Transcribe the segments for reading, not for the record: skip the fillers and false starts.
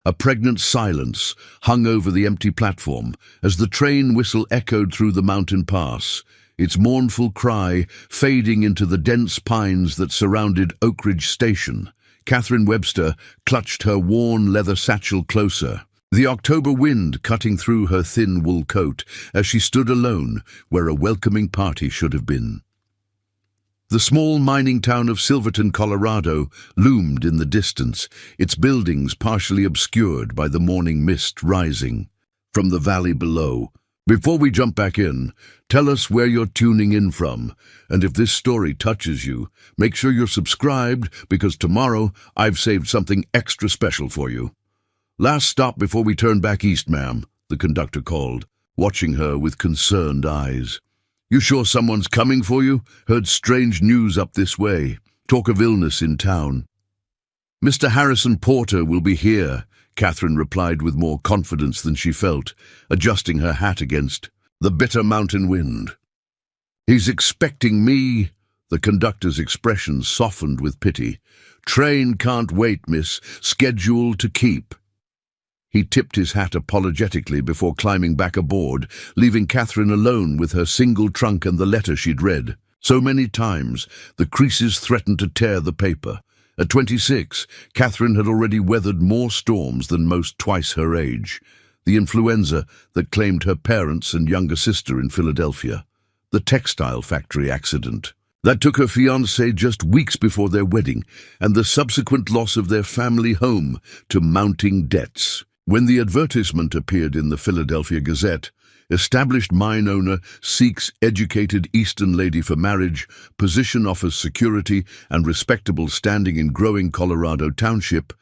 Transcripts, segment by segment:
A pregnant silence hung over the empty platform as the train whistle echoed through the mountain pass, its mournful cry fading into the dense pines that surrounded Oak Ridge Station. Catherine Webster clutched her worn leather satchel closer, the October wind cutting through her thin wool coat as she stood alone where a welcoming party should have been. The small mining town of Silverton, Colorado, loomed in the distance, its buildings partially obscured by the morning mist rising from the valley below. Before we jump back in, tell us where you're tuning in from, and if this story touches you, make sure you're subscribed because tomorrow I've saved something extra special for you. Last stop before we turn back east, ma'am, the conductor called, watching her with concerned eyes. You sure someone's coming for you? Heard strange news up this way. Talk of illness in town. Mr. Harrison Porter will be here, Catherine replied with more confidence than she felt, adjusting her hat against the bitter mountain wind. He's expecting me. The conductor's expression softened with pity. Train can't wait, miss. Schedule to keep. He tipped his hat apologetically before climbing back aboard, leaving Catherine alone with her single trunk and the letter she'd read. So many times, the creases threatened to tear the paper. At 26, Catherine had already weathered more storms than most twice her age. The influenza that claimed her parents and younger sister in Philadelphia. The textile factory accident that took her fiancé just weeks before their wedding, and the subsequent loss of their family home to mounting debts. When the advertisement appeared in the Philadelphia Gazette, established mine owner seeks educated Eastern lady for marriage, position offers security and respectable standing in growing Colorado township,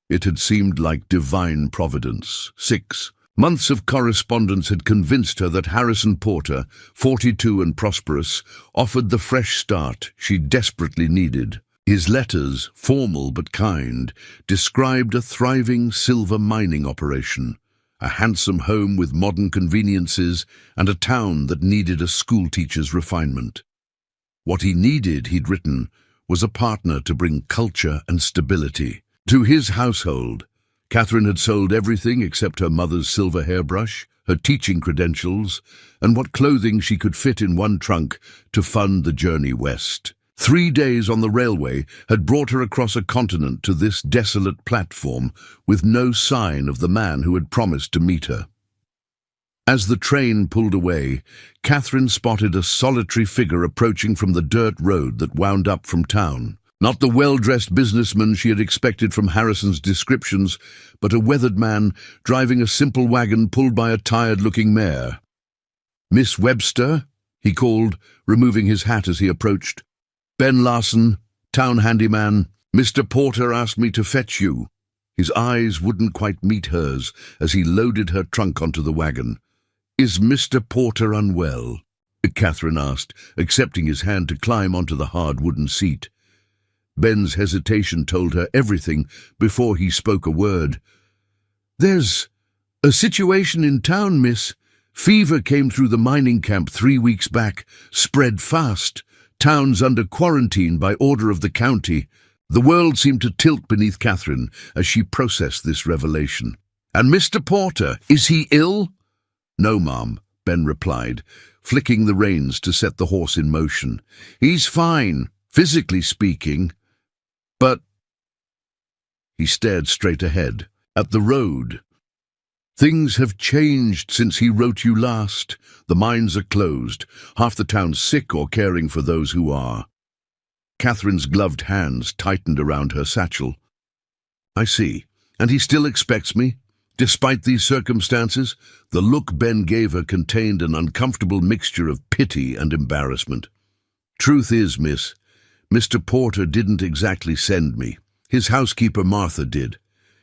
it had seemed like divine providence. 6 months of correspondence had convinced her that Harrison Porter, 42 and prosperous, offered the fresh start she desperately needed. His letters, formal but kind, described a thriving silver mining operation, a handsome home with modern conveniences, and a town that needed a schoolteacher's refinement. What he needed, he'd written, was a partner to bring culture and stability to his household. Catherine had sold everything except her mother's silver hairbrush, her teaching credentials, and what clothing she could fit in one trunk to fund the journey west. 3 days on the railway had brought her across a continent to this desolate platform with no sign of the man who had promised to meet her. As the train pulled away, Catherine spotted a solitary figure approaching from the dirt road that wound up from town. Not the well-dressed businessman she had expected from Harrison's descriptions, but a weathered man driving a simple wagon pulled by a tired-looking mare. "Miss Webster?" he called, removing his hat as he approached. "Ben Larson, town handyman. Mr. Porter asked me to fetch you." His eyes wouldn't quite meet hers as he loaded her trunk onto the wagon. "Is Mr. Porter unwell?" Catherine asked, accepting his hand to climb onto the hard wooden seat. Ben's hesitation told her everything before he spoke a word. "There's a situation in town, miss. Fever came through the mining camp 3 weeks back, spread fast. Town's under quarantine by order of the county." The world seemed to tilt beneath Catherine as she processed this revelation. "And Mr. Porter, is he ill?" "No, ma'am," Ben replied, flicking the reins to set the horse in motion. "He's fine, physically speaking, but—" He stared straight ahead, at the road. "Things have changed since he wrote you last. The mines are closed. Half the town's sick or caring for those who are." Catherine's gloved hands tightened around her satchel. "I see. And he still expects me? Despite these circumstances?" The look Ben gave her contained an uncomfortable mixture of pity and embarrassment. "Truth is, miss, Mr. Porter didn't exactly send me. His housekeeper Martha did.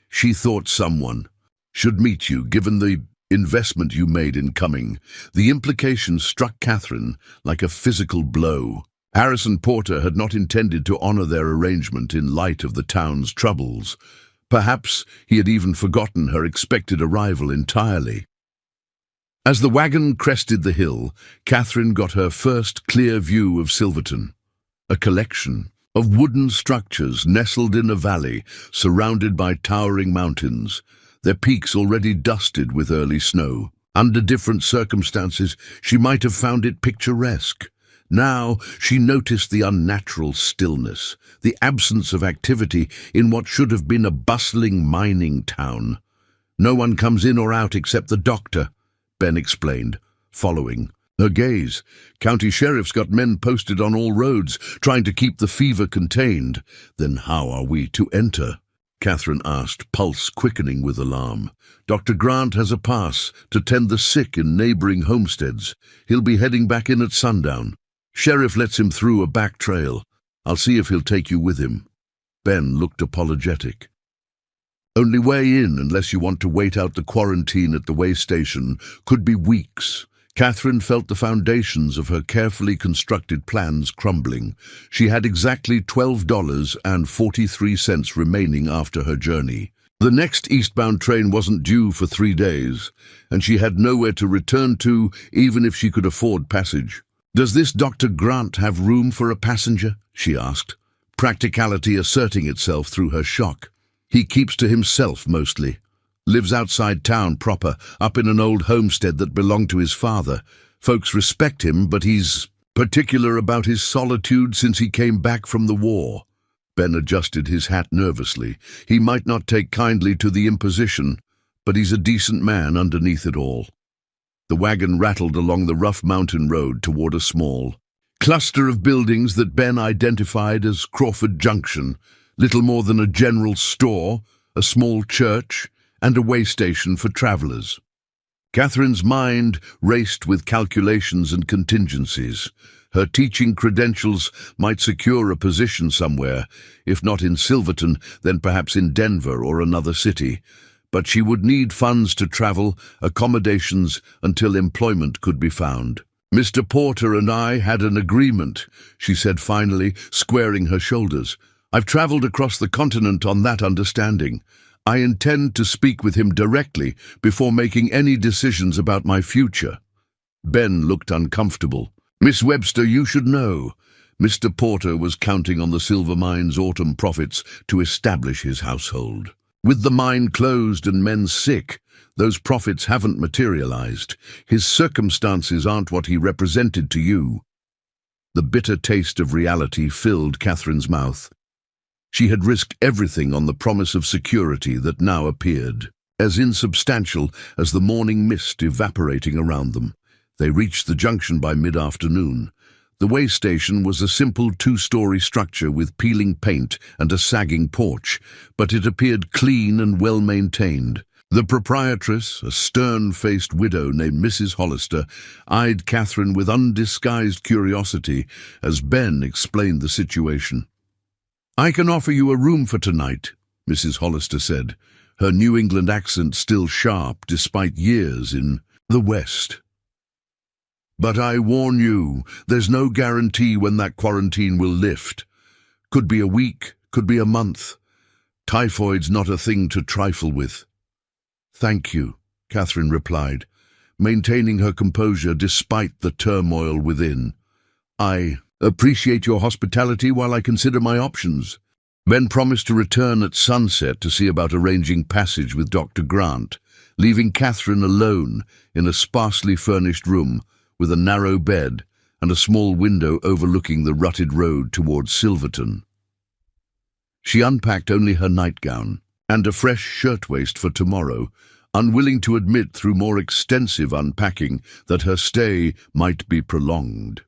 She thought someone should meet you, given the investment you made in coming." The implication struck Catherine like a physical blow. Harrison Porter had not intended to honor their arrangement in light of the town's troubles. Perhaps he had even forgotten her expected arrival entirely. As the wagon crested the hill, Catherine got her first clear view of Silverton. A collection of wooden structures nestled in a valley, surrounded by towering mountains, their peaks already dusted with early snow. Under different circumstances, she might have found it picturesque. Now she noticed the unnatural stillness, the absence of activity in what should have been a bustling mining town. "No one comes in or out except the doctor," Ben explained, following her gaze. "County sheriff's got men posted on all roads, trying to keep the fever contained." "Then how are we to enter?" Catherine asked, pulse quickening with alarm. "Dr. Grant has a pass to tend the sick in neighboring homesteads. He'll be heading back in at sundown. Sheriff lets him through a back trail. I'll see if he'll take you with him." Ben looked apologetic. "Only way in, unless you want to wait out the quarantine at the way station, could be weeks." Catherine felt the foundations of her carefully constructed plans crumbling. She had exactly $12.43 remaining after her journey. The next eastbound train wasn't due for 3 days, and she had nowhere to return to, even if she could afford passage. "Does this Dr. Grant have room for a passenger?" she asked, practicality asserting itself through her shock. "He keeps to himself mostly. Lives outside town proper, up in an old homestead that belonged to his father. Folks respect him, but he's particular about his solitude since he came back from the war." Ben adjusted his hat nervously. "He might not take kindly to the imposition, but he's a decent man underneath it all." The wagon rattled along the rough mountain road toward a small cluster of buildings that Ben identified as Crawford Junction, little more than a general store, a small church, and a way station for travelers. Catherine's mind raced with calculations and contingencies. Her teaching credentials might secure a position somewhere, if not in Silverton, then perhaps in Denver or another city. But she would need funds to travel, accommodations, until employment could be found. "Mr. Porter and I had an agreement," she said finally, squaring her shoulders. "I've traveled across the continent on that understanding. I intend to speak with him directly before making any decisions about my future." Ben looked uncomfortable. "Miss Webster, you should know." Mr. Porter was counting on the silver mine's autumn profits to establish his household. With the mine closed and men sick, those profits haven't materialized. His circumstances aren't what he represented to you. The bitter taste of reality filled Catherine's mouth. She had risked everything on the promise of security that now appeared as insubstantial as the morning mist evaporating around them. They reached the junction by mid-afternoon. The way station was a simple 2-story structure with peeling paint and a sagging porch, but it appeared clean and well-maintained. The proprietress, a stern-faced widow named Mrs. Hollister, eyed Catherine with undisguised curiosity as Ben explained the situation. "I can offer you a room for tonight," Mrs. Hollister said, her New England accent still sharp despite years in the West. "But I warn you, there's no guarantee when that quarantine will lift. Could be a week, could be a month. Typhoid's not a thing to trifle with." "Thank you," Catherine replied, maintaining her composure despite the turmoil within. "I appreciate your hospitality while I consider my options." Ben promised to return at sunset to see about arranging passage with Dr. Grant, leaving Catherine alone in a sparsely furnished room with a narrow bed and a small window overlooking the rutted road towards Silverton. She unpacked only her nightgown and a fresh shirtwaist for tomorrow, unwilling to admit through more extensive unpacking that her stay might be prolonged.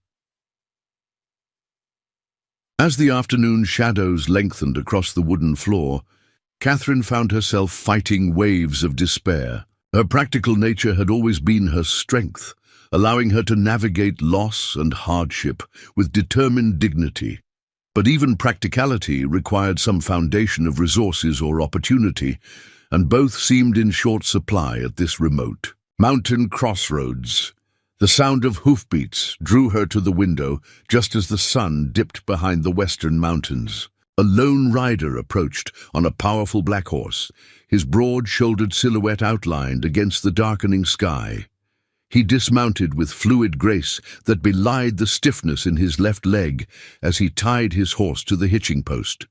As the afternoon shadows lengthened across the wooden floor, Catherine found herself fighting waves of despair. Her practical nature had always been her strength, allowing her to navigate loss and hardship with determined dignity. But even practicality required some foundation of resources or opportunity, and both seemed in short supply at this remote mountain crossroads. The sound of hoofbeats drew her to the window just as the sun dipped behind the western mountains. A lone rider approached on a powerful black horse, his broad-shouldered silhouette outlined against the darkening sky. He dismounted with fluid grace that belied the stiffness in his left leg as he tied his horse to the hitching post.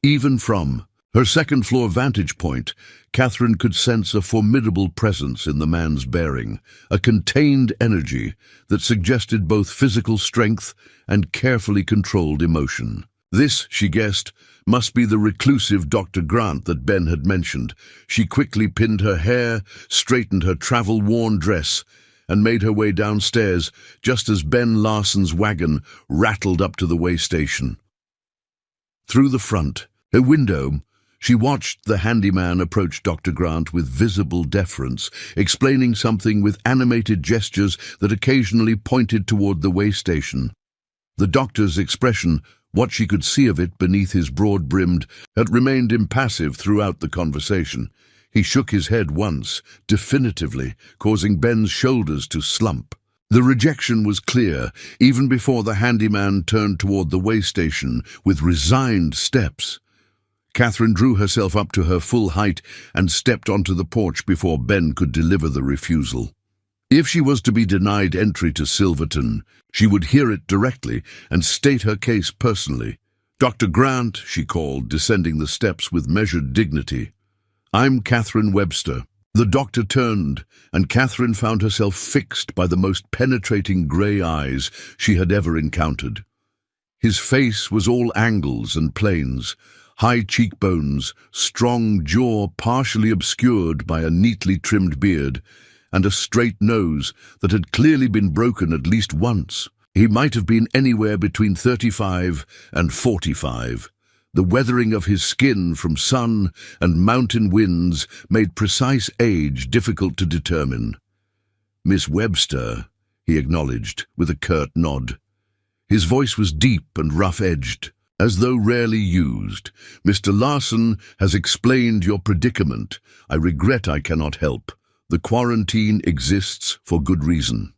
Even from her second-floor vantage point, Catherine could sense a formidable presence in the man's bearing, a contained energy that suggested both physical strength and carefully controlled emotion. This, she guessed, must be the reclusive Dr. Grant that Ben had mentioned. She quickly pinned her hair, straightened her travel-worn dress, and made her way downstairs just as Ben Larson's wagon rattled up to the way station. Through the front, her window, she watched the handyman approach Dr. Grant with visible deference, explaining something with animated gestures that occasionally pointed toward the way station. The doctor's expression, what she could see of it beneath his broad-brimmed, had remained impassive throughout the conversation. He shook his head once, definitively, causing Ben's shoulders to slump. The rejection was clear, even before the handyman turned toward the way station with resigned steps. Catherine drew herself up to her full height and stepped onto the porch before Ben could deliver the refusal. If she was to be denied entry to Silverton, she would hear it directly and state her case personally. "Dr. Grant," she called, descending the steps with measured dignity. "I'm Catherine Webster." The doctor turned, and Catherine found herself fixed by the most penetrating grey eyes she had ever encountered. His face was all angles and planes, high cheekbones, strong jaw partially obscured by a neatly trimmed beard, and a straight nose that had clearly been broken at least once. He might have been anywhere between 35 and 45. The weathering of his skin from sun and mountain winds made precise age difficult to determine. "Miss Webster," he acknowledged with a curt nod. His voice was deep and rough-edged, as though rarely used. "Mr. Larson has explained your predicament. I regret I cannot help. The quarantine exists for good reason."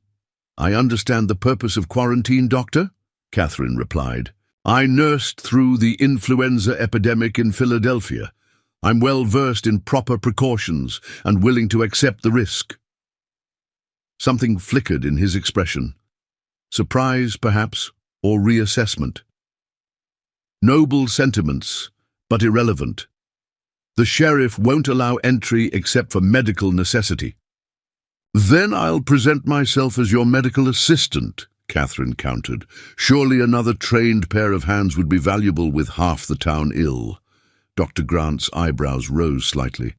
"I understand the purpose of quarantine, Doctor," Catherine replied. "I nursed through the influenza epidemic in Philadelphia. I'm well versed in proper precautions and willing to accept the risk." Something flickered in his expression. Surprise, perhaps, or reassessment. Noble sentiments, but irrelevant. "The sheriff won't allow entry except for medical necessity." "Then I'll present myself as your medical assistant," Catherine countered. "Surely another trained pair of hands would be valuable with half the town ill." Dr. Grant's eyebrows rose slightly.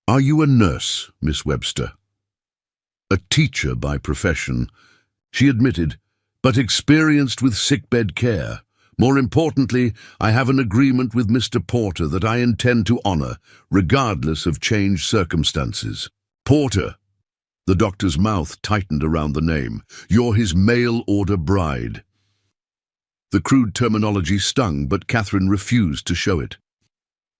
"Are you a nurse, Miss Webster?" "A teacher by profession," she admitted, "but experienced with sickbed care. More importantly, I have an agreement with Mr. Porter that I intend to honor, regardless of changed circumstances." "Porter." The doctor's mouth tightened around the name. "You're his mail-order bride." The crude terminology stung, but Catherine refused to show it.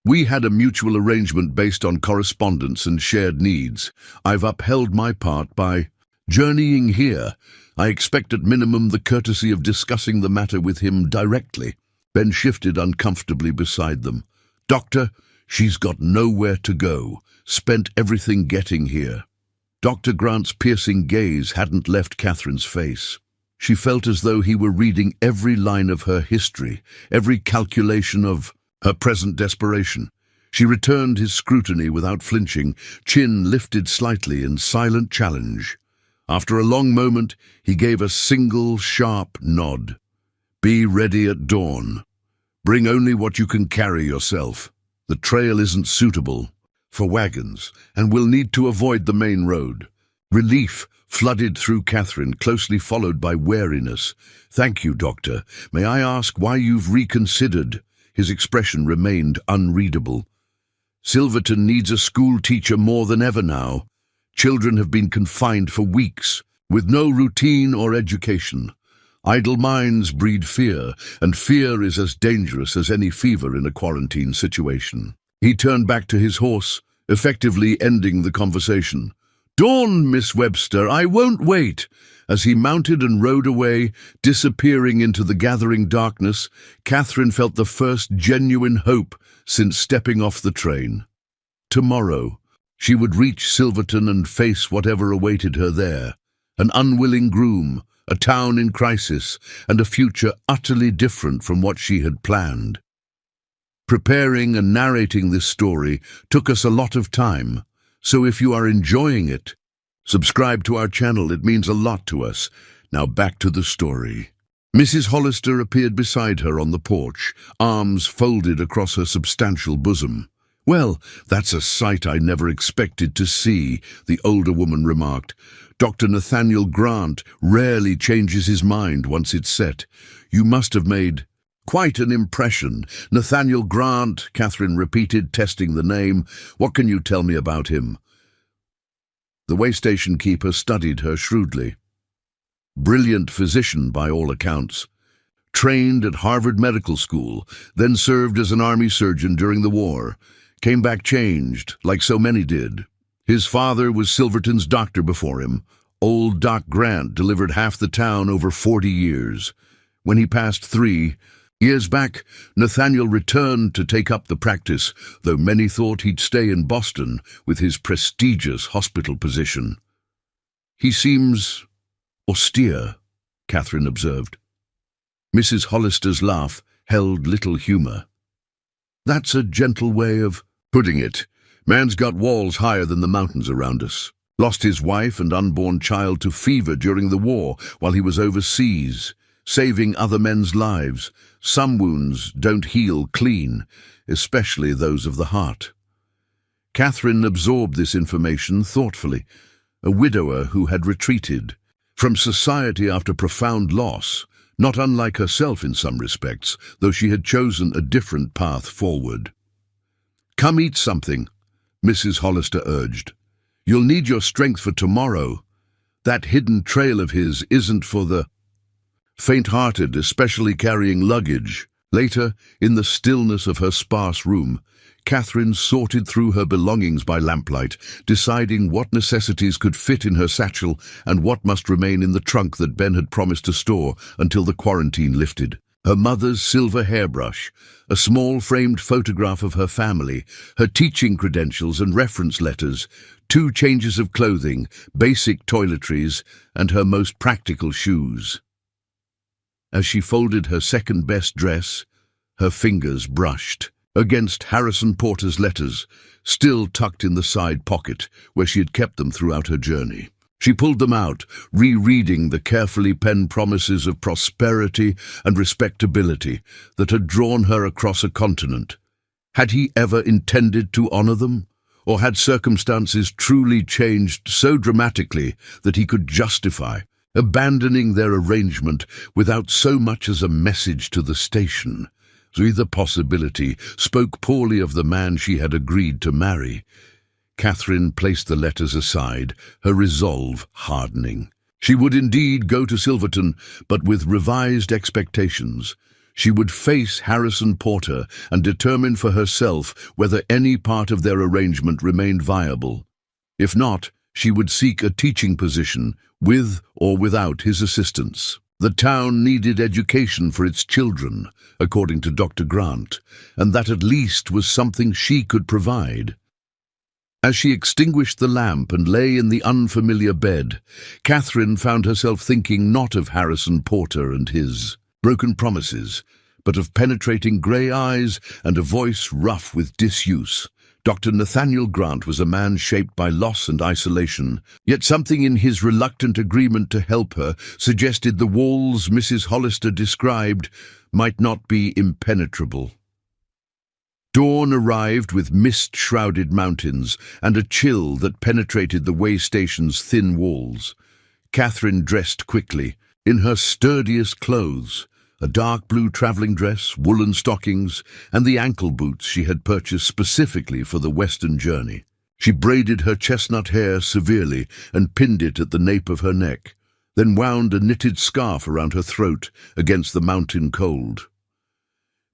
"We had a mutual arrangement based on correspondence and shared needs. I've upheld my part by journeying here. I expect at minimum the courtesy of discussing the matter with him directly." Ben shifted uncomfortably beside them. "Doctor, she's got nowhere to go. Spent everything getting here." Dr. Grant's piercing gaze hadn't left Catherine's face. She felt as though he were reading every line of her history, every calculation of her present desperation. She returned his scrutiny without flinching, chin lifted slightly in silent challenge. After a long moment, he gave a single, sharp nod. "Be ready at dawn. Bring only what you can carry yourself. The trail isn't suitable for wagons, and we'll need to avoid the main road." Relief flooded through Catherine, closely followed by wariness. "Thank you, Doctor. May I ask why you've reconsidered?" His expression remained unreadable. "Silverton needs a school teacher more than ever now. Children have been confined for weeks, with no routine or education. Idle minds breed fear, and fear is as dangerous as any fever in a quarantine situation." He turned back to his horse, effectively ending the conversation. "Dawn, Miss Webster, I won't wait." As he mounted and rode away, disappearing into the gathering darkness, Catherine felt the first genuine hope since stepping off the train. Tomorrow, She would reach Silverton and face whatever awaited her there: an unwilling groom, a town in crisis, and a future utterly different from what she had planned. Preparing and narrating this story took us a lot of time, so if you are enjoying it, subscribe to our channel. It means a lot to us. Now back to the story. Mrs. Hollister appeared beside her on the porch, arms folded across her substantial bosom. "Well, that's a sight I never expected to see," the older woman remarked. "Dr. Nathaniel Grant rarely changes his mind once it's set. You must have made quite an impression." "Nathaniel Grant," Catherine repeated, testing the name. "What can you tell me about him?" The waystation keeper studied her shrewdly. "Brilliant physician by all accounts. Trained at Harvard Medical School, then served as an army surgeon during the war. Came back changed, like so many did. His father was Silverton's doctor before him. Old Doc Grant delivered half the town over 40 years. When he passed 3 years back, Nathaniel returned to take up the practice, though many thought he'd stay in Boston with his prestigious hospital position." "He seems austere," Catherine observed. Mrs. Hollister's laugh held little humor. "That's a gentle way of putting it. Man's got walls higher than the mountains around us. Lost his wife and unborn child to fever during the war while he was overseas, saving other men's lives. Some wounds don't heal clean, especially those of the heart." Catherine absorbed this information thoughtfully. A widower who had retreated from society after profound loss, not unlike herself in some respects, though she had chosen a different path forward. "Come eat something," Mrs. Hollister urged. "You'll need your strength for tomorrow. That hidden trail of his isn't for the faint-hearted, especially carrying luggage." Later, in the stillness of her sparse room, Catherine sorted through her belongings by lamplight, deciding what necessities could fit in her satchel and what must remain in the trunk that Ben had promised to store until the quarantine lifted. Her mother's silver hairbrush, a small framed photograph of her family, her teaching credentials and reference letters, 2 changes of clothing, basic toiletries, and her most practical shoes. As she folded her second-best dress, her fingers brushed against Harrison Porter's letters, still tucked in the side pocket where she had kept them throughout her journey. She pulled them out, rereading the carefully penned promises of prosperity and respectability that had drawn her across a continent. Had he ever intended to honor them? Or had circumstances truly changed so dramatically that he could justify abandoning their arrangement without so much as a message to the station? Either possibility spoke poorly of the man she had agreed to marry. Catherine placed the letters aside, her resolve hardening. She would indeed go to Silverton, but with revised expectations. She would face Harrison Porter and determine for herself whether any part of their arrangement remained viable. If not, she would seek a teaching position, with or without his assistance. The town needed education for its children, according to Dr. Grant, and that at least was something she could provide. As she extinguished the lamp and lay in the unfamiliar bed, Catherine found herself thinking not of Harrison Porter and his broken promises, but of penetrating grey eyes and a voice rough with disuse. Dr. Nathaniel Grant was a man shaped by loss and isolation, yet something in his reluctant agreement to help her suggested the walls Mrs. Hollister described might not be impenetrable. Dawn arrived with mist-shrouded mountains and a chill that penetrated the way station's thin walls. Catherine dressed quickly, in her sturdiest clothes, a dark blue traveling dress, woolen stockings, and the ankle boots she had purchased specifically for the western journey. She braided her chestnut hair severely and pinned it at the nape of her neck, then wound a knitted scarf around her throat against the mountain cold.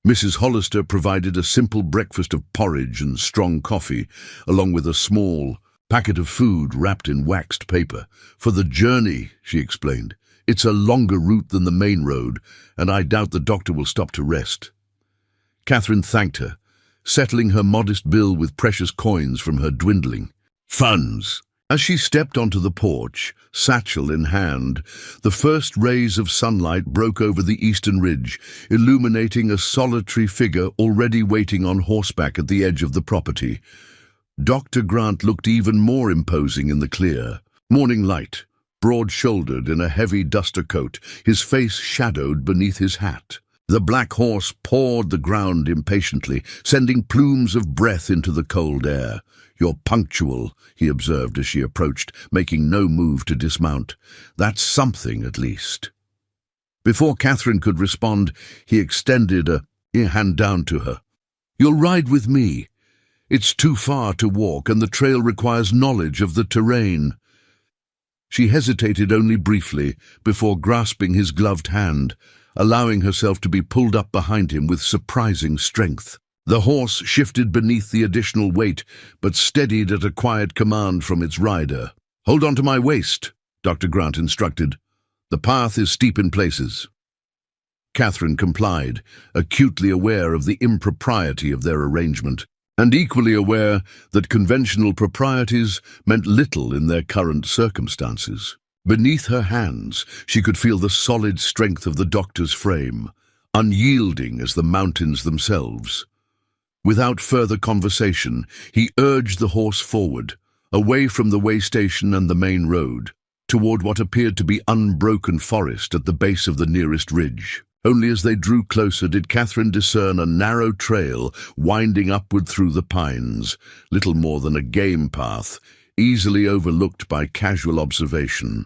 Mrs. Hollister provided a simple breakfast of porridge and strong coffee, along with a small packet of food wrapped in waxed paper. "For the journey," she explained. "It's a longer route than the main road, and I doubt the doctor will stop to rest." Catherine thanked her, settling her modest bill with precious coins from her dwindling Funds. As she stepped onto the porch, satchel in hand, the first rays of sunlight broke over the eastern ridge, illuminating a solitary figure already waiting on horseback at the edge of the property. Dr. Grant looked even more imposing in the clear. Morning light, broad-shouldered in a heavy duster coat, his face shadowed beneath his hat. The black horse pawed the ground impatiently, sending plumes of breath into the cold air. "You're punctual," he observed as she approached, making no move to dismount. "That's something, at least." Before Catherine could respond, he extended a hand down to her. "You'll ride with me. It's too far to walk, and the trail requires knowledge of the terrain." She hesitated only briefly before grasping his gloved hand, allowing herself to be pulled up behind him with surprising strength. The horse shifted beneath the additional weight, but steadied at a quiet command from its rider. "Hold on to my waist," Dr. Grant instructed. "The path is steep in places." Catherine complied, acutely aware of the impropriety of their arrangement, and equally aware that conventional proprieties meant little in their current circumstances. Beneath her hands, she could feel the solid strength of the doctor's frame, unyielding as the mountains themselves. Without further conversation, he urged the horse forward, away from the way station and the main road, toward what appeared to be unbroken forest at the base of the nearest ridge. Only as they drew closer did Catherine discern a narrow trail winding upward through the pines, little more than a game path, easily overlooked by casual observation.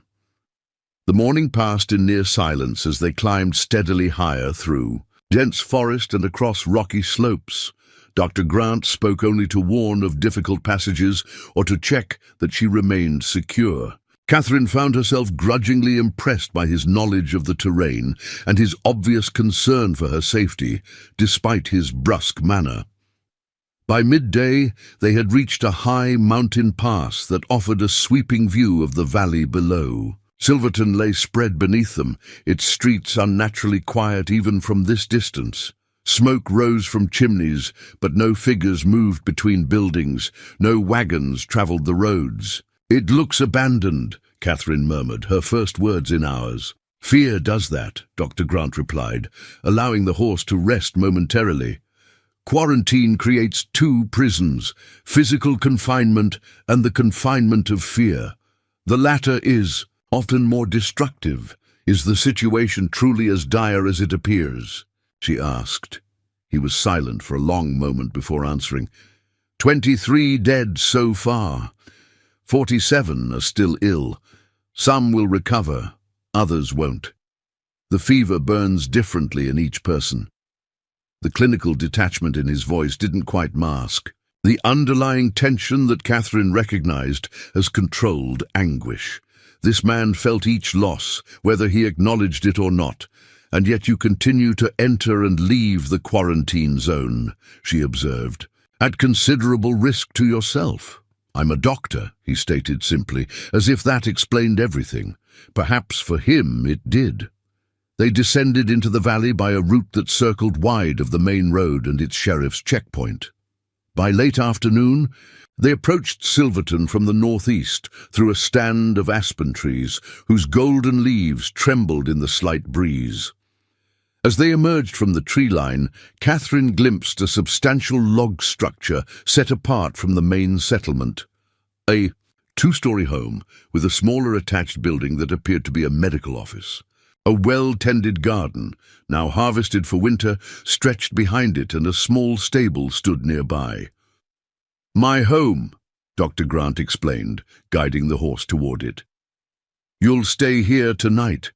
The morning passed in near silence as they climbed steadily higher through dense forest and across rocky slopes. Dr. Grant spoke only to warn of difficult passages or to check that she remained secure. Catherine found herself grudgingly impressed by his knowledge of the terrain and his obvious concern for her safety, despite his brusque manner. By midday, they had reached a high mountain pass that offered a sweeping view of the valley below. Silverton lay spread beneath them, its streets unnaturally quiet even from this distance. Smoke rose from chimneys, but no figures moved between buildings, no wagons traveled the roads. "It looks abandoned," Catherine murmured, her first words in hours. "Fear does that," Dr. Grant replied, allowing the horse to rest momentarily. "Quarantine creates two prisons, physical confinement and the confinement of fear. The latter is often more destructive. Is the situation truly as dire as it appears?" she asked. He was silent for a long moment before answering. 23 dead so far. 47 are still ill. Some will recover, others won't. The fever burns differently in each person." The clinical detachment in his voice didn't quite mask the underlying tension that Catherine recognized as controlled anguish. This man felt each loss, whether he acknowledged it or not, and yet you continue to enter and leave the quarantine zone, she observed, at considerable risk to yourself. "I'm a doctor," he stated simply, as if that explained everything. Perhaps for him it did. They descended into the valley by a route that circled wide of the main road and its sheriff's checkpoint. By late afternoon, they approached Silverton from the northeast through a stand of aspen trees whose golden leaves trembled in the slight breeze. As they emerged from the tree line, Catherine glimpsed a substantial log structure set apart from the main settlement. A two-story home with a smaller attached building that appeared to be a medical office. A well-tended garden, now harvested for winter, stretched behind it, and a small stable stood nearby. "My home," Dr. Grant explained, guiding the horse toward it. "You'll stay here tonight.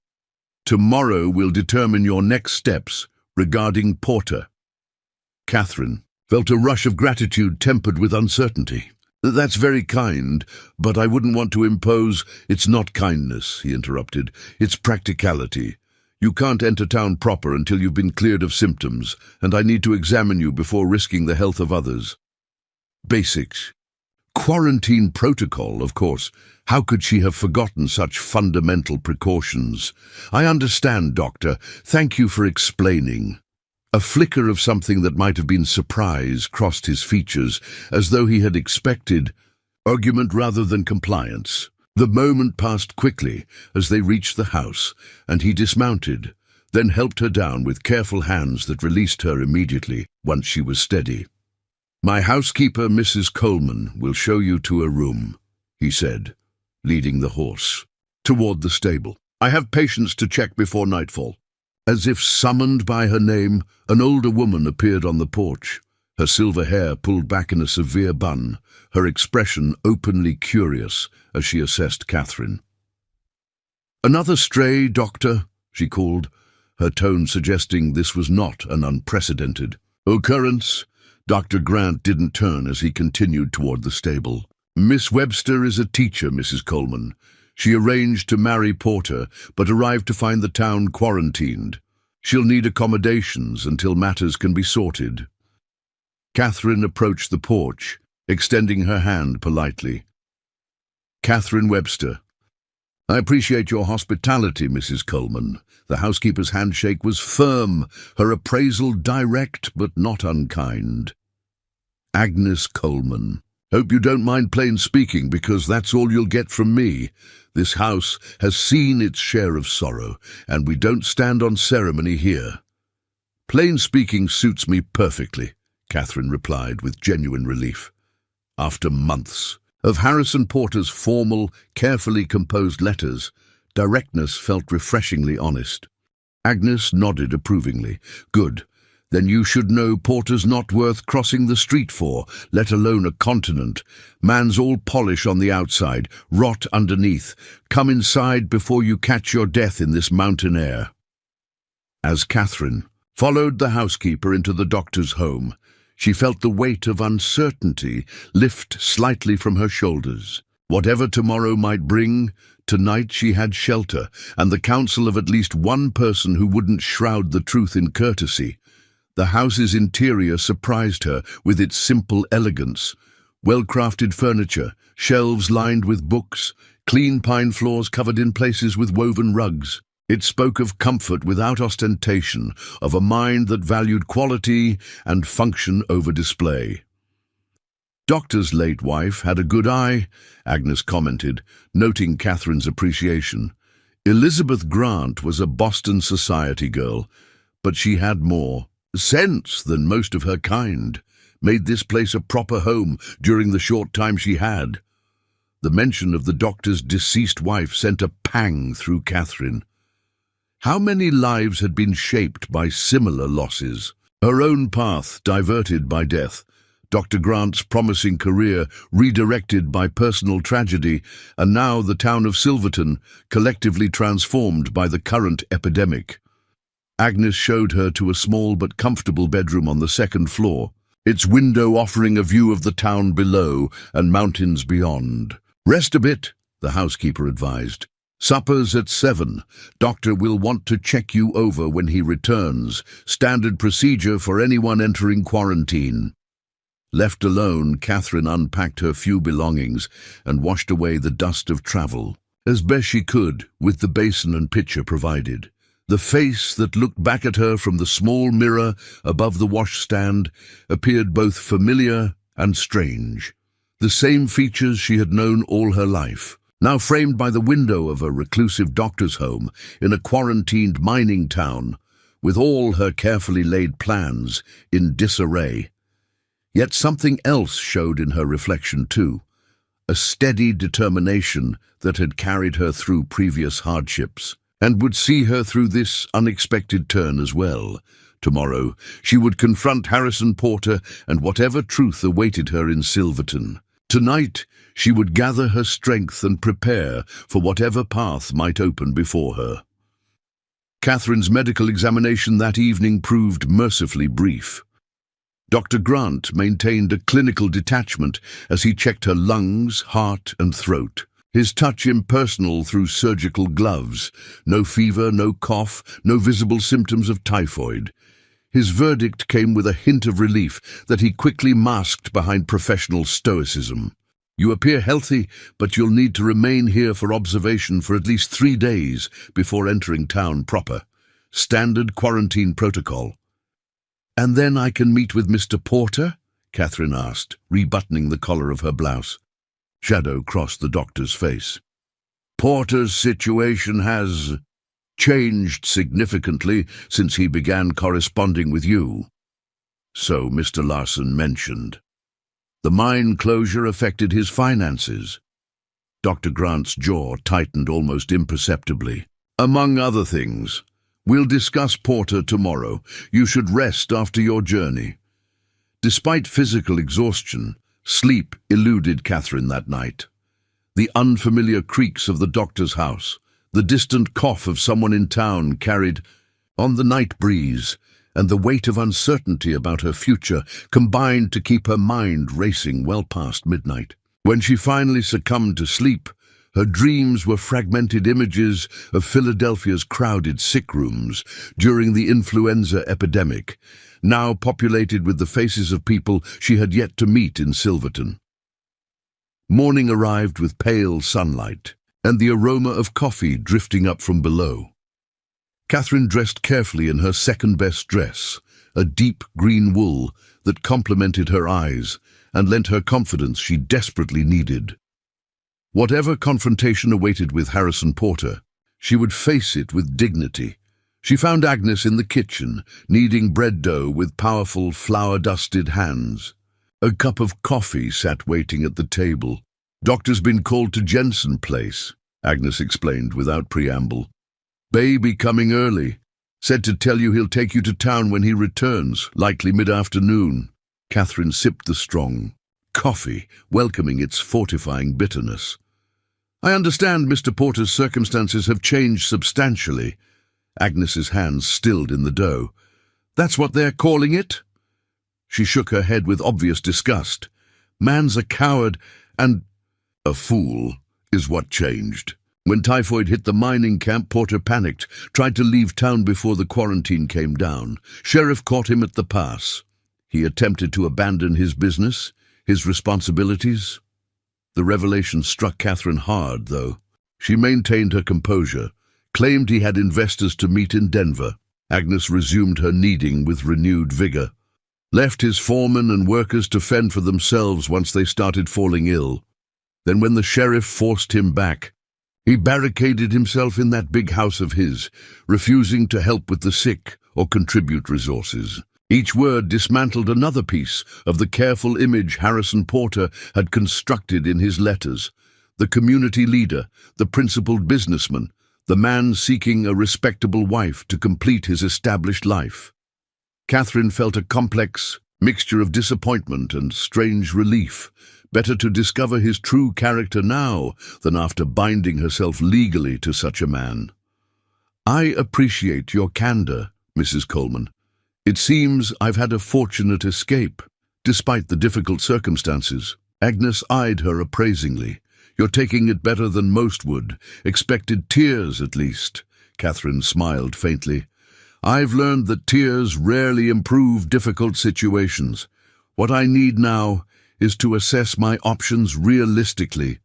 Tomorrow will determine your next steps regarding Porter." Catherine felt a rush of gratitude tempered with uncertainty. "That's very kind, but I wouldn't want to impose—" "It's not kindness," he interrupted. "It's practicality. You can't enter town proper until you've been cleared of symptoms, and I need to examine you before risking the health of others. Basics. Quarantine protocol, of course. How could she have forgotten such fundamental precautions? I understand, Doctor. Thank you for explaining." A flicker of something that might have been surprise crossed his features, as though he had expected, argument rather than compliance. The moment passed quickly as they reached the house, and he dismounted, then helped her down with careful hands that released her immediately once she was steady. "My housekeeper, Mrs. Coleman, will show you to a room," he said, leading the horse toward the stable. "I have patients to check before nightfall." As if summoned by her name, an older woman appeared on the porch, her silver hair pulled back in a severe bun, her expression openly curious as she assessed Catherine. "Another stray, doctor?" she called, her tone suggesting this was not an unprecedented occurrence. Dr. Grant didn't turn as he continued toward the stable. "Miss Webster is a teacher, Mrs. Coleman. She arranged to marry Porter, but arrived to find the town quarantined. She'll need accommodations until matters can be sorted." Catherine approached the porch, extending her hand politely. "Catherine Webster." "I appreciate your hospitality, Mrs. Coleman." The housekeeper's handshake was firm, her appraisal direct but not unkind. "Agnes Coleman. Hope you don't mind plain speaking, because that's all you'll get from me. This house has seen its share of sorrow, and we don't stand on ceremony here." "Plain speaking suits me perfectly," Catherine replied with genuine relief. After months of Harrison Porter's formal, carefully composed letters, directness felt refreshingly honest. Agnes nodded approvingly. "Good. Then you should know Porter's not worth crossing the street for, let alone a continent. Man's all polish on the outside, rot underneath. Come inside before you catch your death in this mountain air." As Catherine followed the housekeeper into the doctor's home, she felt the weight of uncertainty lift slightly from her shoulders. Whatever tomorrow might bring, tonight she had shelter, and the counsel of at least one person who wouldn't shroud the truth in courtesy. The house's interior surprised her with its simple elegance. Well-crafted furniture, shelves lined with books, clean pine floors covered in places with woven rugs. It spoke of comfort without ostentation, of a mind that valued quality and function over display. "Doctor's late wife had a good eye," Agnes commented, noting Catherine's appreciation. "Elizabeth Grant was a Boston society girl, but she had more sense than most of her kind, made this place a proper home during the short time she had." The mention of the doctor's deceased wife sent a pang through Catherine. How many lives had been shaped by similar losses? Her own path diverted by death, Dr. Grant's promising career redirected by personal tragedy, and now the town of Silverton collectively transformed by the current epidemic. Agnes showed her to a small but comfortable bedroom on the second floor, its window offering a view of the town below and mountains beyond. "Rest a bit," the housekeeper advised. "Supper's at 7. Doctor will want to check you over when he returns. Standard procedure for anyone entering quarantine." Left alone, Catherine unpacked her few belongings and washed away the dust of travel, as best she could, with the basin and pitcher provided. The face that looked back at her from the small mirror above the washstand appeared both familiar and strange. The same features she had known all her life, now framed by the window of a reclusive doctor's home in a quarantined mining town, with all her carefully laid plans in disarray. Yet something else showed in her reflection too, a steady determination that had carried her through previous hardships, and would see her through this unexpected turn as well. Tomorrow she would confront Harrison Porter and whatever truth awaited her in Silverton. Tonight she would gather her strength and prepare for whatever path might open before her. Catherine's medical examination that evening proved mercifully brief. Dr. Grant maintained a clinical detachment as he checked her lungs, heart, and throat. His touch impersonal through surgical gloves. No fever, no cough, no visible symptoms of typhoid. His verdict came with a hint of relief that he quickly masked behind professional stoicism. "You appear healthy, but you'll need to remain here for observation for at least 3 days before entering town proper. Standard quarantine protocol." "And then I can meet with Mr. Porter?" Catherine asked, rebuttoning the collar of her blouse. Shadow crossed the doctor's face. Porter's situation has changed significantly since he began corresponding with you. So Mr. Larson mentioned. The mine closure affected his finances. Dr. Grant's jaw tightened almost imperceptibly. Among other things, we'll discuss Porter tomorrow. You should rest after your journey. Despite physical exhaustion, sleep eluded Catherine that night. The unfamiliar creaks of the doctor's house, the distant cough of someone in town carried on the night breeze, and the weight of uncertainty about her future combined to keep her mind racing well past midnight. When she finally succumbed to sleep, her dreams were fragmented images of Philadelphia's crowded sick rooms during the influenza epidemic, now populated with the faces of people she had yet to meet in Silverton. Morning arrived with pale sunlight and the aroma of coffee drifting up from below. Catherine dressed carefully in her second-best dress, a deep green wool that complemented her eyes and lent her confidence she desperately needed. Whatever confrontation awaited with Harrison Porter, she would face it with dignity. She found Agnes in the kitchen, kneading bread dough with powerful, flour-dusted hands. A cup of coffee sat waiting at the table. Doctor's been called to Jensen Place, Agnes explained without preamble. Baby coming early. Said to tell you he'll take you to town when he returns, likely mid-afternoon. Catherine sipped the strong coffee, welcoming its fortifying bitterness. I understand Mr. Porter's circumstances have changed substantially. Agnes's hands stilled in the dough. That's what they're calling it? She shook her head with obvious disgust. Man's a coward, and a fool is what changed. When typhoid hit the mining camp, Porter panicked, tried to leave town before the quarantine came down. Sheriff caught him at the pass. He attempted to abandon his business, his responsibilities. The revelation struck Catherine hard, though. She maintained her composure, claimed he had investors to meet in Denver. Agnes resumed her kneading with renewed vigor. Left his foremen and workers to fend for themselves once they started falling ill. Then when the sheriff forced him back, he barricaded himself in that big house of his, refusing to help with the sick or contribute resources. Each word dismantled another piece of the careful image Harrison Porter had constructed in his letters. The community leader, the principled businessman, the man seeking a respectable wife to complete his established life. Catherine felt a complex mixture of disappointment and strange relief. Better to discover his true character now than after binding herself legally to such a man. I appreciate your candor, Mrs. Coleman. It seems I've had a fortunate escape, despite the difficult circumstances. Agnes eyed her appraisingly. You're taking it better than most would. Expected tears, at least. Catherine smiled faintly. I've learned that tears rarely improve difficult situations. What I need now is to assess my options realistically.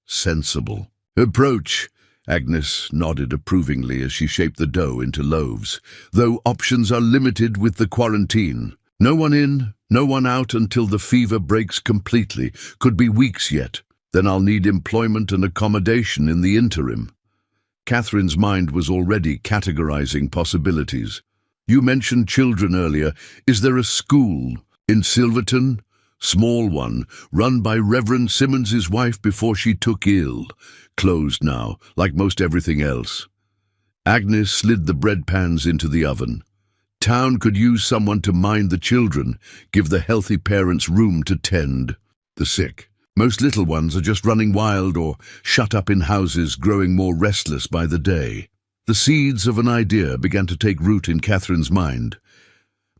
Sensible approach. Agnes nodded approvingly as she shaped the dough into loaves. Though options are limited with the quarantine. No one in, no one out until the fever breaks completely. Could be weeks yet. Then I'll need employment and accommodation in the interim. Catherine's mind was already categorizing possibilities. You mentioned children earlier. Is there a school in Silverton? Small one, run by Reverend Simmons's wife before she took ill. Closed now, like most everything else. Agnes slid the bread pans into the oven. Town could use someone to mind the children, give the healthy parents room to tend the sick. Most little ones are just running wild or shut up in houses, growing more restless by the day. The seeds of an idea began to take root in Catherine's mind.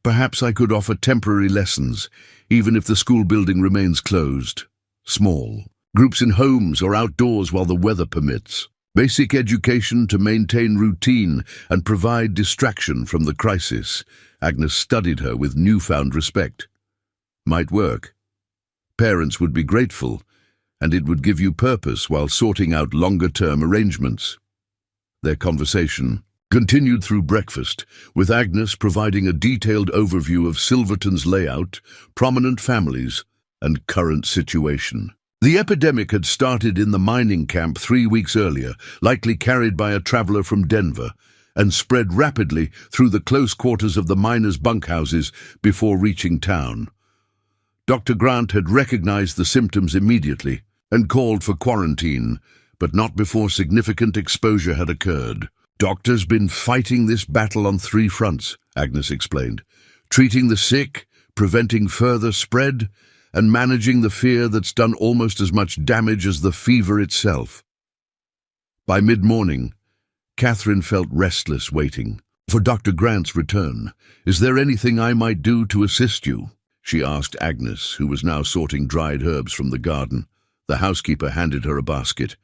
Perhaps I could offer temporary lessons, even if the school building remains closed. Small. Groups in homes or outdoors while the weather permits. Basic education to maintain routine and provide distraction from the crisis. Agnes studied her with newfound respect. Might work. Parents would be grateful, and it would give you purpose while sorting out longer-term arrangements. Their conversation continued through breakfast, with Agnes providing a detailed overview of Silverton's layout, prominent families, and current situation. The epidemic had started in the mining camp 3 weeks earlier, likely carried by a traveler from Denver, and spread rapidly through the close quarters of the miners' bunkhouses before reaching town. Dr. Grant had recognized the symptoms immediately and called for quarantine, but not before significant exposure had occurred. "Doctor's been fighting this battle on 3 fronts," Agnes explained. "Treating the sick, preventing further spread, and managing the fear that's done almost as much damage as the fever itself." By mid-morning, Catherine felt restless waiting for Dr. Grant's return. "Is there anything I might do to assist you?" she asked Agnes, who was now sorting dried herbs from the garden. The housekeeper handed her a basket.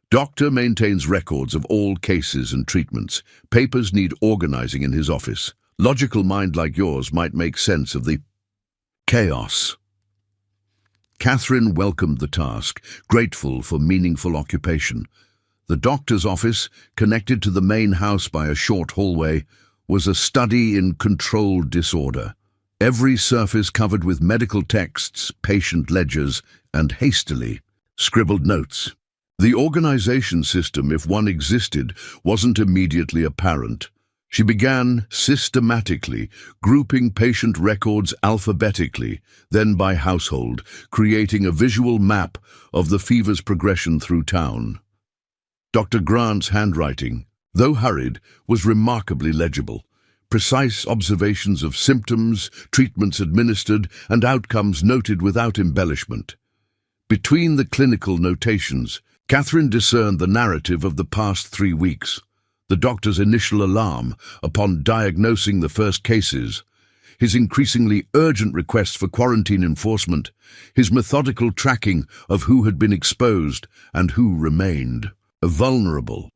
"Doctor maintains records of all cases and treatments. Papers need organizing in his office. Logical mind like yours might make sense of the chaos." Catherine welcomed the task, grateful for meaningful occupation. The doctor's office, connected to the main house by a short hallway, was a study in controlled disorder. Every surface covered with medical texts, patient ledgers, and hastily scribbled notes. The organization system, if one existed, wasn't immediately apparent. She began systematically, grouping patient records alphabetically, then by household, creating a visual map of the fever's progression through town. Dr. Grant's handwriting, though hurried, was remarkably legible. Precise observations of symptoms, treatments administered, and outcomes noted without embellishment. Between the clinical notations, Catherine discerned the narrative of the past 3 weeks. The doctor's initial alarm upon diagnosing the first cases, his increasingly urgent requests for quarantine enforcement, his methodical tracking of who had been exposed and who remained vulnerable.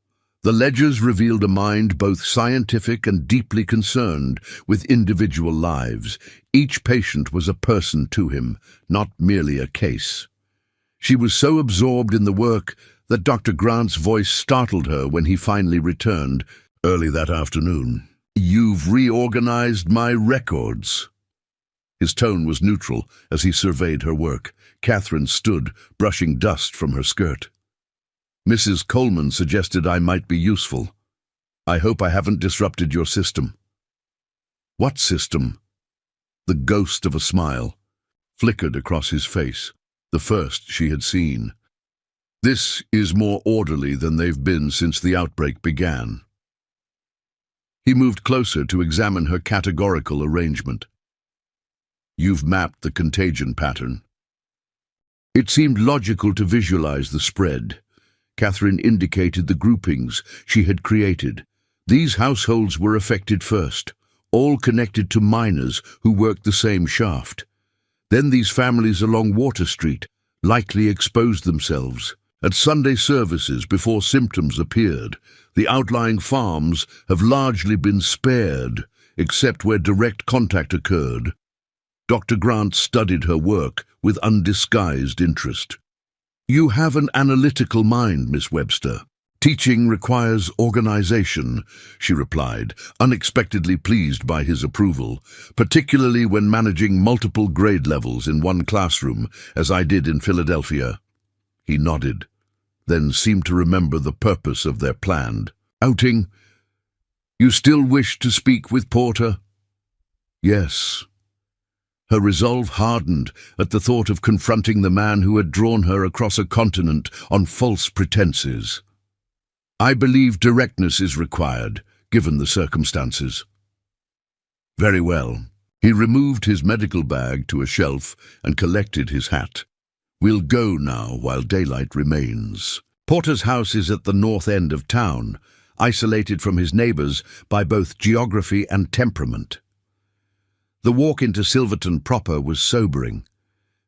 The ledgers revealed a mind both scientific and deeply concerned with individual lives. Each patient was a person to him, not merely a case. She was so absorbed in the work that Dr. Grant's voice startled her when he finally returned early that afternoon. "You've reorganized my records." His tone was neutral as he surveyed her work. Catherine stood, brushing dust from her skirt. "Mrs. Coleman suggested I might be useful. I hope I haven't disrupted your system." "What system?" The ghost of a smile flickered across his face, the first she had seen. "This is more orderly than they've been since the outbreak began." He moved closer to examine her categorical arrangement. "You've mapped the contagion pattern." It seemed logical to visualize the spread. Catherine indicated the groupings she had created. These households were affected first, all connected to miners who worked the same shaft. Then these families along Water Street likely exposed themselves. At Sunday services before symptoms appeared, the outlying farms have largely been spared, except where direct contact occurred. Dr. Grant studied her work with undisguised interest. "You have an analytical mind, Miss Webster. Teaching requires organization," she replied, unexpectedly pleased by his approval, "particularly when managing multiple grade levels in one classroom, as I did in Philadelphia." He nodded, then seemed to remember the purpose of their planned outing. "You still wish to speak with Porter?" "Yes." Her resolve hardened at the thought of confronting the man who had drawn her across a continent on false pretenses. "I believe directness is required, given the circumstances." "Very well." He removed his medical bag to a shelf and collected his hat. "We'll go now while daylight remains." Porter's house is at the north end of town, isolated from his neighbors by both geography and temperament. The walk into Silverton proper was sobering.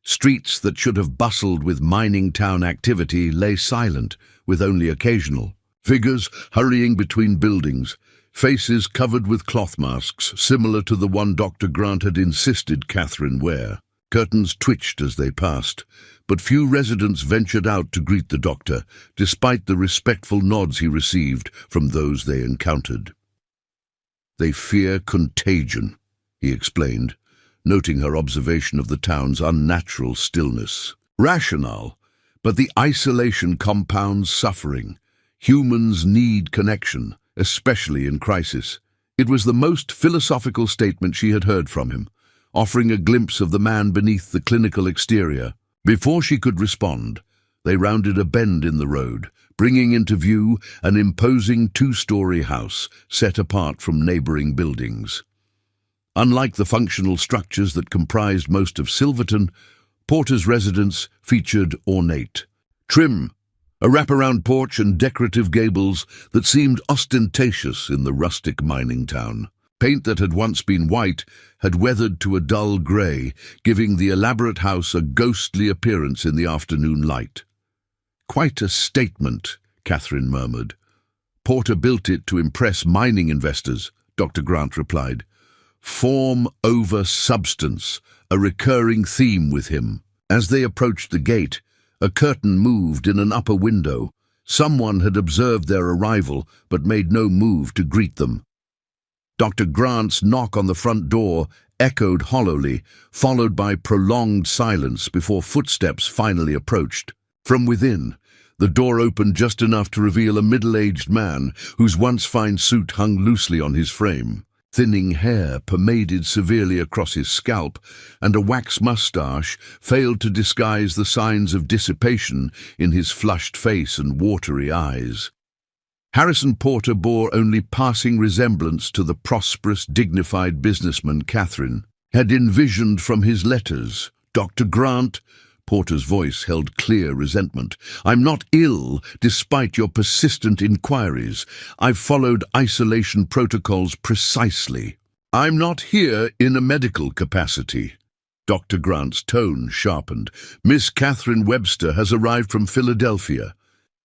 Streets that should have bustled with mining town activity lay silent, with only occasional figures hurrying between buildings, faces covered with cloth masks similar to the one Dr. Grant had insisted Catherine wear. Curtains twitched as they passed, but few residents ventured out to greet the doctor, despite the respectful nods he received from those they encountered. "They fear contagion," he explained, noting her observation of the town's unnatural stillness. "Rationale, But the isolation compounds suffering. Humans need connection, especially in crisis. It was the most philosophical statement she had heard from him, offering a glimpse of the man beneath the clinical exterior. Before she could respond, they rounded a bend in the road, bringing into view an imposing two-story house set apart from neighboring buildings. Unlike the functional structures that comprised most of Silverton, Porter's residence featured ornate, trim, a wraparound porch and decorative gables that seemed ostentatious in the rustic mining town. Paint that had once been white had weathered to a dull grey, giving the elaborate house a ghostly appearance in the afternoon light. "Quite a statement," Catherine murmured. "Porter built it to impress mining investors," Dr. Grant replied. Form over substance, a recurring theme with him. As they approached the gate, a curtain moved in an upper window. Someone had observed their arrival, but made no move to greet them. Dr. Grant's knock on the front door echoed hollowly, followed by prolonged silence before footsteps finally approached. From within, the door opened just enough to reveal a middle-aged man whose once fine suit hung loosely on his frame. Thinning hair pomaded severely across his scalp, and a wax moustache failed to disguise the signs of dissipation in his flushed face and watery eyes. Harrison Porter bore only passing resemblance to the prosperous, dignified businessman Catherine had envisioned from his letters. "Dr. Grant," Porter's voice held clear resentment, "I'm not ill, despite your persistent inquiries. I've followed isolation protocols precisely. I'm not here in a medical capacity." Dr. Grant's tone sharpened. "Miss Catherine Webster has arrived from Philadelphia.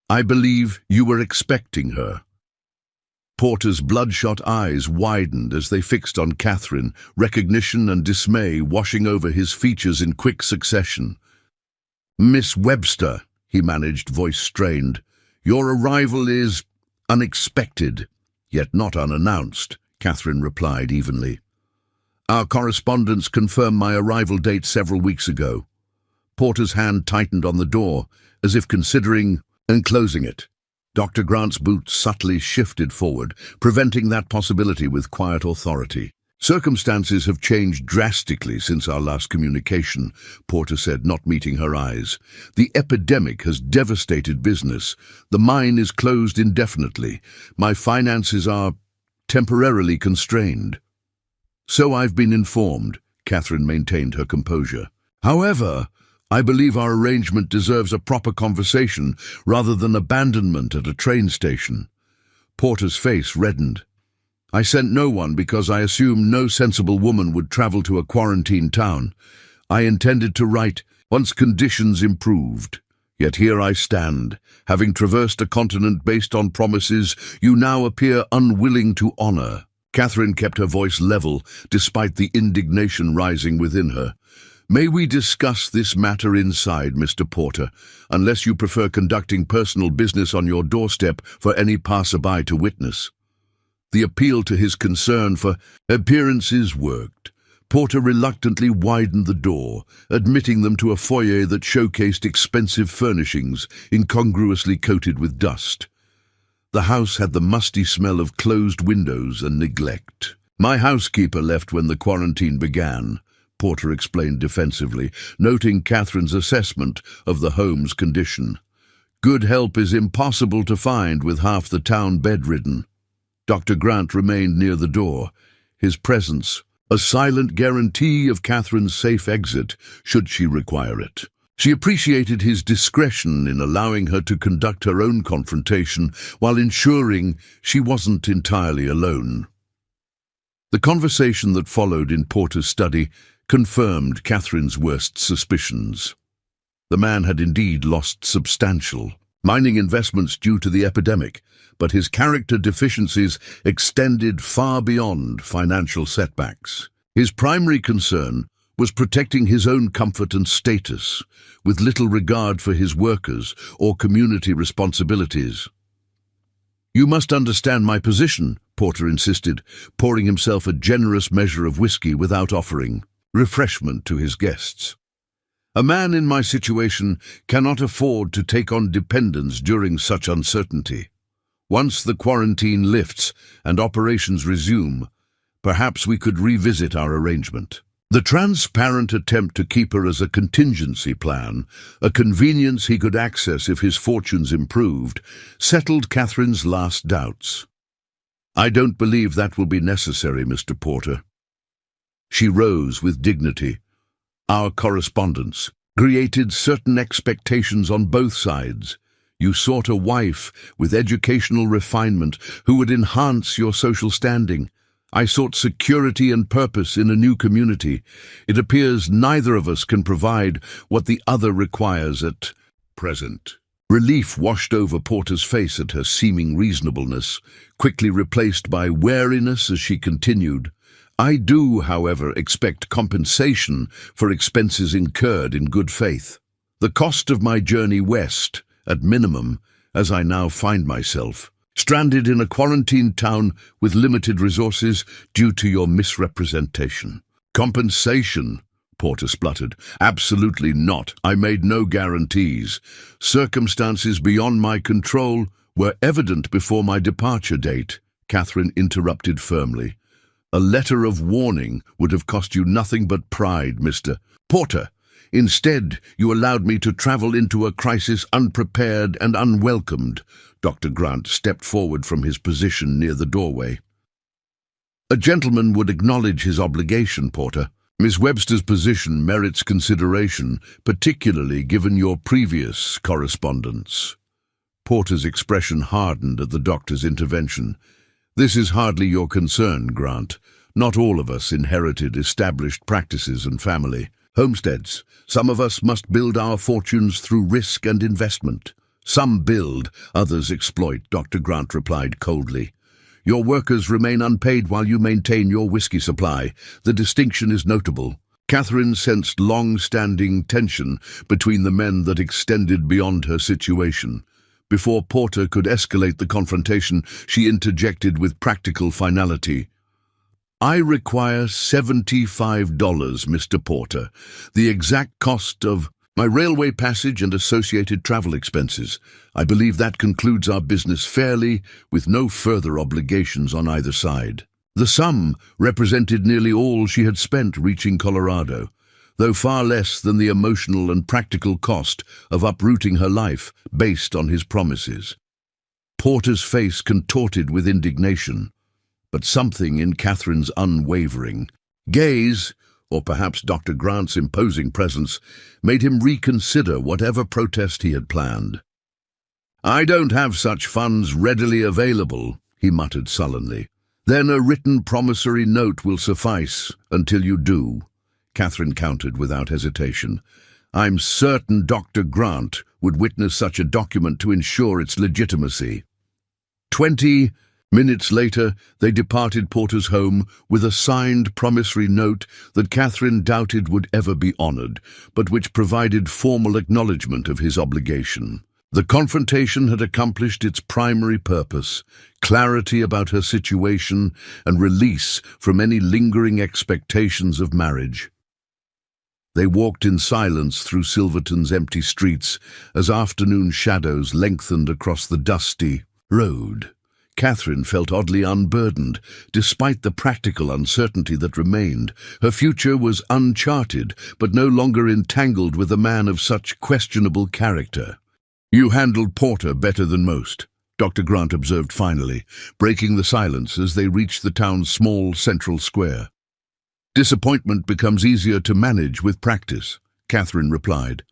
I believe you were expecting her." Porter's bloodshot eyes widened as they fixed on Catherine, recognition and dismay washing over his features in quick succession. "Miss Webster," he managed, voice strained, "your arrival is unexpected, yet not unannounced," Catherine replied evenly. "Our correspondence confirmed my arrival date several weeks ago." Porter's hand tightened on the door, as if considering closing it. Dr. Grant's boot subtly shifted forward, preventing that possibility with quiet authority. "Circumstances have changed drastically since our last communication," Porter said, not meeting her eyes. "The epidemic has devastated business. The mine is closed indefinitely. My finances are temporarily constrained." "So I've been informed," Catherine maintained her composure. "However, I believe our arrangement deserves a proper conversation rather than abandonment at a train station." Porter's face reddened. "I sent no one because I assumed no sensible woman would travel to a quarantine town. I intended to write once conditions improved. Yet here I stand, having traversed a continent based on promises you now appear unwilling to honor." Catherine kept her voice level, despite the indignation rising within her. "May we discuss this matter inside, Mr. Porter, unless you prefer conducting personal business on your doorstep for any passerby to witness." The appeal to his concern for appearances worked. Porter reluctantly widened the door, admitting them to a foyer that showcased expensive furnishings, incongruously coated with dust. The house had the musty smell of closed windows and neglect. "My housekeeper left when the quarantine began," Porter explained defensively, noting Catherine's assessment of the home's condition. "Good help is impossible to find with half the town bedridden." Dr. Grant remained near the door, his presence a silent guarantee of Catherine's safe exit should she require it. She appreciated his discretion in allowing her to conduct her own confrontation while ensuring she wasn't entirely alone. The conversation that followed in Porter's study confirmed Catherine's worst suspicions. The man had indeed lost substantial mining investments due to the epidemic, but his character deficiencies extended far beyond financial setbacks. His primary concern was protecting his own comfort and status, with little regard for his workers or community responsibilities. "You must understand my position," Porter insisted, pouring himself a generous measure of whiskey without offering refreshment to his guests. A man in my situation cannot afford to take on dependents during such uncertainty. Once the quarantine lifts and operations resume, perhaps we could revisit our arrangement. The transparent attempt to keep her as a contingency plan, a convenience he could access if his fortunes improved, settled Catherine's last doubts. "I don't believe that will be necessary, Mr. Porter." She rose with dignity. "Our correspondence created certain expectations on both sides. You sought a wife with educational refinement who would enhance your social standing. I sought security and purpose in a new community. It appears neither of us can provide what the other requires at present." Relief washed over Porter's face at her seeming reasonableness, quickly replaced by wariness as she continued. "I do, however, expect compensation for expenses incurred in good faith. The cost of my journey west, at minimum, as I now find myself, stranded in a quarantined town with limited resources due to your misrepresentation." "Compensation?" Porter spluttered. "Absolutely not. I made no guarantees. Circumstances beyond my control were evident before my departure date," Catherine interrupted firmly. "A letter of warning would have cost you nothing but pride, Mr. Porter. Instead, you allowed me to travel into a crisis unprepared and unwelcomed." Dr. Grant stepped forward from his position near the doorway. "A gentleman would acknowledge his obligation, Porter. Miss Webster's position merits consideration, particularly given your previous correspondence." Porter's expression hardened at the doctor's intervention. "This is hardly your concern, Grant. Not all of us inherited established practices and family homesteads. Some of us must build our fortunes through risk and investment. Some build, others exploit," Dr. Grant replied coldly. "Your workers remain unpaid while you maintain your whiskey supply. The distinction is notable." Catherine sensed long-standing tension between the men that extended beyond her situation. Before Porter could escalate the confrontation, she interjected with practical finality. "I require $75, Mr. Porter, the exact cost of my railway passage and associated travel expenses. I believe that concludes our business fairly, with no further obligations on either side." The sum represented nearly all she had spent reaching Colorado, though far less than the emotional and practical cost of uprooting her life based on his promises. Porter's face contorted with indignation, but something in Catherine's unwavering gaze, or perhaps Dr. Grant's imposing presence, made him reconsider whatever protest he had planned. "I don't have such funds readily available," he muttered sullenly. "Then a written promissory note will suffice until you do," Catherine countered without hesitation. "I'm certain Dr. Grant would witness such a document to ensure its legitimacy." 20 minutes later, they departed Porter's home with a signed promissory note that Catherine doubted would ever be honored, but which provided formal acknowledgement of his obligation. The confrontation had accomplished its primary purpose: clarity about her situation and release from any lingering expectations of marriage. They walked in silence through Silverton's empty streets as afternoon shadows lengthened across the dusty road. Catherine felt oddly unburdened, despite the practical uncertainty that remained. Her future was uncharted, but no longer entangled with a man of such questionable character. "You handled Porter better than most," Dr. Grant observed finally, breaking the silence as they reached the town's small central square. "Disappointment becomes easier to manage with practice," Catherine replied,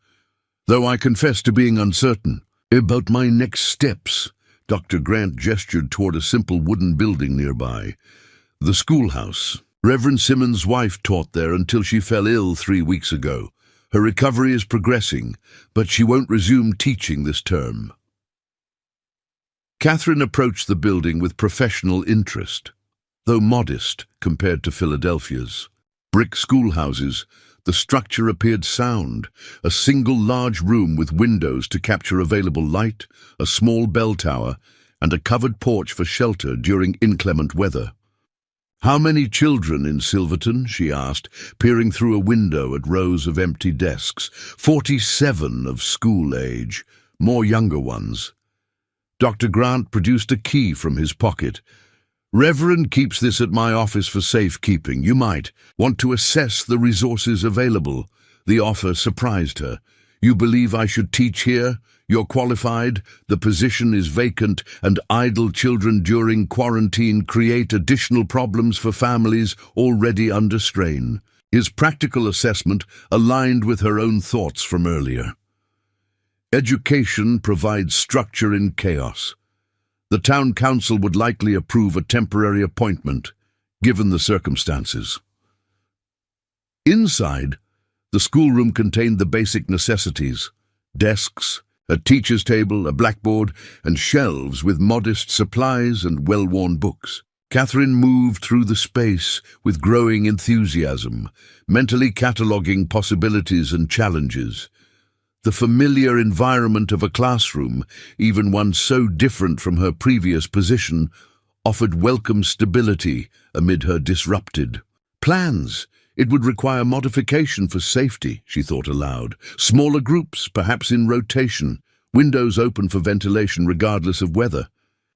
"though I confess to being uncertain about my next steps." Dr. Grant gestured toward a simple wooden building nearby. "The schoolhouse. Reverend Simmons' wife taught there until she fell ill 3 weeks ago. Her recovery is progressing, but she won't resume teaching this term." Catherine approached the building with professional interest, though modest compared to Philadelphia's. Brick schoolhouses, the structure appeared sound, a single large room with windows to capture available light, a small bell tower, and a covered porch for shelter during inclement weather. "How many children in Silverton?" she asked, peering through a window at rows of empty desks. 47 of school age, more younger ones. Dr. Grant produced a key from his pocket. "Reverend keeps this at my office for safekeeping. You might want to assess the resources available." The offer surprised her. "You believe I should teach here? You're qualified, the position is vacant, and idle children during quarantine create additional problems for families already under strain." His practical assessment aligned with her own thoughts from earlier. Education provides structure in chaos. The town council would likely approve a temporary appointment, given the circumstances. Inside, the schoolroom contained the basic necessities: desks, a teacher's table, a blackboard, and shelves with modest supplies and well-worn books. Catherine moved through the space with growing enthusiasm, mentally cataloguing possibilities and challenges. The familiar environment of a classroom, even one so different from her previous position, offered welcome stability amid her disrupted plans. It would require modification for safety, she thought aloud. Smaller groups, perhaps in rotation, windows open for ventilation regardless of weather.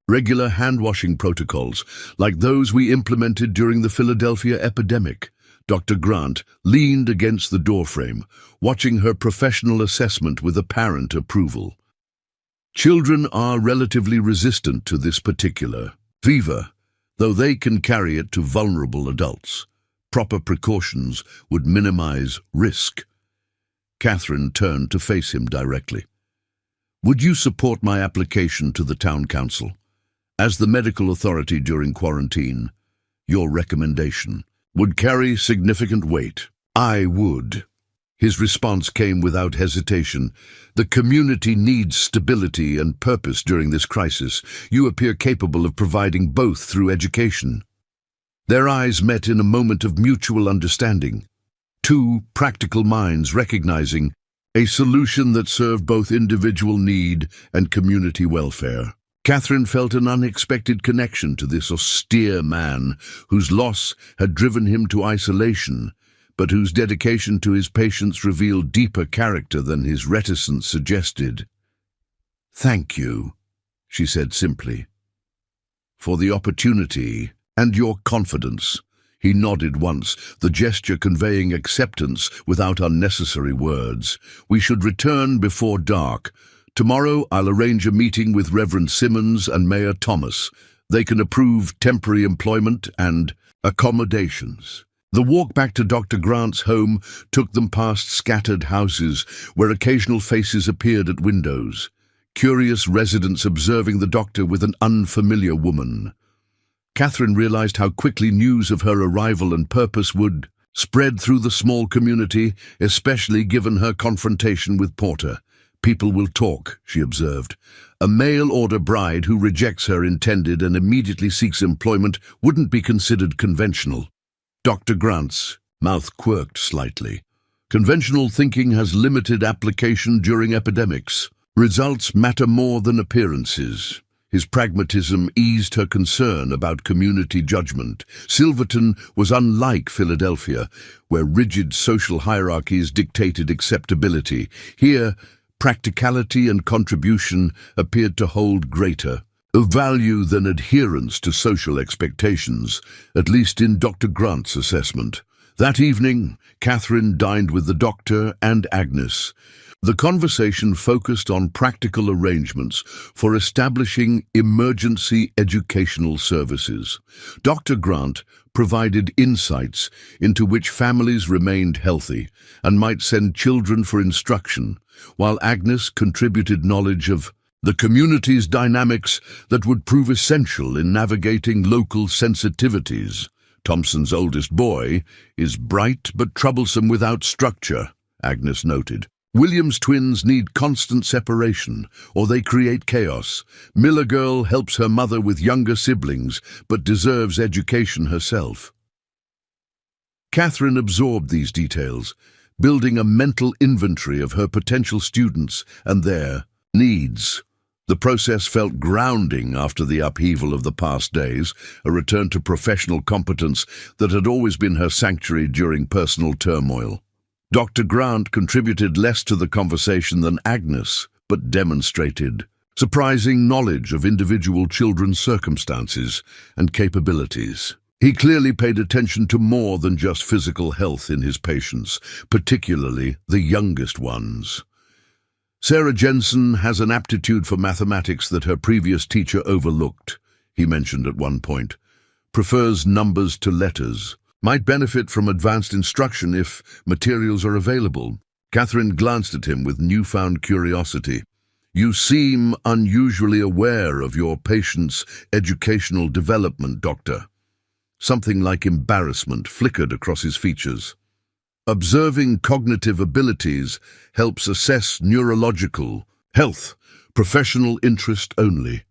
Regular hand-washing protocols, like those we implemented during the Philadelphia epidemic. Dr. Grant leaned against the doorframe, watching her professional assessment with apparent approval. Children are relatively resistant to this particular fever, though they can carry it to vulnerable adults. Proper precautions would minimize risk. Catherine turned to face him directly. "Would you support my application to the town council? As the medical authority during quarantine, your recommendation would carry significant weight." "I would." His response came without hesitation. "The community needs stability and purpose during this crisis. You appear capable of providing both through education." Their eyes met in a moment of mutual understanding. Two practical minds recognizing a solution that served both individual need and community welfare. Catherine felt an unexpected connection to this austere man, whose loss had driven him to isolation, but whose dedication to his patients revealed deeper character than his reticence suggested. "Thank you," she said simply, "for the opportunity and your confidence." He nodded once, the gesture conveying acceptance without unnecessary words. "We should return before dark. Tomorrow I'll arrange a meeting with Reverend Simmons and Mayor Thomas. They can approve temporary employment and accommodations." The walk back to Dr. Grant's home took them past scattered houses where occasional faces appeared at windows, curious residents observing the doctor with an unfamiliar woman. Catherine realized how quickly news of her arrival and purpose would spread through the small community, especially given her confrontation with Porter. "People will talk," she observed. "A mail-order bride who rejects her intended and immediately seeks employment wouldn't be considered conventional." Dr. Grant's mouth quirked slightly. "Conventional thinking has limited application during epidemics. Results matter more than appearances." His pragmatism eased her concern about community judgment. Silverton was unlike Philadelphia, where rigid social hierarchies dictated acceptability. Here, practicality and contribution appeared to hold greater value than adherence to social expectations, at least in Dr. Grant's assessment. That evening, Catherine dined with the doctor and Agnes. The conversation focused on practical arrangements for establishing emergency educational services. Dr. Grant provided insights into which families remained healthy and might send children for instruction, while Agnes contributed knowledge of the community's dynamics that would prove essential in navigating local sensitivities. "Thompson's oldest boy is bright but troublesome without structure," Agnes noted. "Williams twins need constant separation, or they create chaos. Miller girl helps her mother with younger siblings, but deserves education herself." Catherine absorbed these details, building a mental inventory of her potential students and their needs. The process felt grounding after the upheaval of the past days, a return to professional competence that had always been her sanctuary during personal turmoil. Dr. Grant contributed less to the conversation than Agnes, but demonstrated surprising knowledge of individual children's circumstances and capabilities. He clearly paid attention to more than just physical health in his patients, particularly the youngest ones. Sarah Jensen has an aptitude for mathematics that her previous teacher overlooked, he mentioned at one point. Prefers numbers to letters. Might benefit from advanced instruction if materials are available. Catherine glanced at him with newfound curiosity. You seem unusually aware of your patient's educational development, Doctor. Something like embarrassment flickered across his features. Observing cognitive abilities helps assess neurological health, professional interest only.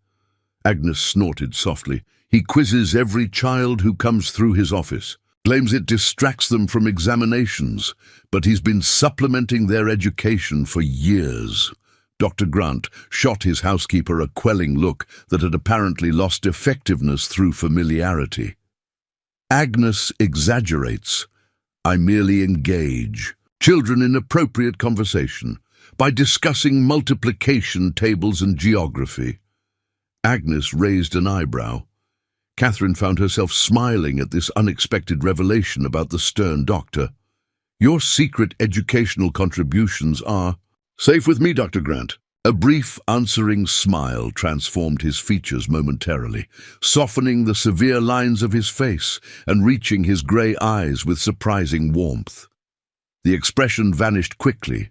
Agnes snorted softly. He quizzes every child who comes through his office. Claims it distracts them from examinations, but he's been supplementing their education for years. Dr. Grant shot his housekeeper a quelling look that had apparently lost effectiveness through familiarity. Agnes exaggerates. I merely engage children in appropriate conversation by discussing multiplication tables and geography. Agnes raised an eyebrow. Catherine found herself smiling at this unexpected revelation about the stern doctor. Your secret educational contributions are safe with me, Dr. Grant. A brief answering smile transformed his features momentarily, softening the severe lines of his face and reaching his grey eyes with surprising warmth. The expression vanished quickly,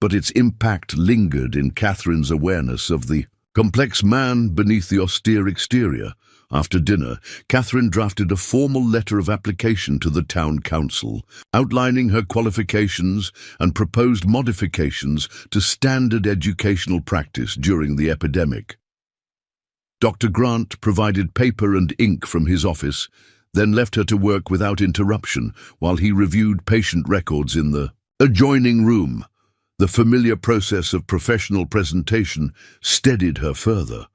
but its impact lingered in Catherine's awareness of the complex man beneath the austere exterior. After dinner, Catherine drafted a formal letter of application to the town council, outlining her qualifications and proposed modifications to standard educational practice during the epidemic. Dr. Grant provided paper and ink from his office, then left her to work without interruption while he reviewed patient records in the adjoining room. The familiar process of professional presentation steadied her further.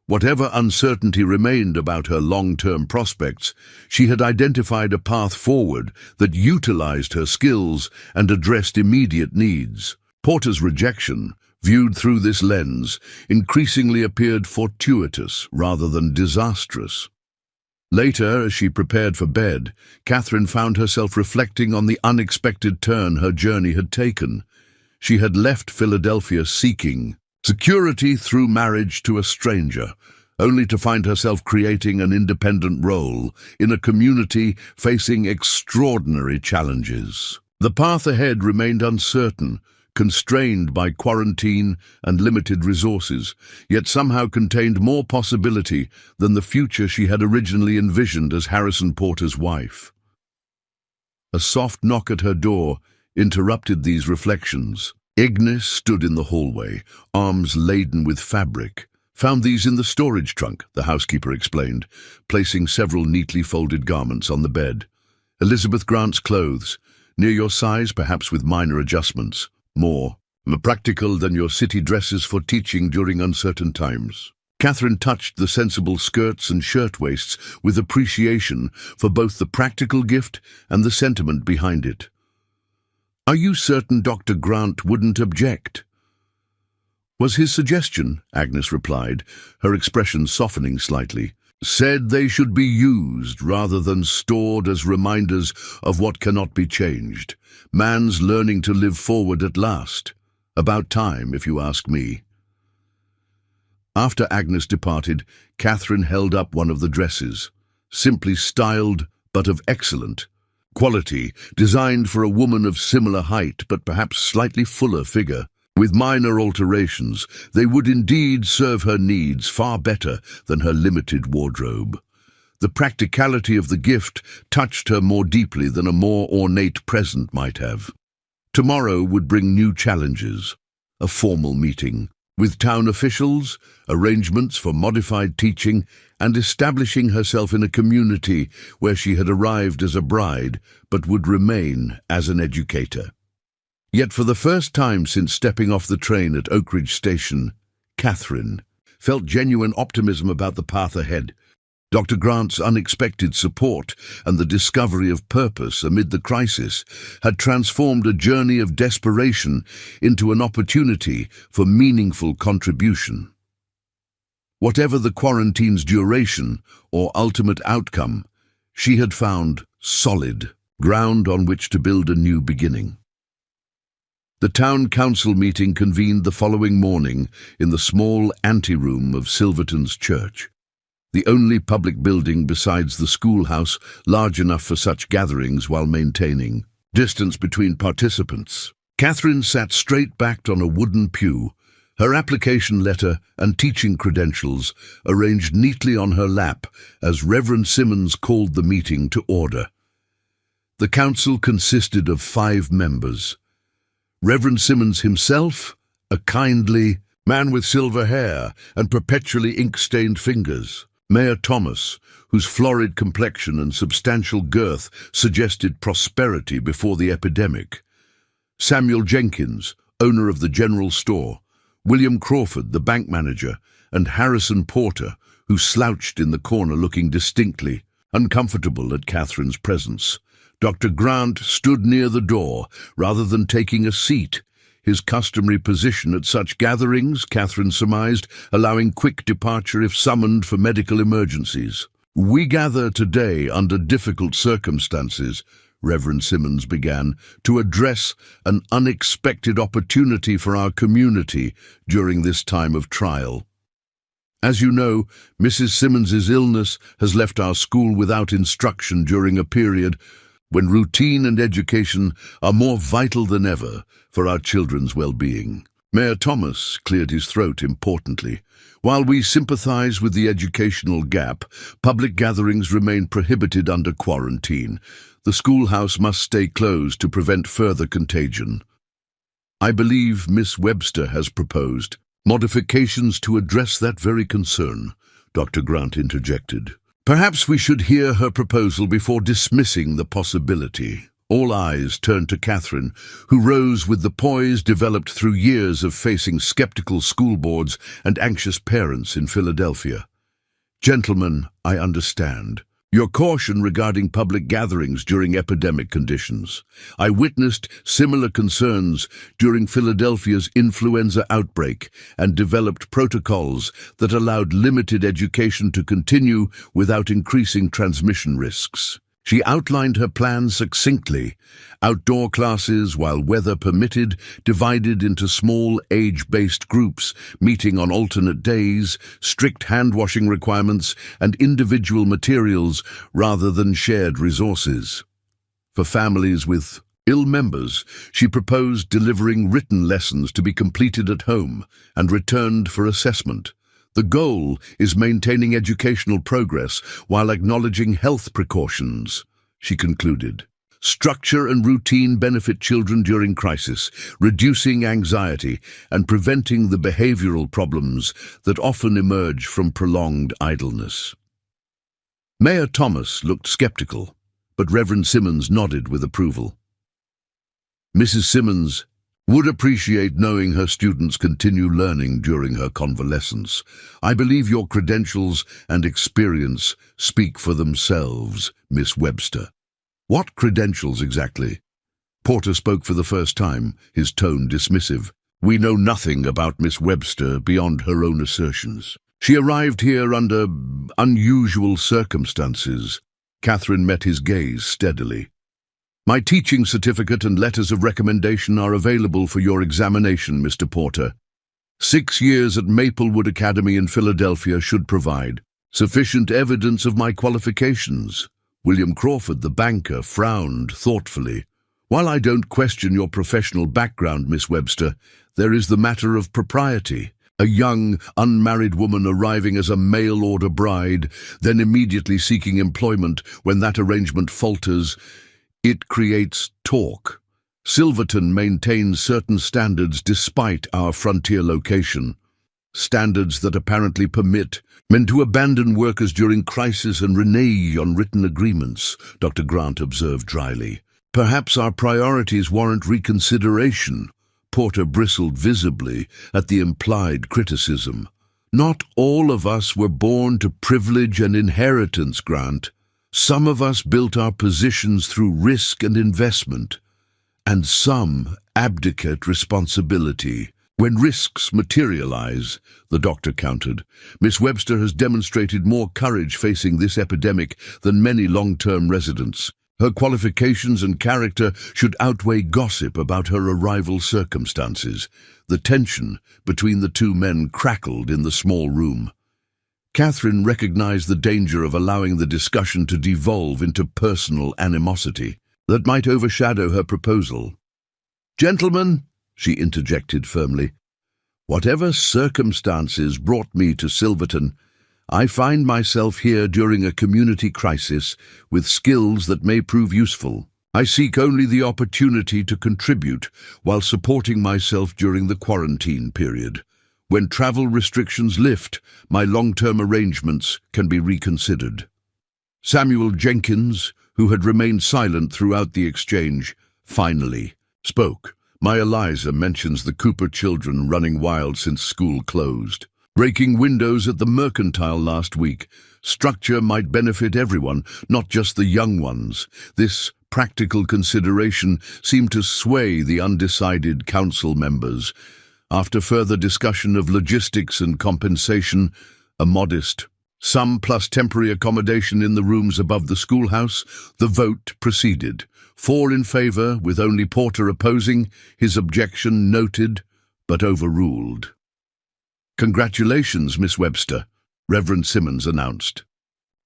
Whatever uncertainty remained about her long-term prospects, she had identified a path forward that utilized her skills and addressed immediate needs. Porter's rejection, viewed through this lens, increasingly appeared fortuitous rather than disastrous. Later, as she prepared for bed, Catherine found herself reflecting on the unexpected turn her journey had taken. She had left Philadelphia seeking security through marriage to a stranger, only to find herself creating an independent role in a community facing extraordinary challenges. The path ahead remained uncertain, constrained by quarantine and limited resources, yet somehow contained more possibility than the future she had originally envisioned as Harrison Porter's wife. A soft knock at her door interrupted these reflections. Agnes stood in the hallway, arms laden with fabric. Found these in the storage trunk, the housekeeper explained, placing several neatly folded garments on the bed. Elizabeth Grant's clothes, near your size, perhaps with minor adjustments. More practical than your city dresses for teaching during uncertain times. Catherine touched the sensible skirts and shirtwaists with appreciation for both the practical gift and the sentiment behind it. Are you certain Dr. Grant wouldn't object? Was his suggestion, Agnes replied, her expression softening slightly. Said they should be used rather than stored as reminders of what cannot be changed. Man's learning to live forward at last. About time, if you ask me. After Agnes departed, Catherine held up one of the dresses, simply styled but of excellent quality, designed for a woman of similar height but perhaps slightly fuller figure. With minor alterations, they would indeed serve her needs far better than her limited wardrobe. The practicality of the gift touched her more deeply than a more ornate present might have. Tomorrow would bring new challenges. A formal meeting with town officials, arrangements for modified teaching, and establishing herself in a community where she had arrived as a bride but would remain as an educator. Yet for the first time since stepping off the train at Oak Ridge Station, Catherine felt genuine optimism about the path ahead. Dr. Grant's unexpected support and the discovery of purpose amid the crisis had transformed a journey of desperation into an opportunity for meaningful contribution. Whatever the quarantine's duration or ultimate outcome, she had found solid ground on which to build a new beginning. The town council meeting convened the following morning in the small anteroom of Silverton's church, the only public building besides the schoolhouse large enough for such gatherings while maintaining distance between participants. Catherine sat straight-backed on a wooden pew, her application letter and teaching credentials arranged neatly on her lap as Reverend Simmons called the meeting to order. The council consisted of 5 members. Reverend Simmons himself, a kindly man with silver hair and perpetually ink-stained fingers. Mayor Thomas, whose florid complexion and substantial girth suggested prosperity before the epidemic. Samuel Jenkins, owner of the general store. William Crawford, the bank manager, and Harrison Porter, who slouched in the corner looking distinctly uncomfortable at Catherine's presence. Dr. Grant stood near the door, rather than taking a seat, his customary position at such gatherings, Catherine surmised, allowing quick departure if summoned for medical emergencies. "We gather today under difficult circumstances," Reverend Simmons began, "to address an unexpected opportunity for our community during this time of trial. As you know, Mrs. Simmons's illness has left our school without instruction during a period when routine and education are more vital than ever for our children's well-being." Mayor Thomas cleared his throat importantly. "While we sympathize with the educational gap, public gatherings remain prohibited under quarantine. The schoolhouse must stay closed to prevent further contagion. I believe Miss Webster has proposed modifications to address that very concern," Dr. Grant interjected. "Perhaps we should hear her proposal before dismissing the possibility." All eyes turned to Catherine, who rose with the poise developed through years of facing skeptical school boards and anxious parents in Philadelphia. "Gentlemen, I understand your caution regarding public gatherings during epidemic conditions. I witnessed similar concerns during Philadelphia's influenza outbreak and developed protocols that allowed limited education to continue without increasing transmission risks." She outlined her plans succinctly: outdoor classes, while weather permitted, divided into small age-based groups, meeting on alternate days, strict hand-washing requirements, and individual materials rather than shared resources. For families with ill members, she proposed delivering written lessons to be completed at home and returned for assessment. The goal is maintaining educational progress while acknowledging health precautions, she concluded. Structure and routine benefit children during crisis, reducing anxiety and preventing the behavioral problems that often emerge from prolonged idleness. Mayor Thomas looked skeptical, but Reverend Simmons nodded with approval. Mrs. Simmons would appreciate knowing her students continue learning during her convalescence. I believe your credentials and experience speak for themselves, Miss Webster. What credentials exactly? Porter spoke for the first time, his tone dismissive. We know nothing about Miss Webster beyond her own assertions. She arrived here under unusual circumstances. Catherine met his gaze steadily. My teaching certificate and letters of recommendation are available for your examination, Mr. Porter. 6 years at Maplewood Academy in Philadelphia should provide sufficient evidence of my qualifications. William Crawford, the banker, frowned thoughtfully. While I don't question your professional background, Miss Webster, there is the matter of propriety. A young, unmarried woman arriving as a mail-order bride, then immediately seeking employment when that arrangement falters, it creates talk. Silverton maintains certain standards despite our frontier location. Standards that apparently permit men to abandon workers during crisis and renege on written agreements, Dr. Grant observed dryly. Perhaps our priorities warrant reconsideration. Porter bristled visibly at the implied criticism. Not all of us were born to privilege and inheritance, Grant. Some of us built our positions through risk and investment, and some abdicate responsibility. When risks materialize, the doctor countered, Miss Webster has demonstrated more courage facing this epidemic than many long-term residents. Her qualifications and character should outweigh gossip about her arrival circumstances. The tension between the two men crackled in the small room. Catherine recognized the danger of allowing the discussion to devolve into personal animosity that might overshadow her proposal. "Gentlemen," she interjected firmly, "whatever circumstances brought me to Silverton, I find myself here during a community crisis with skills that may prove useful. I seek only the opportunity to contribute while supporting myself during the quarantine period. When travel restrictions lift, my long-term arrangements can be reconsidered." Samuel Jenkins, who had remained silent throughout the exchange, finally spoke. "My Eliza mentions the Cooper children running wild since school closed. Breaking windows at the Mercantile last week. Structure might benefit everyone, not just the young ones." This practical consideration seemed to sway the undecided council members. After further discussion of logistics and compensation, a modest sum plus temporary accommodation in the rooms above the schoolhouse, the vote proceeded. 4 in favor, with only Porter opposing, his objection noted but overruled. "Congratulations, Miss Webster," Reverend Simmons announced.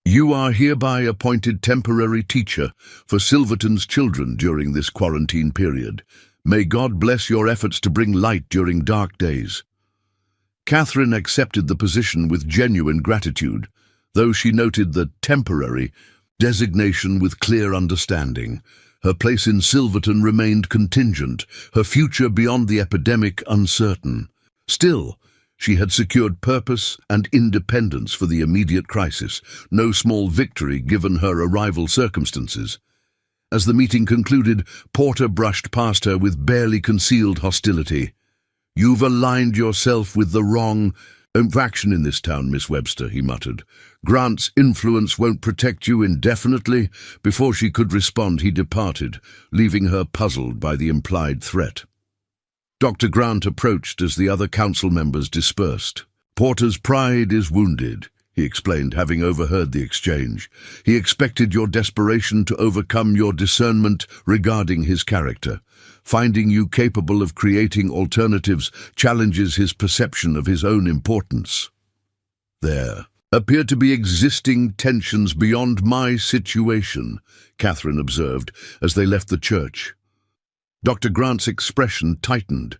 "You are hereby appointed temporary teacher for Silverton's children during this quarantine period. May God bless your efforts to bring light during dark days." Catherine accepted the position with genuine gratitude, though she noted the temporary designation with clear understanding. Her place in Silverton remained contingent, her future beyond the epidemic uncertain. Still, she had secured purpose and independence for the immediate crisis, no small victory given her arrival circumstances. As the meeting concluded, Porter brushed past her with barely concealed hostility. "You've aligned yourself with the wrong faction in this town, Miss Webster," he muttered. "Grant's influence won't protect you indefinitely." Before she could respond, he departed, leaving her puzzled by the implied threat. Dr. Grant approached as the other council members dispersed. "Porter's pride is wounded," he explained, having overheard the exchange. "He expected your desperation to overcome your discernment regarding his character. Finding you capable of creating alternatives challenges his perception of his own importance. There appear to be existing tensions beyond my situation," Catherine observed as they left the church. Dr. Grant's expression tightened.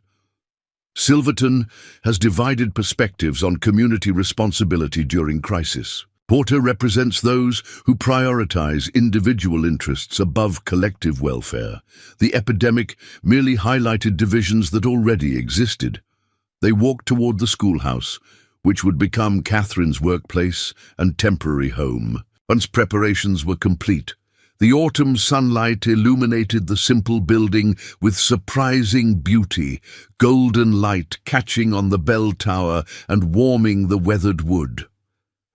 "Silverton has divided perspectives on community responsibility during crisis. Porter represents those who prioritize individual interests above collective welfare. The epidemic merely highlighted divisions that already existed." They walked toward the schoolhouse, which would become Catherine's workplace and temporary home. Once preparations were complete, the autumn sunlight illuminated the simple building with surprising beauty, golden light catching on the bell tower and warming the weathered wood.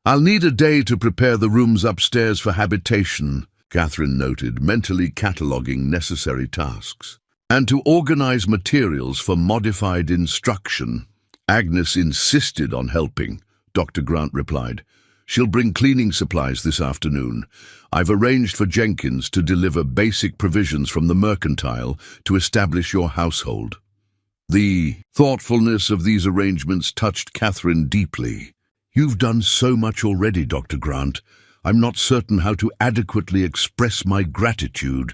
"I'll need a day to prepare the rooms upstairs for habitation," Catherine noted, mentally cataloguing necessary tasks. "And to organize materials for modified instruction." "Agnes insisted on helping," Dr. Grant replied. "She'll bring cleaning supplies this afternoon. I've arranged for Jenkins to deliver basic provisions from the Mercantile to establish your household." The thoughtfulness of these arrangements touched Catherine deeply. "You've done so much already, Dr. Grant. I'm not certain how to adequately express my gratitude."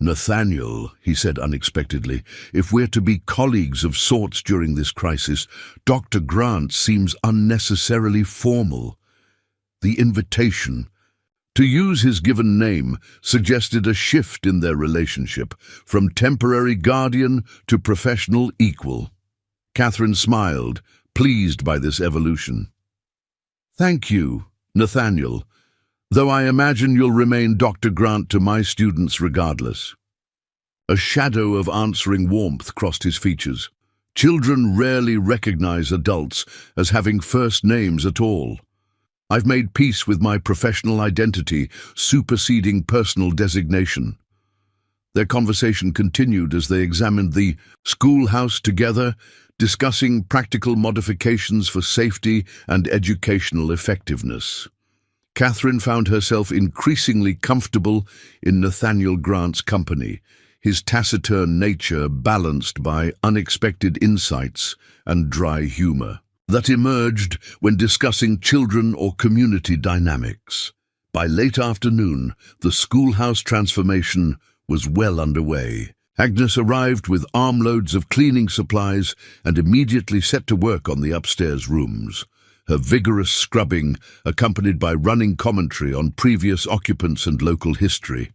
"Nathaniel," he said unexpectedly, "if we're to be colleagues of sorts during this crisis, Dr. Grant seems unnecessarily formal." The invitation to use his given name suggested a shift in their relationship, from temporary guardian to professional equal. Catherine smiled, pleased by this evolution. "Thank you, Nathaniel, though I imagine you'll remain Dr. Grant to my students regardless." A shadow of answering warmth crossed his features. Children rarely recognize adults as having first names at all. I've made peace with my professional identity, superseding personal designation. Their conversation continued as they examined the schoolhouse together, discussing practical modifications for safety and educational effectiveness. Catherine found herself increasingly comfortable in Nathaniel Grant's company, his taciturn nature balanced by unexpected insights and dry humor that emerged when discussing children or community dynamics. By late afternoon, the schoolhouse transformation was well underway. Agnes arrived with armloads of cleaning supplies and immediately set to work on the upstairs rooms. Her vigorous scrubbing, accompanied by running commentary on previous occupants and local history.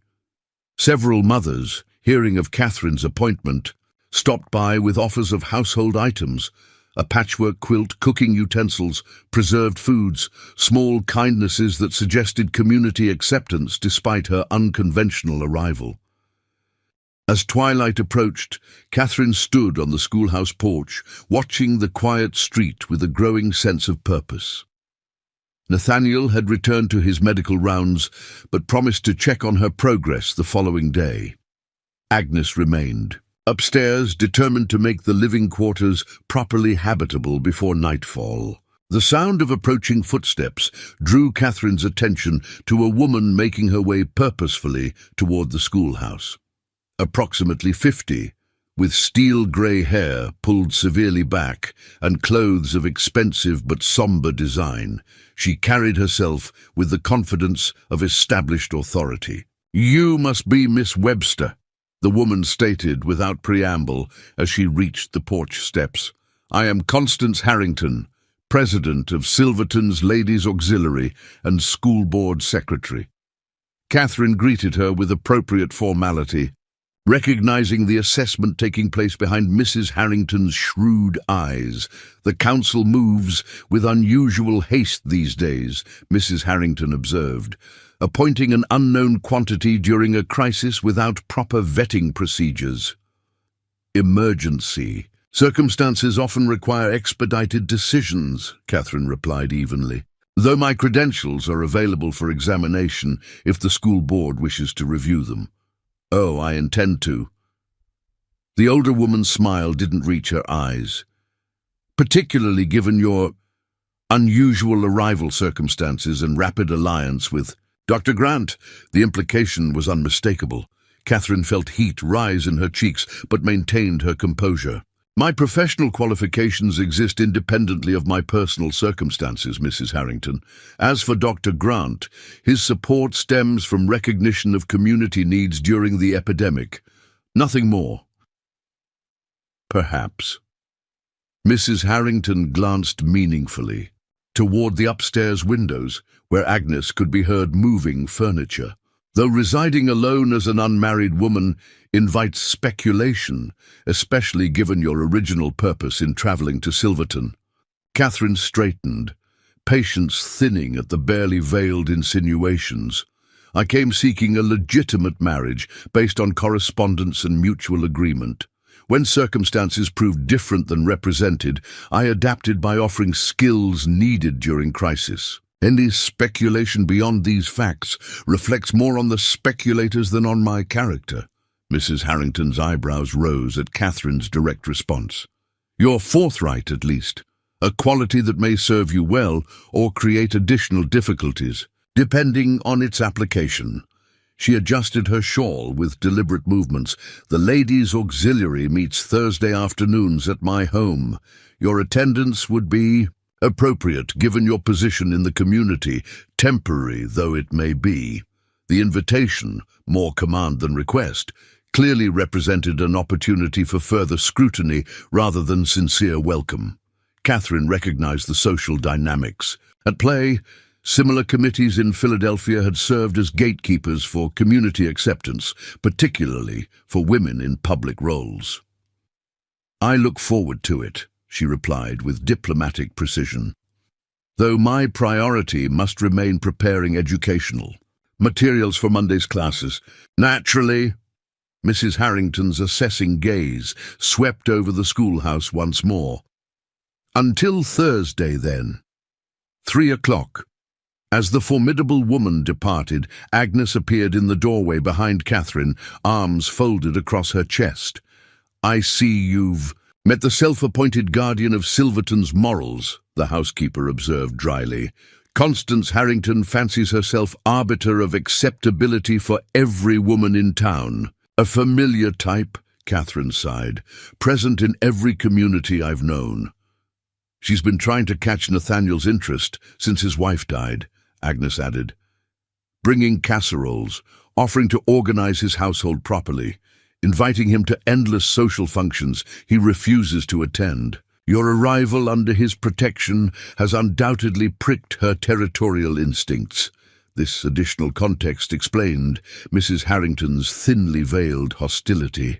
Several mothers, hearing of Catherine's appointment, stopped by with offers of household items, a patchwork quilt, cooking utensils, preserved foods, small kindnesses that suggested community acceptance despite her unconventional arrival. As twilight approached, Catherine stood on the schoolhouse porch, watching the quiet street with a growing sense of purpose. Nathaniel had returned to his medical rounds, but promised to check on her progress the following day. Agnes remained, upstairs, determined to make the living quarters properly habitable before nightfall. The sound of approaching footsteps drew Catherine's attention to a woman making her way purposefully toward the schoolhouse. Approximately 50, with steel-grey hair pulled severely back and clothes of expensive but somber design, she carried herself with the confidence of established authority. "You must be Miss Webster," the woman stated without preamble as she reached the porch steps. "I am Constance Harrington, president of Silverton's Ladies' Auxiliary and school board secretary." Catherine greeted her with appropriate formality, recognizing the assessment taking place behind Mrs. Harrington's shrewd eyes. "The council moves with unusual haste these days," Mrs. Harrington observed, "appointing an unknown quantity during a crisis without proper vetting procedures." "Emergency. Circumstances often require expedited decisions," Catherine replied evenly, "though my credentials are available for examination if the school board wishes to review them." "Oh, I intend to." The older woman's smile didn't reach her eyes. "Particularly given your unusual arrival circumstances and rapid alliance with Dr. Grant." The implication was unmistakable. Catherine felt heat rise in her cheeks, but maintained her composure. "My professional qualifications exist independently of my personal circumstances, Mrs. Harrington. As for Dr. Grant, his support stems from recognition of community needs during the epidemic. Nothing more." "Perhaps." Mrs. Harrington glanced meaningfully toward the upstairs windows, where Agnes could be heard moving furniture. Though residing alone as an unmarried woman invites speculation, especially given your original purpose in traveling to Silverton. Catherine straightened, patience thinning at the barely veiled insinuations. "I came seeking a legitimate marriage based on correspondence and mutual agreement. When circumstances proved different than represented, I adapted by offering skills needed during crisis. Any speculation beyond these facts reflects more on the speculators than on my character." Mrs. Harrington's eyebrows rose at Catherine's direct response. "You're forthright, at least, a quality that may serve you well or create additional difficulties, depending on its application." She adjusted her shawl with deliberate movements. "The Ladies' Auxiliary meets Thursday afternoons at my home. Your attendance would be appropriate given your position in the community, temporary though it may be." The invitation, more command than request, clearly represented an opportunity for further scrutiny rather than sincere welcome. Catherine recognized the social dynamics at play. Similar committees in Philadelphia had served as gatekeepers for community acceptance, particularly for women in public roles. "I look forward to it," she replied with diplomatic precision, "though my priority must remain preparing educational materials for Monday's classes." "Naturally." Mrs. Harrington's assessing gaze swept over the schoolhouse once more. Until Thursday, then. 3 o'clock. As the formidable woman departed, Agnes appeared in the doorway behind Catherine, arms folded across her chest. "I see you've met the self-appointed guardian of Silverton's morals," the housekeeper observed dryly. "Constance Harrington fancies herself arbiter of acceptability for every woman in town. A familiar type," Catherine sighed, "present in every community I've known." "She's been trying to catch Nathaniel's interest since his wife died," Agnes added. "Bringing casseroles, offering to organize his household properly, inviting him to endless social functions he refuses to attend. Your arrival under his protection has undoubtedly pricked her territorial instincts." This additional context explained Mrs. Harrington's thinly veiled hostility.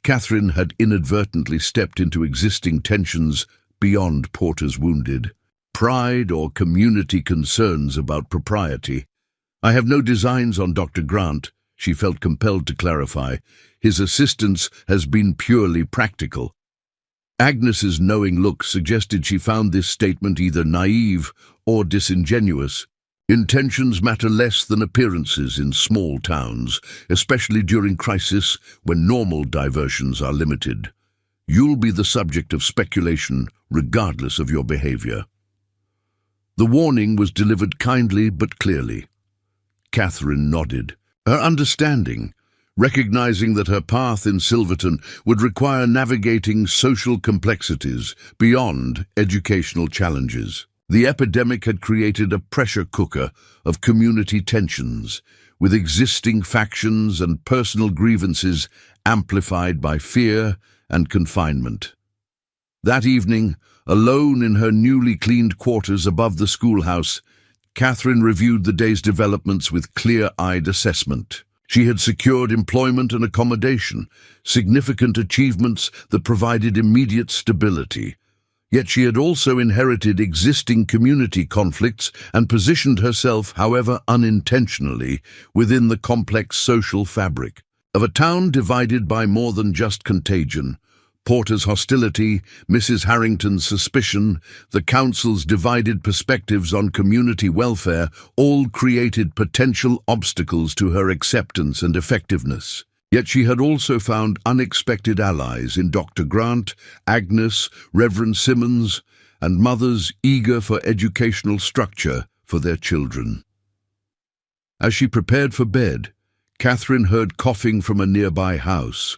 Catherine had inadvertently stepped into existing tensions beyond Porter's wounded. Pride or community concerns about propriety. "I have no designs on Dr. Grant," she felt compelled to clarify. "His assistance has been purely practical." Agnes's knowing look suggested she found this statement either naive or disingenuous. Intentions matter less than appearances in small towns, especially during crisis when normal diversions are limited. You'll be the subject of speculation regardless of your behavior. The warning was delivered kindly but clearly. Catherine nodded, her understanding, recognizing that her path in Silverton would require navigating social complexities beyond educational challenges. The epidemic had created a pressure cooker of community tensions, with existing factions and personal grievances amplified by fear and confinement. That evening, alone in her newly cleaned quarters above the schoolhouse, Catherine reviewed the day's developments with clear-eyed assessment. She had secured employment and accommodation, significant achievements that provided immediate stability. Yet she had also inherited existing community conflicts and positioned herself, however unintentionally, within the complex social fabric of a town divided by more than just contagion. Porter's hostility, Mrs. Harrington's suspicion, the council's divided perspectives on community welfare all created potential obstacles to her acceptance and effectiveness. Yet she had also found unexpected allies in Dr. Grant, Agnes, Reverend Simmons, and mothers eager for educational structure for their children. As she prepared for bed, Catherine heard coughing from a nearby house,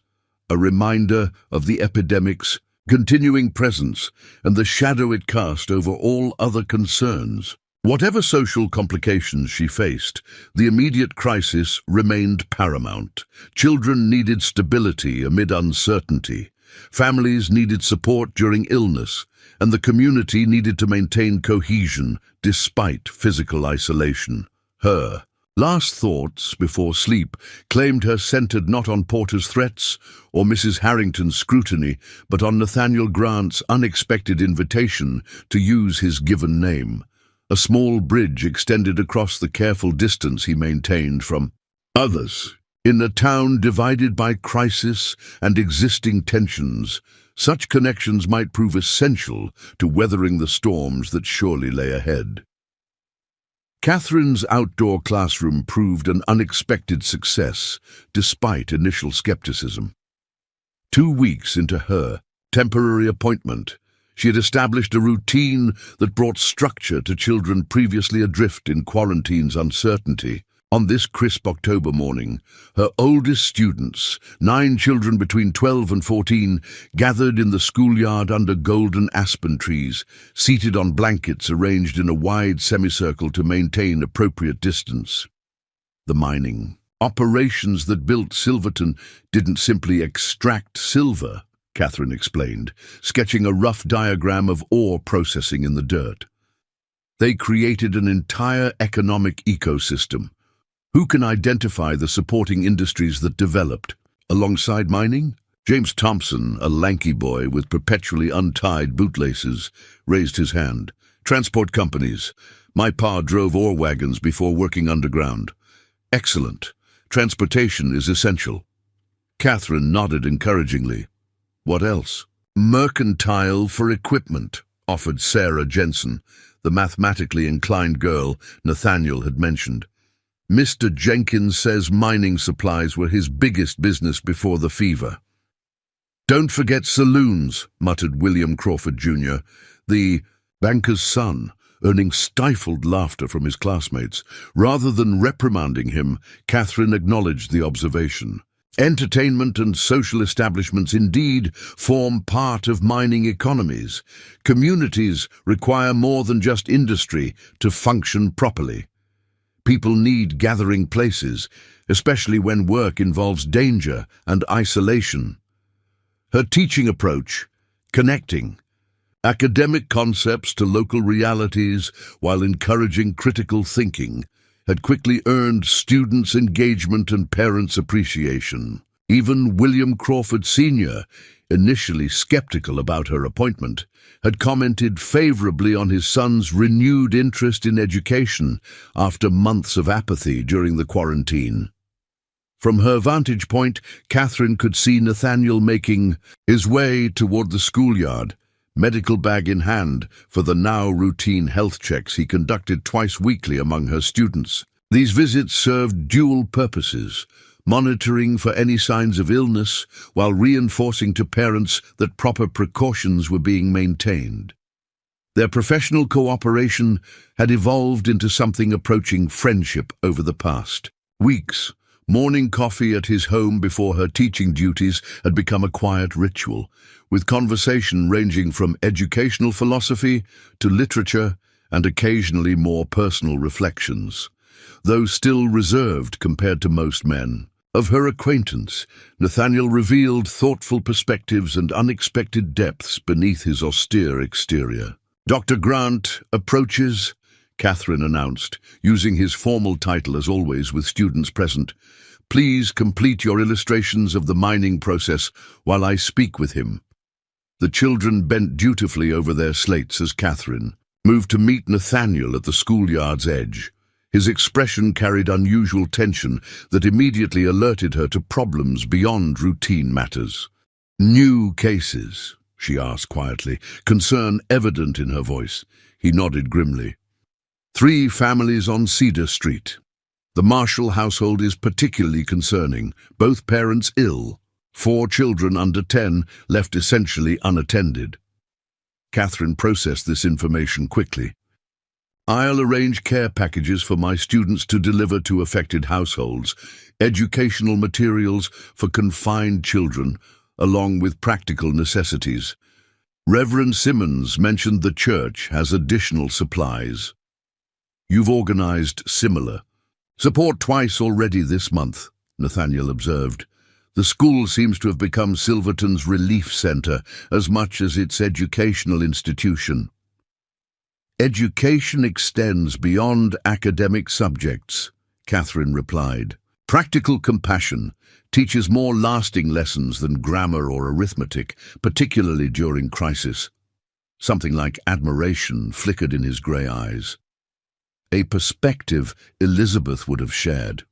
a reminder of the epidemic's continuing presence and the shadow it cast over all other concerns. Whatever social complications she faced, the immediate crisis remained paramount. Children needed stability amid uncertainty. Families needed support during illness, and the community needed to maintain cohesion despite physical isolation. Her last thoughts before sleep claimed her centered not on Porter's threats or Mrs. Harrington's scrutiny, but on Nathaniel Grant's unexpected invitation to use his given name. A small bridge extended across the careful distance he maintained from others. In a town divided by crisis and existing tensions, such connections might prove essential to weathering the storms that surely lay ahead. Catherine's outdoor classroom proved an unexpected success, despite initial skepticism. 2 weeks into her temporary appointment, she had established a routine that brought structure to children previously adrift in quarantine's uncertainty. On this crisp October morning, her oldest students, 9 children between 12 and 14, gathered in the schoolyard under golden aspen trees, seated on blankets arranged in a wide semicircle to maintain appropriate distance. The mining operations that built Silverton didn't simply extract silver, Catherine explained, sketching a rough diagram of ore processing in the dirt. They created an entire economic ecosystem. Who can identify the supporting industries that developed? Alongside mining, James Thompson, a lanky boy with perpetually untied bootlaces, raised his hand. Transport companies. My pa drove ore wagons before working underground. Excellent. Transportation is essential. Catherine nodded encouragingly. What else? Mercantile for equipment, offered Sarah Jensen, the mathematically inclined girl Nathaniel had mentioned. Mr. Jenkins says mining supplies were his biggest business before the fever. Don't forget saloons, muttered William Crawford Jr., the banker's son, earning stifled laughter from his classmates. Rather than reprimanding him, Catherine acknowledged the observation. Entertainment and social establishments indeed form part of mining economies. Communities require more than just industry to function properly. People need gathering places, especially when work involves danger and isolation. Her teaching approach, connecting academic concepts to local realities while encouraging critical thinking, had quickly earned students' engagement and parents' appreciation. Even William Crawford Sr., initially skeptical about her appointment, had commented favorably on his son's renewed interest in education after months of apathy during the quarantine. From her vantage point, Catherine could see Nathaniel making his way toward the schoolyard, medical bag in hand, for the now routine health checks he conducted twice weekly among her students. These visits served dual purposes, monitoring for any signs of illness while reinforcing to parents that proper precautions were being maintained. Their professional cooperation had evolved into something approaching friendship over the past weeks. Morning coffee at his home before her teaching duties had become a quiet ritual, with conversation ranging from educational philosophy to literature and occasionally more personal reflections, though still reserved compared to most men. Of her acquaintance, Nathaniel revealed thoughtful perspectives and unexpected depths beneath his austere exterior. "Dr. Grant approaches," Catherine announced, using his formal title as always with students present. "Please complete your illustrations of the mining process while I speak with him." The children bent dutifully over their slates as Catherine moved to meet Nathaniel at the schoolyard's edge. His expression carried unusual tension that immediately alerted her to problems beyond routine matters. "New cases?" she asked quietly, concern evident in her voice. He nodded grimly. 3 families on Cedar Street. The Marshall household is particularly concerning, both parents ill, 4 children under 10 left essentially unattended. Catherine processed this information quickly. "I'll arrange care packages for my students to deliver to affected households, educational materials for confined children, along with practical necessities. Reverend Simmons mentioned the church has additional supplies. You've organized similar support twice already this month," Nathaniel observed. "The school seems to have become Silverton's relief center as much as its educational institution." "Education extends beyond academic subjects," Catherine replied. "Practical compassion teaches more lasting lessons than grammar or arithmetic, particularly during crisis." Something like admiration flickered in his grey eyes. A perspective Elizabeth would have shared.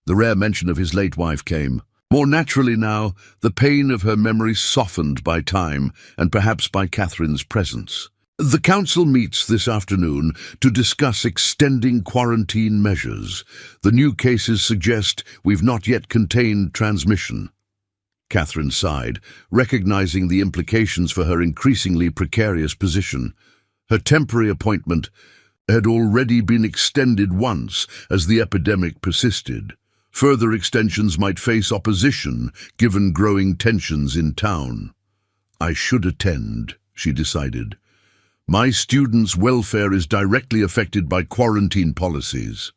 The rare mention of his late wife came. More naturally now, the pain of her memory softened by time and perhaps by Catherine's presence. "The council meets this afternoon to discuss extending quarantine measures. The new cases suggest we've not yet contained transmission." Catherine sighed, recognizing the implications for her increasingly precarious position. Her temporary appointment had already been extended once as the epidemic persisted. Further extensions might face opposition given growing tensions in town. "I should attend," she decided. "My students' welfare is directly affected by quarantine policies."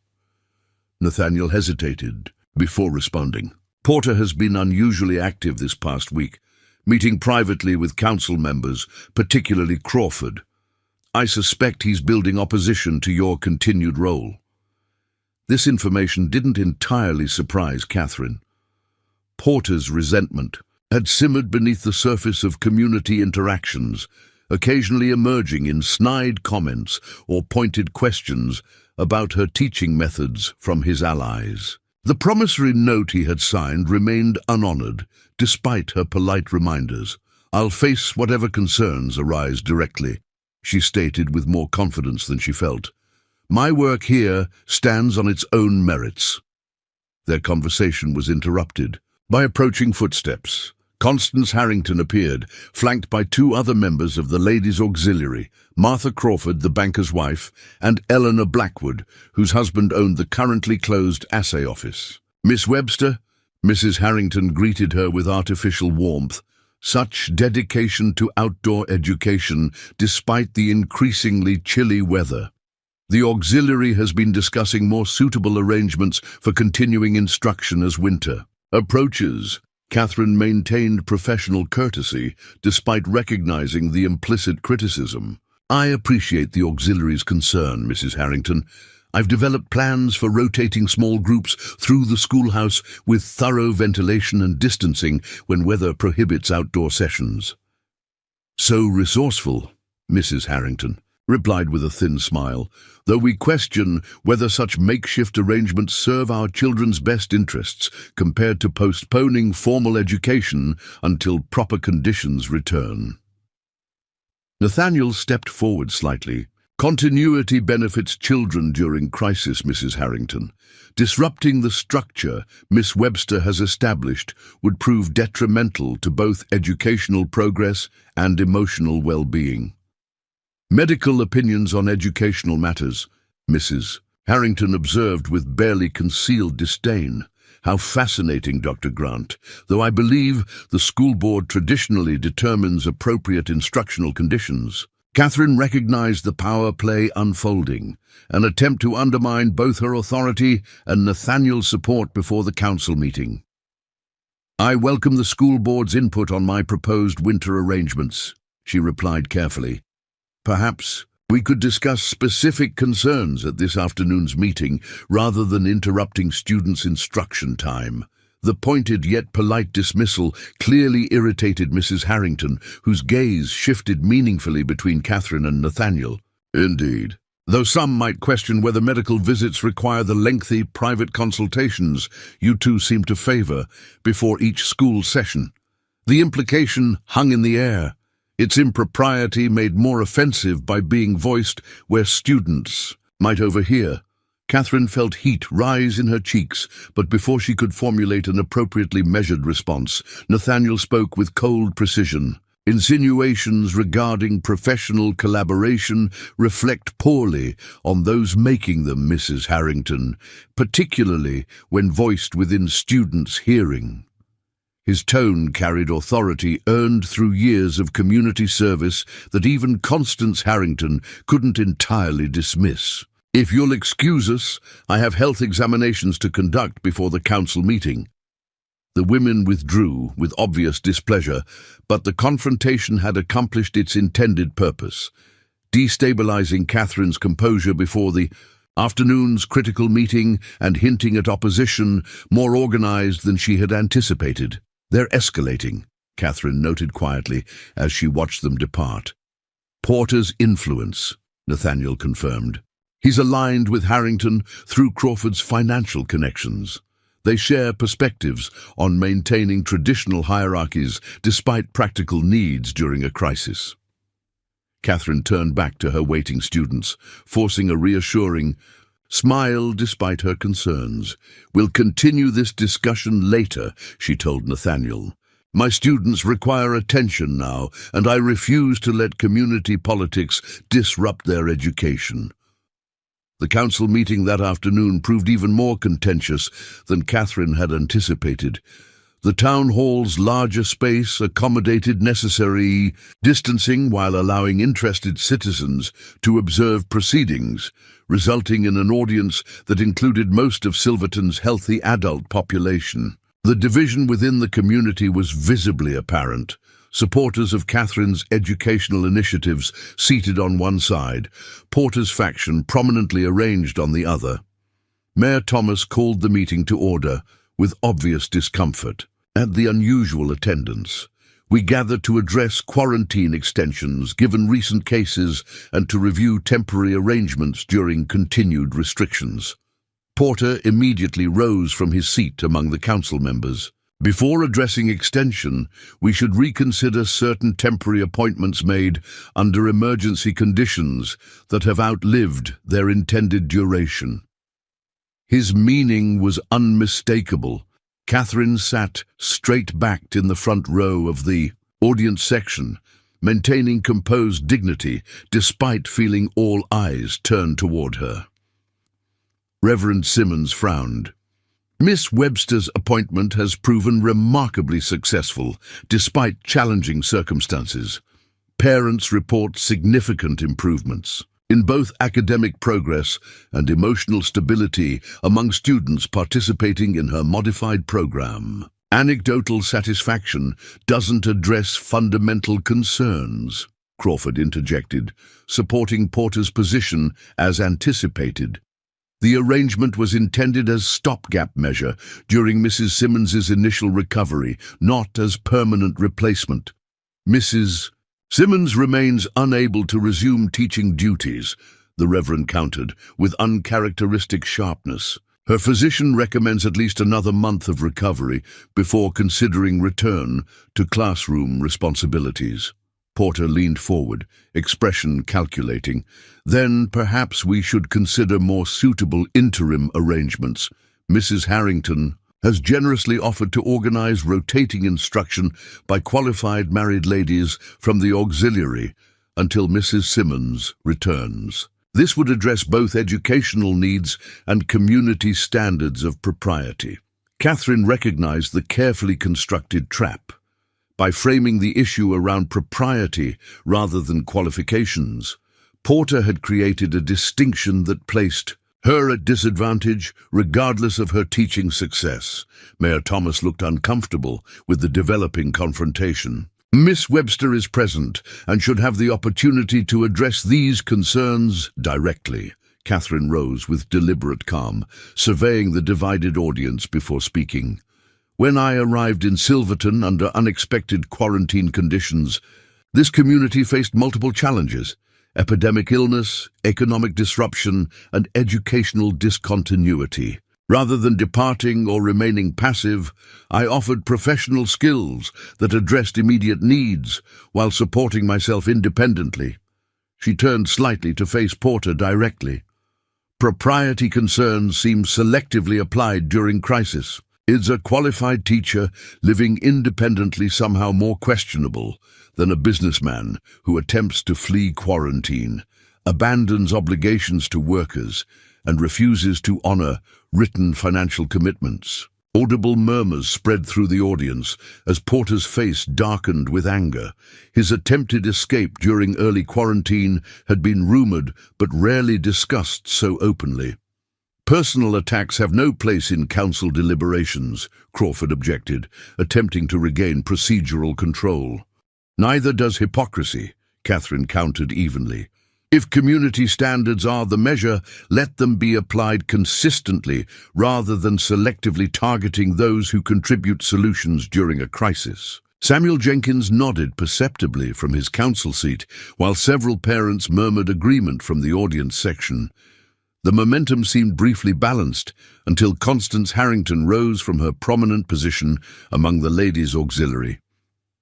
Nathaniel hesitated before responding. "Porter has been unusually active this past week, meeting privately with council members, particularly Crawford. I suspect he's building opposition to your continued role." This information didn't entirely surprise Catherine. Porter's resentment had simmered beneath the surface of community interactions, occasionally emerging in snide comments or pointed questions about her teaching methods from his allies. The promissory note he had signed remained unhonored, despite her polite reminders. "I'll face whatever concerns arise directly," she stated with more confidence than she felt. "My work here stands on its own merits." Their conversation was interrupted by approaching footsteps. Constance Harrington appeared, flanked by two other members of the Ladies' Auxiliary, Martha Crawford, the banker's wife, and Eleanor Blackwood, whose husband owned the currently closed assay office. "Miss Webster?" Mrs. Harrington greeted her with artificial warmth. Such dedication to outdoor education, despite the increasingly chilly weather. The auxiliary has been discussing more suitable arrangements for continuing instruction as winter approaches. Catherine maintained professional courtesy, despite recognizing the implicit criticism. "I appreciate the auxiliary's concern, Mrs. Harrington. I've developed plans for rotating small groups through the schoolhouse with thorough ventilation and distancing when weather prohibits outdoor sessions." "So resourceful," Mrs. Harrington replied with a thin smile, "though we question whether such makeshift arrangements serve our children's best interests compared to postponing formal education until proper conditions return." Nathaniel stepped forward slightly. "Continuity benefits children during crisis, Mrs. Harrington. Disrupting the structure Miss Webster has established would prove detrimental to both educational progress and emotional well-being." "Medical opinions on educational matters," Mrs. Harrington observed with barely concealed disdain. "How fascinating, Dr. Grant, though I believe the school board traditionally determines appropriate instructional conditions." Catherine recognized the power play unfolding, an attempt to undermine both her authority and Nathaniel's support before the council meeting. "I welcome the school board's input on my proposed winter arrangements," she replied carefully. "Perhaps we could discuss specific concerns at this afternoon's meeting rather than interrupting students' instruction time." The pointed yet polite dismissal clearly irritated Mrs. Harrington, whose gaze shifted meaningfully between Catherine and Nathaniel. "Indeed. Though some might question whether medical visits require the lengthy private consultations you two seem to favor before each school session." The implication hung in the air, its impropriety made more offensive by being voiced where students might overhear. Catherine felt heat rise in her cheeks, but before she could formulate an appropriately measured response, Nathaniel spoke with cold precision. "Insinuations regarding professional collaboration reflect poorly on those making them, Mrs. Harrington, particularly when voiced within students' hearing." His tone carried authority earned through years of community service that even Constance Harrington couldn't entirely dismiss. "If you'll excuse us, I have health examinations to conduct before the council meeting." The women withdrew with obvious displeasure, but the confrontation had accomplished its intended purpose, destabilizing Catherine's composure before the afternoon's critical meeting and hinting at opposition more organized than she had anticipated. "They're escalating," Catherine noted quietly as she watched them depart. "Porter's influence," Nathaniel confirmed. "He's aligned with Harrington through Crawford's financial connections. They share perspectives on maintaining traditional hierarchies despite practical needs during a crisis." Catherine turned back to her waiting students, forcing a reassuring smile despite her concerns. "We'll continue this discussion later," she told Nathaniel. "My students require attention now, and I refuse to let community politics disrupt their education." The council meeting that afternoon proved even more contentious than Catherine had anticipated. The town hall's larger space accommodated necessary distancing while allowing interested citizens to observe proceedings, resulting in an audience that included most of Silverton's healthy adult population. The division within the community was visibly apparent. Supporters of Catherine's educational initiatives seated on one side, Porter's faction prominently arranged on the other. Mayor Thomas called the meeting to order with obvious discomfort at the unusual attendance. "We gather to address quarantine extensions given recent cases and to review temporary arrangements during continued restrictions." Porter immediately rose from his seat among the council members. Before addressing extension, we should reconsider certain temporary appointments made under emergency conditions that have outlived their intended duration. His meaning was unmistakable. Catherine sat straight-backed in the front row of the audience section, maintaining composed dignity despite feeling all eyes turned toward her. Reverend Simmons frowned. Miss Webster's appointment has proven remarkably successful, despite challenging circumstances. Parents report significant improvements in both academic progress and emotional stability among students participating in her modified program. Anecdotal satisfaction doesn't address fundamental concerns, Crawford interjected, supporting Porter's position as anticipated. The arrangement was intended as stopgap measure during Mrs. Simmons's initial recovery, not as permanent replacement. Mrs. Simmons remains unable to resume teaching duties, the Reverend countered, with uncharacteristic sharpness. Her physician recommends at least another month of recovery before considering return to classroom responsibilities. Porter leaned forward, expression calculating. Then perhaps we should consider more suitable interim arrangements. Mrs. Harrington has generously offered to organize rotating instruction by qualified married ladies from the auxiliary until Mrs. Simmons returns. This would address both educational needs and community standards of propriety. Catherine recognized the carefully constructed trap. By framing the issue around propriety rather than qualifications, Porter had created a distinction that placed her at disadvantage regardless of her teaching success. Mayor Thomas looked uncomfortable with the developing confrontation. Miss Webster is present and should have the opportunity to address these concerns directly. Catherine rose with deliberate calm, surveying the divided audience before speaking. When I arrived in Silverton under unexpected quarantine conditions, this community faced multiple challenges: epidemic illness, economic disruption, and educational discontinuity. Rather than departing or remaining passive, I offered professional skills that addressed immediate needs while supporting myself independently. She turned slightly to face Porter directly. Propriety concerns seem selectively applied during crisis. Is a qualified teacher living independently somehow more questionable than a businessman who attempts to flee quarantine, abandons obligations to workers, and refuses to honor written financial commitments? Audible murmurs spread through the audience as Porter's face darkened with anger. His attempted escape during early quarantine had been rumored but rarely discussed so openly. Personal attacks have no place in council deliberations, Crawford objected, attempting to regain procedural control. Neither does hypocrisy, Catherine countered evenly. If community standards are the measure, let them be applied consistently rather than selectively targeting those who contribute solutions during a crisis. Samuel Jenkins nodded perceptibly from his council seat, while several parents murmured agreement from the audience section. The momentum seemed briefly balanced until Constance Harrington rose from her prominent position among the ladies' auxiliary.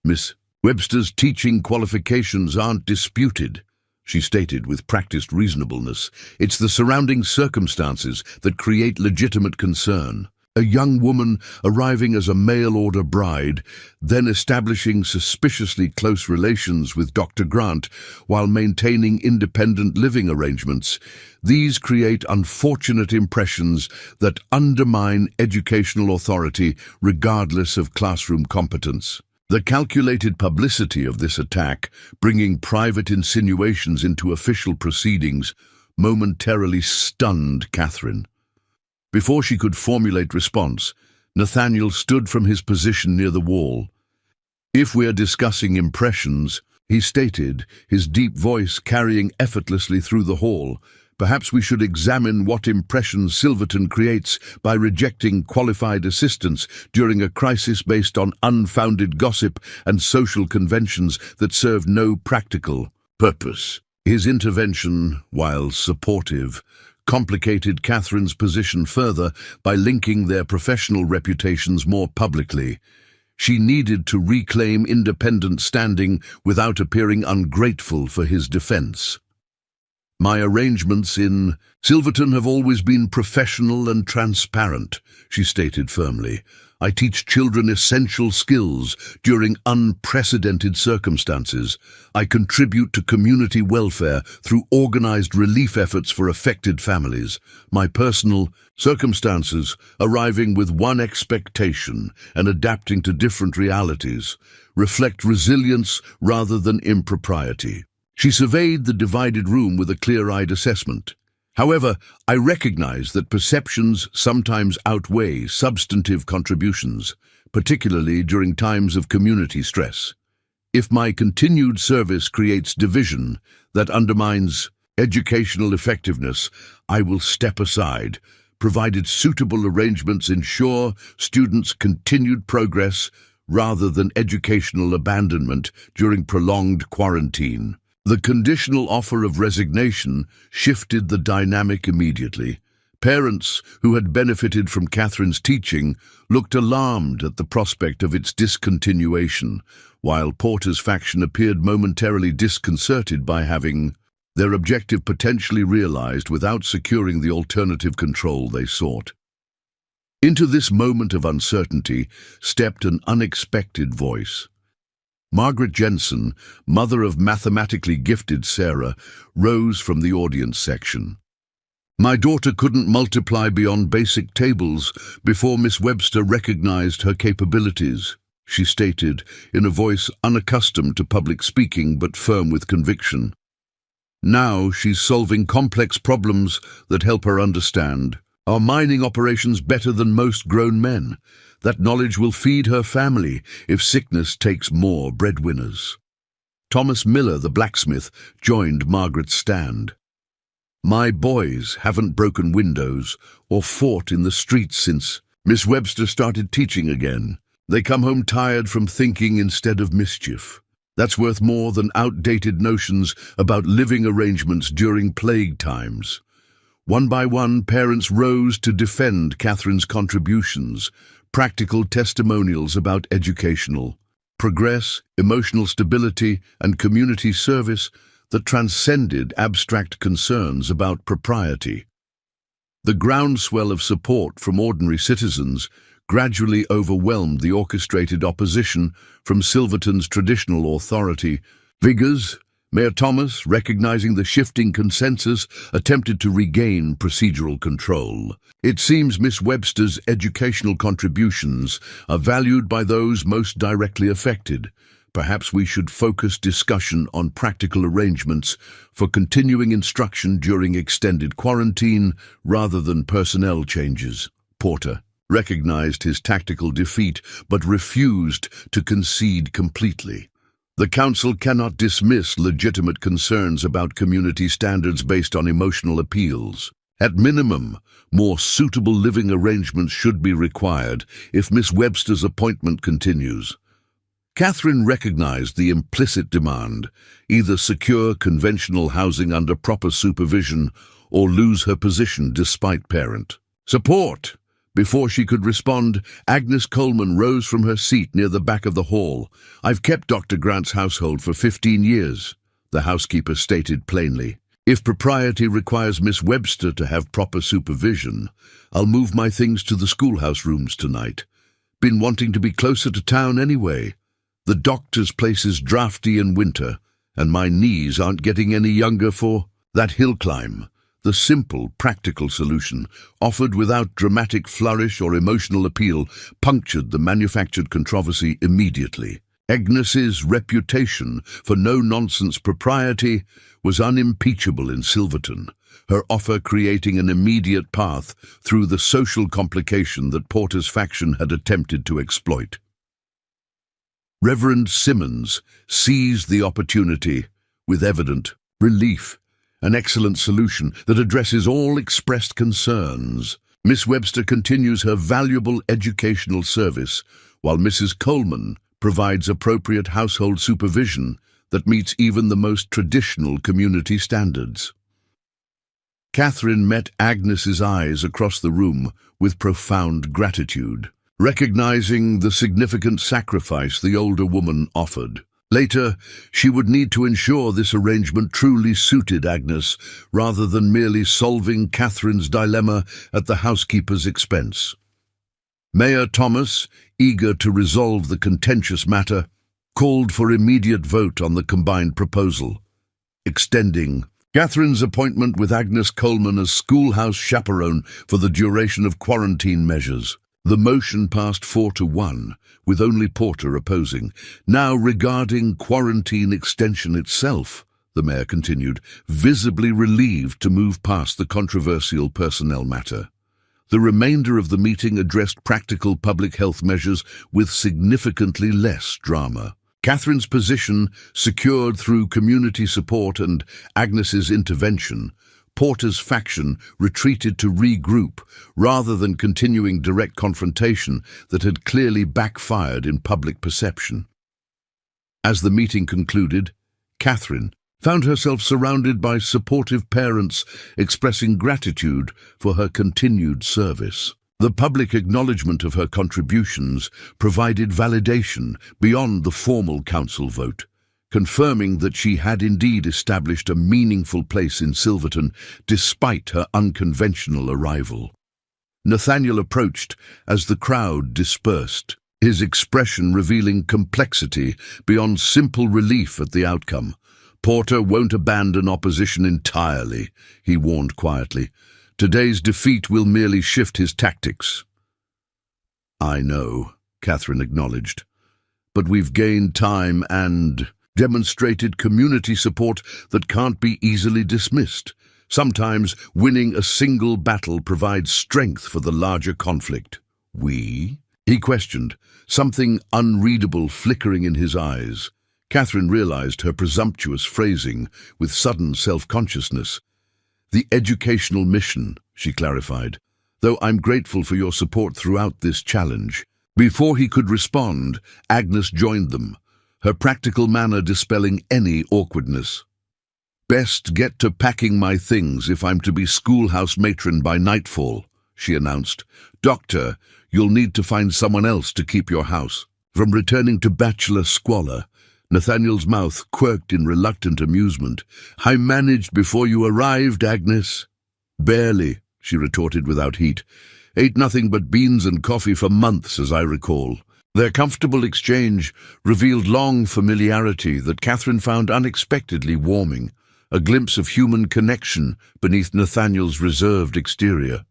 Miss Webster's teaching qualifications aren't disputed, she stated with practiced reasonableness. It's the surrounding circumstances that create legitimate concern. A young woman arriving as a mail-order bride, then establishing suspiciously close relations with Dr. Grant while maintaining independent living arrangements. These create unfortunate impressions that undermine educational authority regardless of classroom competence. The calculated publicity of this attack, bringing private insinuations into official proceedings, momentarily stunned Catherine. Before she could formulate response, Nathaniel stood from his position near the wall. If we're discussing impressions, he stated, his deep voice carrying effortlessly through the hall, perhaps we should examine what impressions Silverton creates by rejecting qualified assistance during a crisis based on unfounded gossip and social conventions that serve no practical purpose. His intervention, while supportive, complicated Catherine's position further by linking their professional reputations more publicly. She needed to reclaim independent standing without appearing ungrateful for his defense. "My arrangements in Silverton have always been professional and transparent," she stated firmly. "I teach children essential skills during unprecedented circumstances. I contribute to community welfare through organized relief efforts for affected families. My personal circumstances, arriving with one expectation and adapting to different realities, reflect resilience rather than impropriety." She surveyed the divided room with a clear-eyed assessment. "However, I recognize that perceptions sometimes outweigh substantive contributions, particularly during times of community stress. If my continued service creates division that undermines educational effectiveness, I will step aside, provided suitable arrangements ensure students' continued progress rather than educational abandonment during prolonged quarantine." The conditional offer of resignation shifted the dynamic immediately. Parents who had benefited from Catherine's teaching looked alarmed at the prospect of its discontinuation, while Porter's faction appeared momentarily disconcerted by having their objective potentially realized without securing the alternative control they sought. Into this moment of uncertainty stepped an unexpected voice. Margaret Jensen, mother of mathematically gifted Sarah, rose from the audience section. "My daughter couldn't multiply beyond basic tables before Miss Webster recognized her capabilities," she stated, in a voice unaccustomed to public speaking but firm with conviction. "Now she's solving complex problems that help her understand our mining operations better than most grown men. That knowledge will feed her family if sickness takes more breadwinners." Thomas Miller, the blacksmith, joined Margaret's stand. "My boys haven't broken windows or fought in the streets since Miss Webster started teaching again. They come home tired from thinking instead of mischief. That's worth more than outdated notions about living arrangements during plague times." One by one, parents rose to defend Catherine's contributions, practical testimonials about educational progress, emotional stability, and community service that transcended abstract concerns about propriety. The groundswell of support from ordinary citizens gradually overwhelmed the orchestrated opposition from Silverton's traditional authority figures. Mayor Thomas, recognizing the shifting consensus, attempted to regain procedural control. "It seems Miss Webster's educational contributions are valued by those most directly affected. Perhaps we should focus discussion on practical arrangements for continuing instruction during extended quarantine rather than personnel changes." Porter recognized his tactical defeat but refused to concede completely. "The Council cannot dismiss legitimate concerns about community standards based on emotional appeals. At minimum, more suitable living arrangements should be required if Miss Webster's appointment continues." Catherine recognized the implicit demand: either secure conventional housing under proper supervision or lose her position despite parent support. Before she could respond, Agnes Coleman rose from her seat near the back of the hall. "I've kept Dr. Grant's household for 15 years, the housekeeper stated plainly. "If propriety requires Miss Webster to have proper supervision, I'll move my things to the schoolhouse rooms tonight. Been wanting to be closer to town anyway. The doctor's place is drafty in winter, and my knees aren't getting any younger for that hill climb." The simple, practical solution, offered without dramatic flourish or emotional appeal, punctured the manufactured controversy immediately. Agnes's reputation for no-nonsense propriety was unimpeachable in Silverton, her offer creating an immediate path through the social complication that Porter's faction had attempted to exploit. Reverend Simmons seized the opportunity with evident relief. "An excellent solution that addresses all expressed concerns. Miss Webster continues her valuable educational service, while Mrs. Coleman provides appropriate household supervision that meets even the most traditional community standards." Catherine met Agnes's eyes across the room with profound gratitude, recognizing the significant sacrifice the older woman offered. Later, she would need to ensure this arrangement truly suited Agnes, rather than merely solving Catherine's dilemma at the housekeeper's expense. Mayor Thomas, eager to resolve the contentious matter, called for immediate vote on the combined proposal, extending Catherine's appointment with Agnes Coleman as schoolhouse chaperone for the duration of quarantine measures. The motion passed 4-1, with only Porter opposing. Now, regarding quarantine extension itself, the mayor continued, visibly relieved to move past the controversial personnel matter. The remainder of the meeting addressed practical public health measures with significantly less drama. Catherine's position secured through community support and Agnes's intervention, Porter's faction retreated to regroup rather than continuing direct confrontation that had clearly backfired in public perception. As the meeting concluded, Catherine found herself surrounded by supportive parents expressing gratitude for her continued service. The public acknowledgement of her contributions provided validation beyond the formal council vote, confirming that she had indeed established a meaningful place in Silverton despite her unconventional arrival. Nathaniel approached as the crowd dispersed, his expression revealing complexity beyond simple relief at the outcome. Porter won't abandon opposition entirely, he warned quietly. Today's defeat will merely shift his tactics. I know, Catherine acknowledged, but we've gained time and demonstrated community support that can't be easily dismissed. Sometimes winning a single battle provides strength for the larger conflict. We? He questioned, something unreadable flickering in his eyes. Catherine realized her presumptuous phrasing with sudden self-consciousness. The educational mission, she clarified, though I'm grateful for your support throughout this challenge. Before he could respond, Agnes joined them, her practical manner dispelling any awkwardness. Best get to packing my things if I'm to be schoolhouse matron by nightfall, she announced. Doctor, you'll need to find someone else to keep your house. From returning to bachelor squalor, Nathaniel's mouth quirked in reluctant amusement. I managed before you arrived, Agnes. Barely, she retorted without heat. Ate nothing but beans and coffee for months, as I recall. Their comfortable exchange revealed long familiarity that Catherine found unexpectedly warming, a glimpse of human connection beneath Nathaniel's reserved exterior.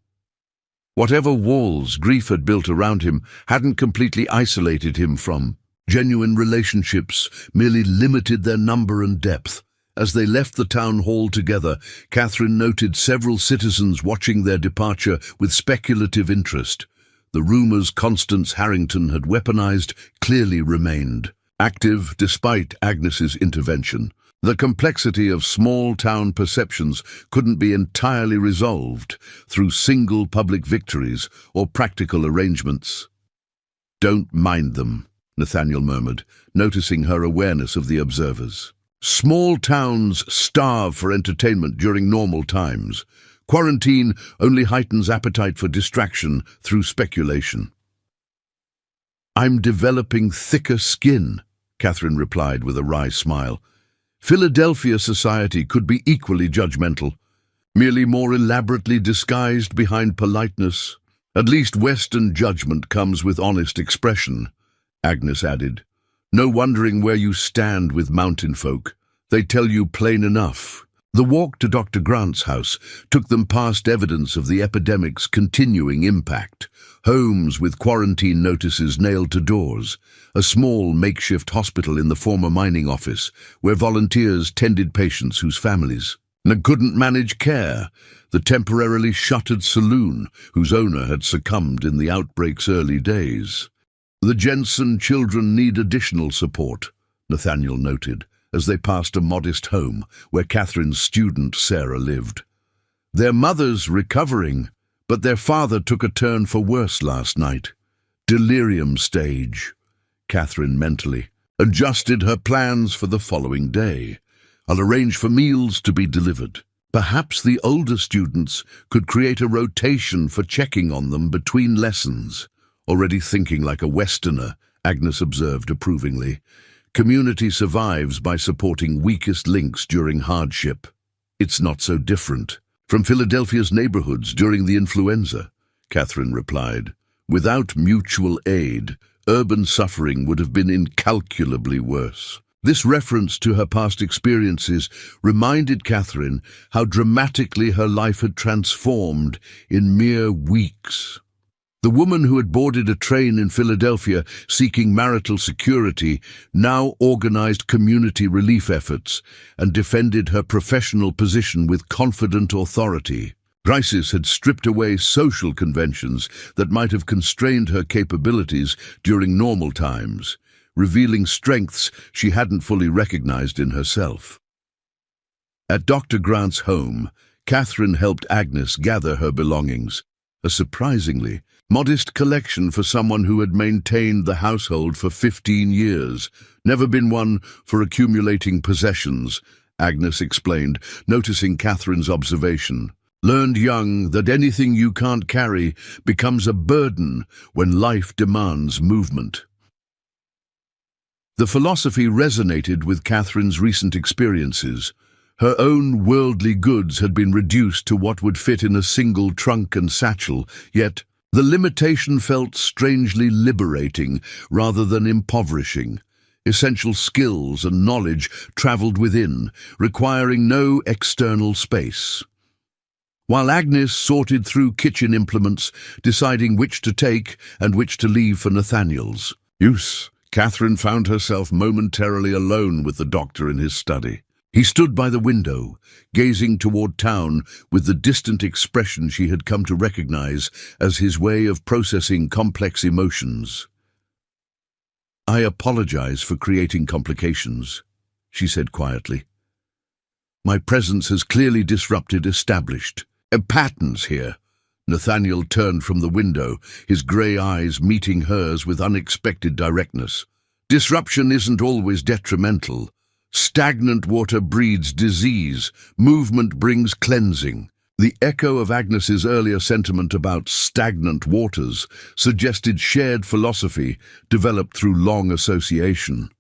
Whatever walls grief had built around him hadn't completely isolated him from genuine relationships, merely limited their number and depth. As they left the town hall together, Catherine noted several citizens watching their departure with speculative interest. The rumors Constance Harrington had weaponized clearly remained, active despite Agnes's intervention. The complexity of small-town perceptions couldn't be entirely resolved through single public victories or practical arrangements. Don't mind them, Nathaniel murmured, noticing her awareness of the observers. Small towns starve for entertainment during normal times. Quarantine only heightens appetite for distraction through speculation. I'm developing thicker skin, Catherine replied with a wry smile. Philadelphia society could be equally judgmental, merely more elaborately disguised behind politeness. At least Western judgment comes with honest expression, Agnes added. No wondering where you stand with mountain folk. They tell you plain enough. The walk to Dr. Grant's house took them past evidence of the epidemic's continuing impact. Homes with quarantine notices nailed to doors, a small makeshift hospital in the former mining office where volunteers tended patients whose families couldn't manage care, the temporarily shuttered saloon whose owner had succumbed in the outbreak's early days. The Jensen children need additional support, Nathaniel noted, as they passed a modest home where Catherine's student Sarah lived. Their mother's recovering, but their father took a turn for worse last night. Delirium stage, Catherine mentally adjusted her plans for the following day. I'll arrange for meals to be delivered. Perhaps the older students could create a rotation for checking on them between lessons. Already thinking like a Westerner, Agnes observed approvingly. Community survives by supporting weakest links during hardship. It's not so different from Philadelphia's neighborhoods during the influenza, Catherine replied. Without mutual aid, urban suffering would have been incalculably worse. This reference to her past experiences reminded Catherine how dramatically her life had transformed in mere weeks. The woman who had boarded a train in Philadelphia seeking marital security now organized community relief efforts and defended her professional position with confident authority. Crisis had stripped away social conventions that might have constrained her capabilities during normal times, revealing strengths she hadn't fully recognized in herself. At Dr. Grant's home, Catherine helped Agnes gather her belongings, a surprisingly modest collection for someone who had maintained the household for 15 years. Never been one for accumulating possessions, Agnes explained, noticing Catherine's observation. Learned young that anything you can't carry becomes a burden when life demands movement. The philosophy resonated with Catherine's recent experiences. Her own worldly goods had been reduced to what would fit in a single trunk and satchel, yet the limitation felt strangely liberating rather than impoverishing. Essential skills and knowledge traveled within, requiring no external space. While Agnes sorted through kitchen implements, deciding which to take and which to leave for Nathaniel's use, Catherine found herself momentarily alone with the doctor in his study. He stood by the window, gazing toward town with the distant expression she had come to recognize as his way of processing complex emotions. "I apologize for creating complications," she said quietly. "My presence has clearly disrupted established patterns here." Nathaniel turned from the window, his grey eyes meeting hers with unexpected directness. "Disruption isn't always detrimental. Stagnant water breeds disease. Movement brings cleansing." The echo of Agnes's earlier sentiment about stagnant waters suggested shared philosophy developed through long association.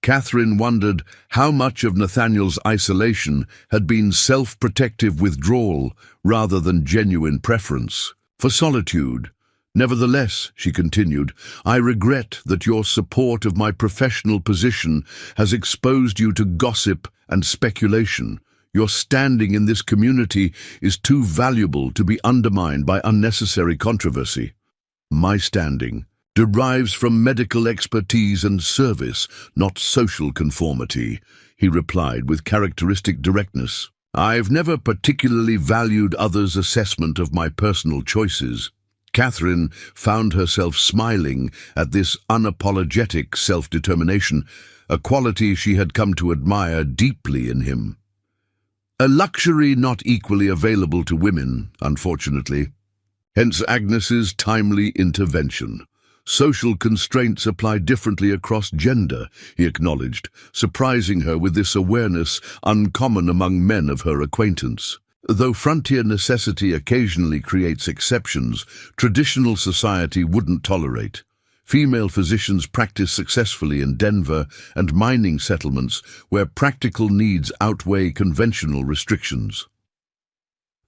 Catherine wondered how much of Nathaniel's isolation had been self-protective withdrawal rather than genuine preference for solitude. "Nevertheless," she continued, "I regret that your support of my professional position has exposed you to gossip and speculation. Your standing in this community is too valuable to be undermined by unnecessary controversy." "My standing derives from medical expertise and service, not social conformity," he replied with characteristic directness. "I've never particularly valued others' assessment of my personal choices." Catherine found herself smiling at this unapologetic self-determination, a quality she had come to admire deeply in him. A luxury not equally available to women, unfortunately. Hence Agnes's timely intervention. "Social constraints apply differently across gender," he acknowledged, surprising her with this awareness uncommon among men of her acquaintance. Though frontier necessity occasionally creates exceptions, traditional society wouldn't tolerate. Female physicians practice successfully in Denver and mining settlements where practical needs outweigh conventional restrictions.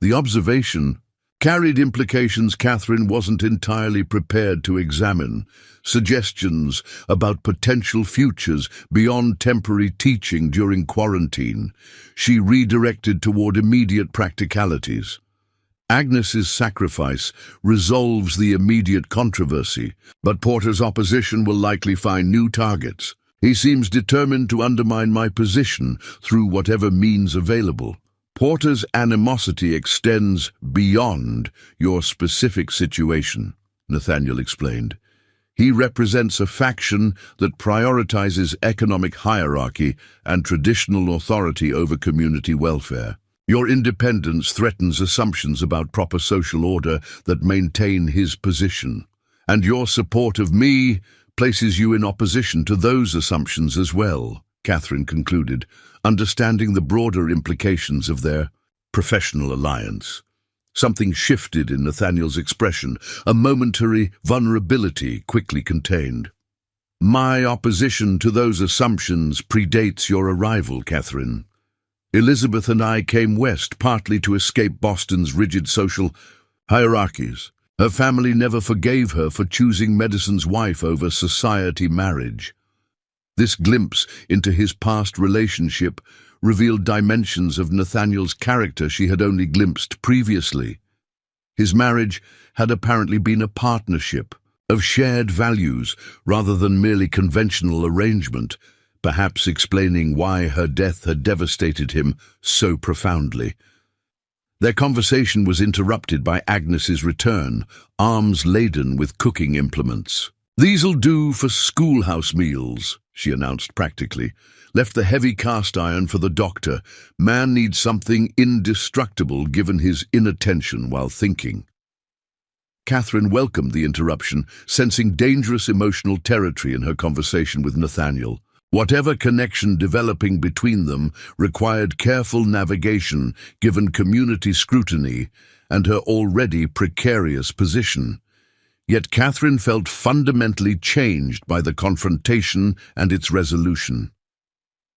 The observation carried implications Catherine wasn't entirely prepared to examine, suggestions about potential futures beyond temporary teaching during quarantine. She redirected toward immediate practicalities. Agnes's sacrifice resolves the immediate controversy, but Porter's opposition will likely find new targets. He seems determined to undermine my position through whatever means available. Porter's animosity extends beyond your specific situation, Nathaniel explained. He represents a faction that prioritizes economic hierarchy and traditional authority over community welfare. Your independence threatens assumptions about proper social order that maintain his position, and your support of me places you in opposition to those assumptions as well, Catherine concluded, understanding the broader implications of their professional alliance. Something shifted in Nathaniel's expression, a momentary vulnerability quickly contained. "My opposition to those assumptions predates your arrival, Catherine. Elizabeth and I came west partly to escape Boston's rigid social hierarchies. Her family never forgave her for choosing medicine's wife over society marriage." This glimpse into his past relationship revealed dimensions of Nathaniel's character she had only glimpsed previously. His marriage had apparently been a partnership of shared values rather than merely conventional arrangement, perhaps explaining why her death had devastated him so profoundly. Their conversation was interrupted by Agnes's return, arms laden with cooking implements. "These'll do for schoolhouse meals," she announced practically. "Left the heavy cast iron for the doctor. Man needs something indestructible given his inattention while thinking." Catherine welcomed the interruption, sensing dangerous emotional territory in her conversation with Nathaniel. Whatever connection developing between them required careful navigation given community scrutiny and her already precarious position. Yet Catherine felt fundamentally changed by the confrontation and its resolution.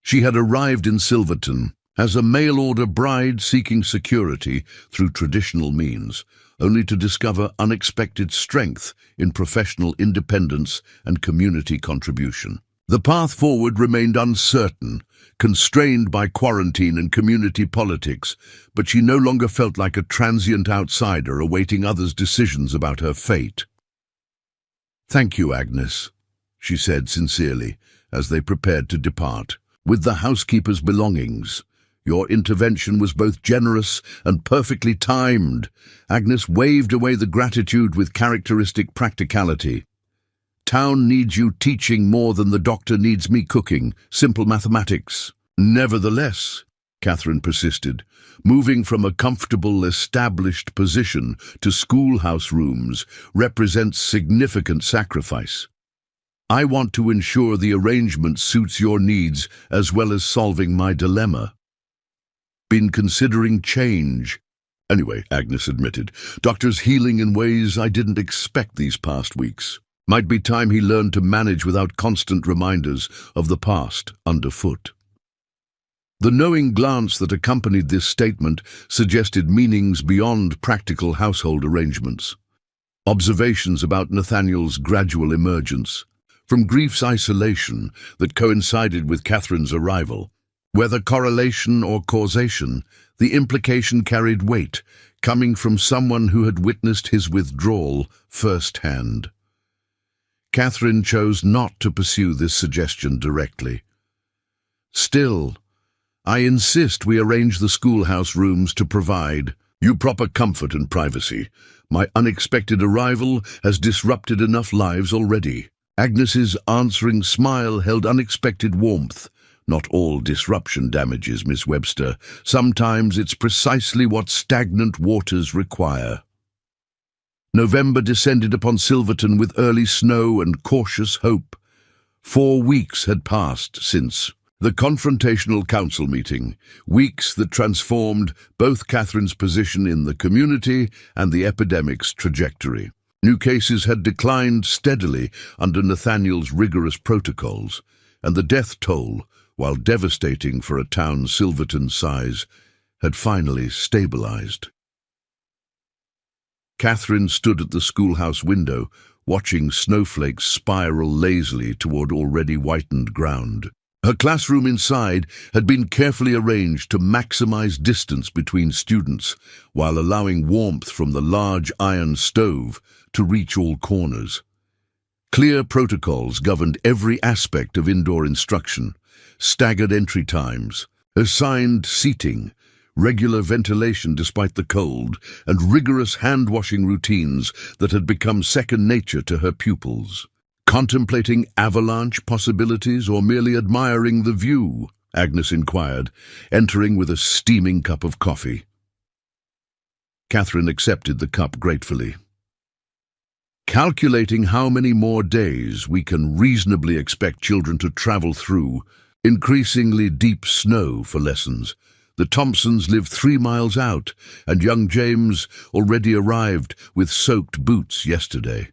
She had arrived in Silverton as a mail-order bride seeking security through traditional means, only to discover unexpected strength in professional independence and community contribution. The path forward remained uncertain, constrained by quarantine and community politics, but she no longer felt like a transient outsider awaiting others' decisions about her fate. "Thank you, Agnes," she said sincerely, as they prepared to depart. "With the housekeeper's belongings. Your intervention was both generous and perfectly timed." Agnes waved away the gratitude with characteristic practicality. "Town needs you teaching more than the doctor needs me cooking. Simple mathematics." "Nevertheless," Catherine persisted, "moving from a comfortable, established position to schoolhouse rooms represents significant sacrifice. I want to ensure the arrangement suits your needs as well as solving my dilemma." "Been considering change." "Anyway," Agnes admitted, "Doctor's healing in ways I didn't expect these past weeks. Might be time he learned to manage without constant reminders of the past underfoot." The knowing glance that accompanied this statement suggested meanings beyond practical household arrangements. Observations about Nathaniel's gradual emergence, from grief's isolation that coincided with Catherine's arrival. Whether correlation or causation, the implication carried weight, coming from someone who had witnessed his withdrawal firsthand. Catherine chose not to pursue this suggestion directly. "Still, I insist we arrange the schoolhouse rooms to provide you proper comfort and privacy. My unexpected arrival has disrupted enough lives already." Agnes's answering smile held unexpected warmth. "Not all disruption damages, Miss Webster. Sometimes it's precisely what stagnant waters require." November descended upon Silverton with early snow and cautious hope. 4 weeks had passed since the confrontational council meeting, weeks that transformed both Catherine's position in the community and the epidemic's trajectory. New cases had declined steadily under Nathaniel's rigorous protocols, and the death toll, while devastating for a town Silverton's size, had finally stabilized. Catherine stood at the schoolhouse window, watching snowflakes spiral lazily toward already whitened ground. Her classroom inside had been carefully arranged to maximize distance between students, while allowing warmth from the large iron stove to reach all corners. Clear protocols governed every aspect of indoor instruction: staggered entry times, assigned seating, regular ventilation despite the cold, and rigorous hand-washing routines that had become second nature to her pupils. "Contemplating avalanche possibilities or merely admiring the view?" Agnes inquired, entering with a steaming cup of coffee. Catherine accepted the cup gratefully. "Calculating how many more days we can reasonably expect children to travel through increasingly deep snow for lessons, The Thompsons lived 3 miles out, and young James already arrived with soaked boots yesterday.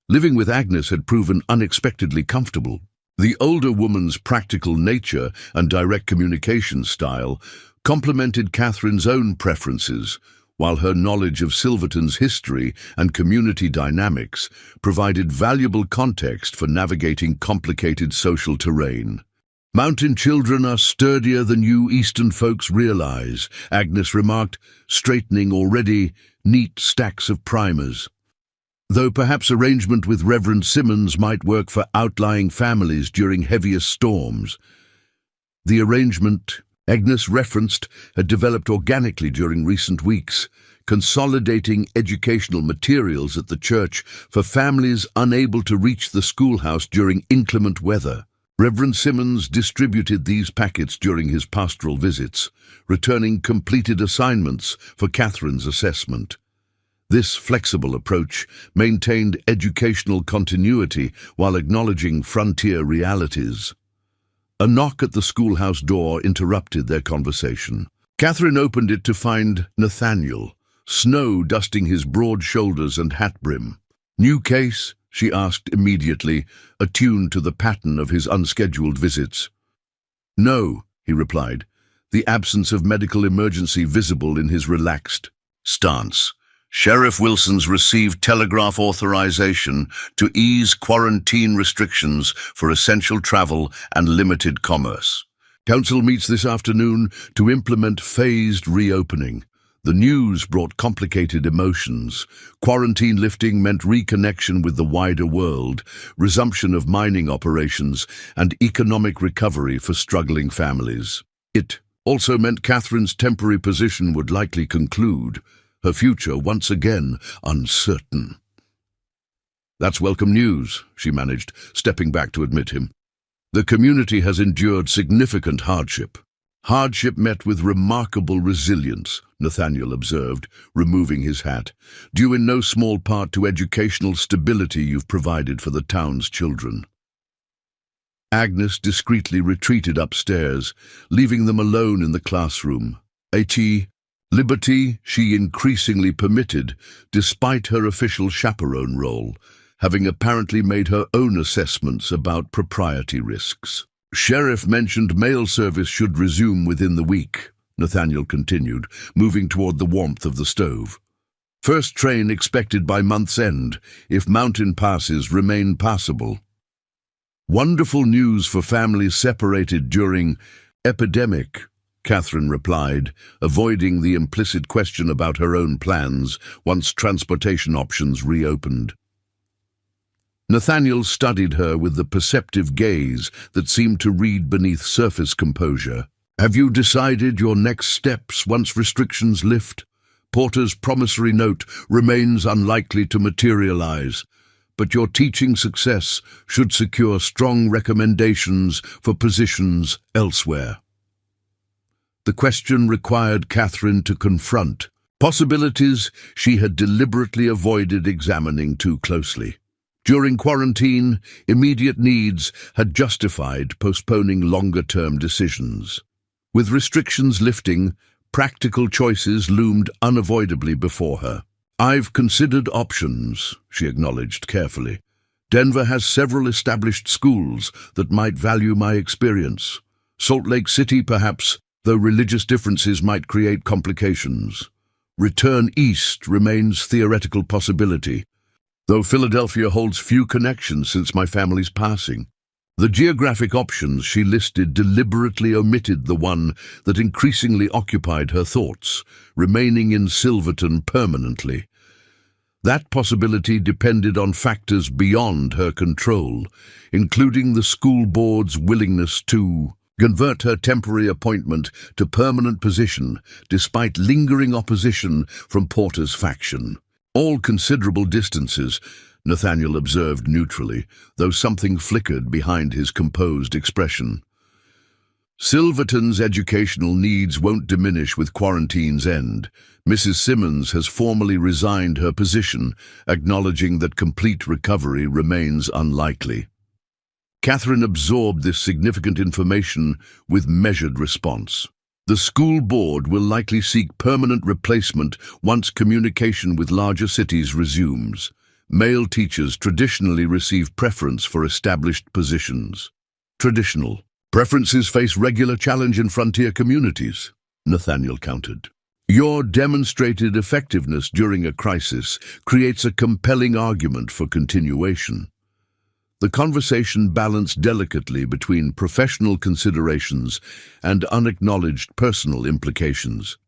Living with Agnes had proven unexpectedly comfortable. The older woman's practical nature and direct communication style complemented Catherine's own preferences, while her knowledge of Silverton's history and community dynamics provided valuable context for navigating complicated social terrain. "Mountain children are sturdier than you Eastern folks realize," Agnes remarked, straightening already neat stacks of primers. "Though perhaps arrangement with Reverend Simmons might work for outlying families during heaviest storms." The arrangement Agnes referenced had developed organically during recent weeks, consolidating educational materials at the church for families unable to reach the schoolhouse during inclement weather. Reverend Simmons distributed these packets during his pastoral visits, returning completed assignments for Catherine's assessment. This flexible approach maintained educational continuity while acknowledging frontier realities. A knock at the schoolhouse door interrupted their conversation. Catherine opened it to find Nathaniel, snow dusting his broad shoulders and hat brim. "New case?" she asked immediately, attuned to the pattern of his unscheduled visits. "No," he replied, the absence of medical emergency visible in his relaxed stance. "Sheriff Wilson's received telegraph authorization to ease quarantine restrictions for essential travel and limited commerce. Council meets this afternoon to implement phased reopening." The news brought complicated emotions. Quarantine lifting meant reconnection with the wider world, resumption of mining operations, and economic recovery for struggling families. It also meant Catherine's temporary position would likely conclude, her future once again uncertain. "That's welcome news," she managed, stepping back to admit him. "The community has endured significant hardship." "Hardship met with remarkable resilience," Nathaniel observed, removing his hat, "due in no small part to educational stability you've provided for the town's children." Agnes discreetly retreated upstairs, leaving them alone in the classroom. Liberty she increasingly permitted, despite her official chaperone role, having apparently made her own assessments about propriety risks. "Sheriff mentioned mail service should resume within the week," Nathaniel continued, moving toward the warmth of the stove. "First train expected by month's end, if mountain passes remain passable." "Wonderful news for families separated during epidemic," Catherine replied, avoiding the implicit question about her own plans once transportation options reopened. Nathaniel studied her with the perceptive gaze that seemed to read beneath surface composure. "Have you decided your next steps once restrictions lift? Porter's promissory note remains unlikely to materialize, but your teaching success should secure strong recommendations for positions elsewhere." The question required Catherine to confront possibilities she had deliberately avoided examining too closely. During quarantine, immediate needs had justified postponing longer-term decisions. With restrictions lifting, practical choices loomed unavoidably before her. "I've considered options," she acknowledged carefully. "Denver has several established schools that might value my experience. Salt Lake City, perhaps, though religious differences might create complications. Return east remains theoretical possibility, though Philadelphia holds few connections since my family's passing." The geographic options she listed deliberately omitted the one that increasingly occupied her thoughts, remaining in Silverton permanently. That possibility depended on factors beyond her control, including the school board's willingness to convert her temporary appointment to permanent position despite lingering opposition from Porter's faction. "All considerable distances," Nathaniel observed neutrally, though something flickered behind his composed expression. "Silverton's educational needs won't diminish with quarantine's end. Mrs. Simmons has formally resigned her position, acknowledging that complete recovery remains unlikely." Catherine absorbed this significant information with measured response. The school board will likely seek permanent replacement once communication with larger cities resumes. Male teachers traditionally receive preference for established positions. Traditional preferences face regular challenge in frontier communities, Nathaniel countered. Your demonstrated effectiveness during a crisis creates a compelling argument for continuation. The conversation balanced delicately between professional considerations and unacknowledged personal implications.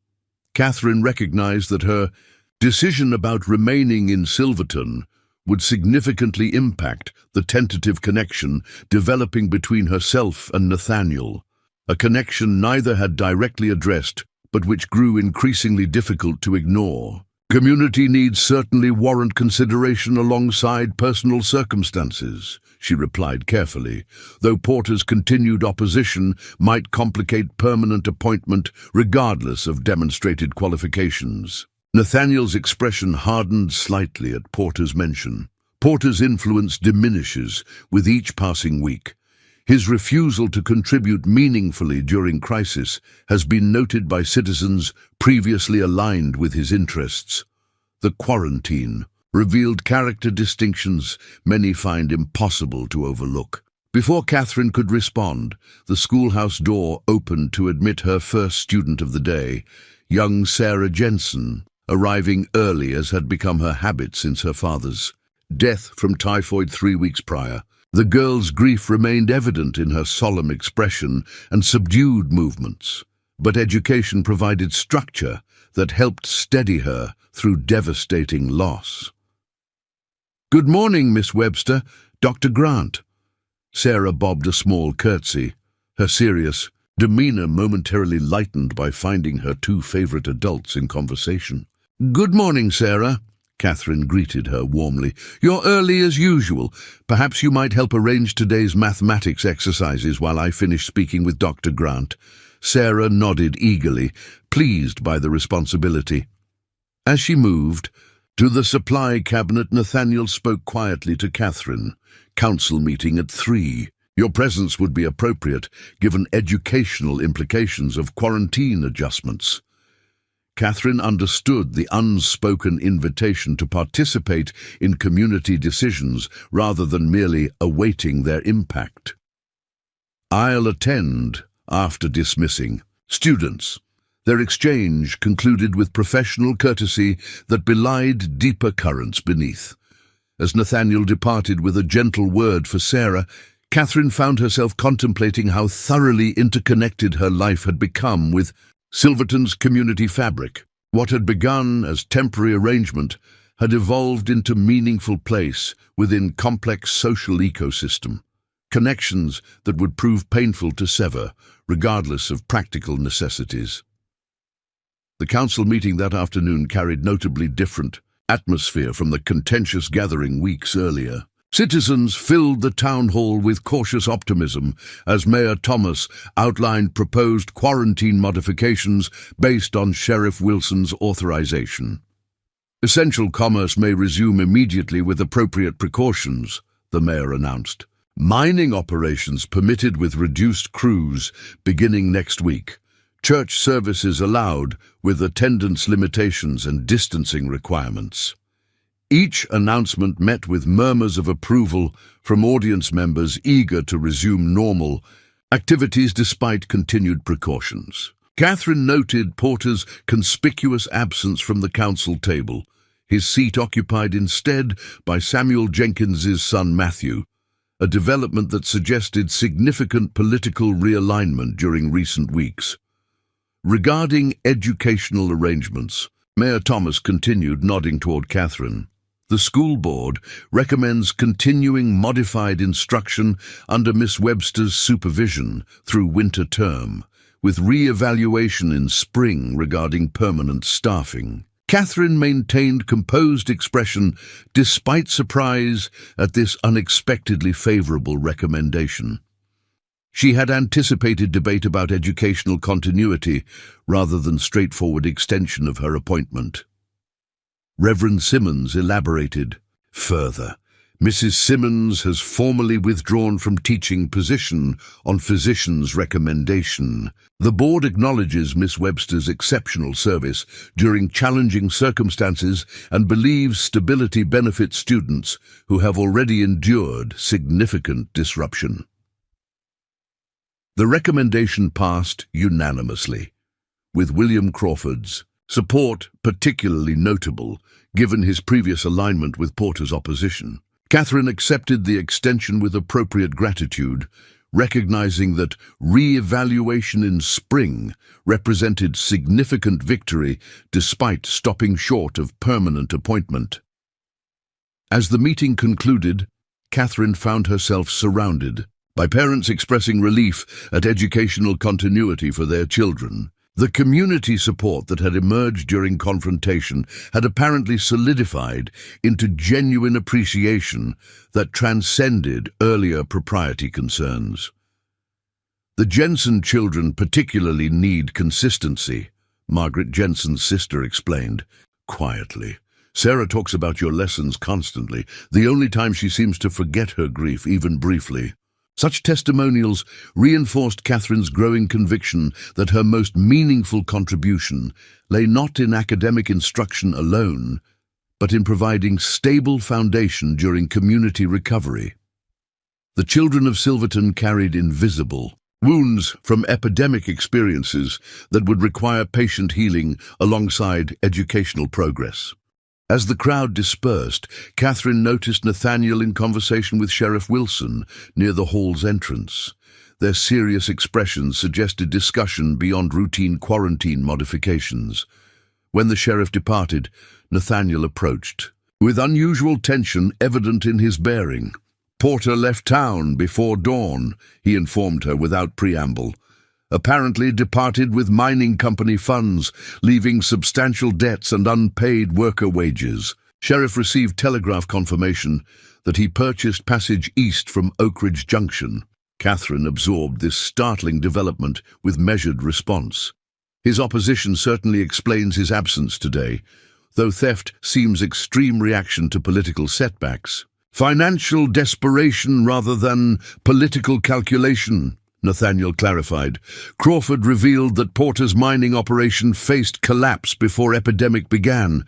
Catherine recognized that her decision about remaining in Silverton would significantly impact the tentative connection developing between herself and Nathaniel, a connection neither had directly addressed but which grew increasingly difficult to ignore. Community needs certainly warrant consideration alongside personal circumstances, she replied carefully, though Porter's continued opposition might complicate permanent appointment regardless of demonstrated qualifications. Nathaniel's expression hardened slightly at Porter's mention. Porter's influence diminishes with each passing week. His refusal to contribute meaningfully during crisis has been noted by citizens previously aligned with his interests. The quarantine revealed character distinctions many find impossible to overlook. Before Catherine could respond, the schoolhouse door opened to admit her first student of the day, young Sarah Jensen, arriving early as had become her habit since her father's death from typhoid 3 weeks prior. The girl's grief remained evident in her solemn expression and subdued movements, but education provided structure that helped steady her through devastating loss. "Good morning, Miss Webster, Dr. Grant." Sarah bobbed a small curtsy, her serious demeanor momentarily lightened by finding her two favorite adults in conversation. "Good morning, Sarah," Catherine greeted her warmly. "You're early as usual. Perhaps you might help arrange today's mathematics exercises while I finish speaking with Dr. Grant." Sarah nodded eagerly, pleased by the responsibility. As she moved to the supply cabinet, Nathaniel spoke quietly to Catherine. "Council meeting at 3. Your presence would be appropriate, given educational implications of quarantine adjustments." Catherine understood the unspoken invitation to participate in community decisions rather than merely awaiting their impact. "I'll attend," after dismissing students. Their exchange concluded with professional courtesy that belied deeper currents beneath. As Nathaniel departed with a gentle word for Sarah, Catherine found herself contemplating how thoroughly interconnected her life had become with Silverton's community fabric. What had begun as temporary arrangement had evolved into meaningful place within complex social ecosystem, connections that would prove painful to sever, regardless of practical necessities. The council meeting that afternoon carried notably different atmosphere from the contentious gathering weeks earlier. Citizens filled the town hall with cautious optimism as Mayor Thomas outlined proposed quarantine modifications based on Sheriff Wilson's authorization. "Essential commerce may resume immediately with appropriate precautions," the mayor announced. "Mining operations permitted with reduced crews beginning next week. Church services allowed with attendance limitations and distancing requirements." Each announcement met with murmurs of approval from audience members eager to resume normal activities despite continued precautions. Catherine noted Porter's conspicuous absence from the council table, his seat occupied instead by Samuel Jenkins's son Matthew, a development that suggested significant political realignment during recent weeks. Regarding educational arrangements, Mayor Thomas continued, nodding toward Catherine. "The school board recommends continuing modified instruction under Miss Webster's supervision through winter term, with re-evaluation in spring regarding permanent staffing." Catherine maintained composed expression despite surprise at this unexpectedly favorable recommendation. She had anticipated debate about educational continuity rather than straightforward extension of her appointment. Reverend Simmons elaborated further. Mrs. Simmons has formally withdrawn from teaching position on physician's recommendation. The board acknowledges Miss Webster's exceptional service during challenging circumstances and believes stability benefits students who have already endured significant disruption. The recommendation passed unanimously, with William Crawford's support particularly notable given his previous alignment with Porter's opposition. Catherine accepted the extension with appropriate gratitude, recognizing that re-evaluation in spring represented significant victory despite stopping short of permanent appointment. As the meeting concluded, Catherine found herself surrounded by parents expressing relief at educational continuity for their children. The community support that had emerged during confrontation had apparently solidified into genuine appreciation that transcended earlier propriety concerns. The Jensen children particularly need consistency, Margaret Jensen's sister explained, quietly. Sarah talks about your lessons constantly. The only time she seems to forget her grief, even briefly. Such testimonials reinforced Catherine's growing conviction that her most meaningful contribution lay not in academic instruction alone, but in providing stable foundation during community recovery. The children of Silverton carried invisible wounds from epidemic experiences that would require patient healing alongside educational progress. As the crowd dispersed, Catherine noticed Nathaniel in conversation with Sheriff Wilson near the hall's entrance. Their serious expressions suggested discussion beyond routine quarantine modifications. When the sheriff departed, Nathaniel approached, with unusual tension evident in his bearing. Porter left town before dawn, he informed her without preamble. Apparently departed with mining company funds, leaving substantial debts and unpaid worker wages. Sheriff received telegraph confirmation that he purchased passage east from Oak Ridge Junction. Catherine absorbed this startling development with measured response. His opposition certainly explains his absence today, though theft seems extreme reaction to political setbacks. Financial desperation rather than political calculation, Nathaniel clarified. Crawford revealed that Porter's mining operation faced collapse before epidemic began.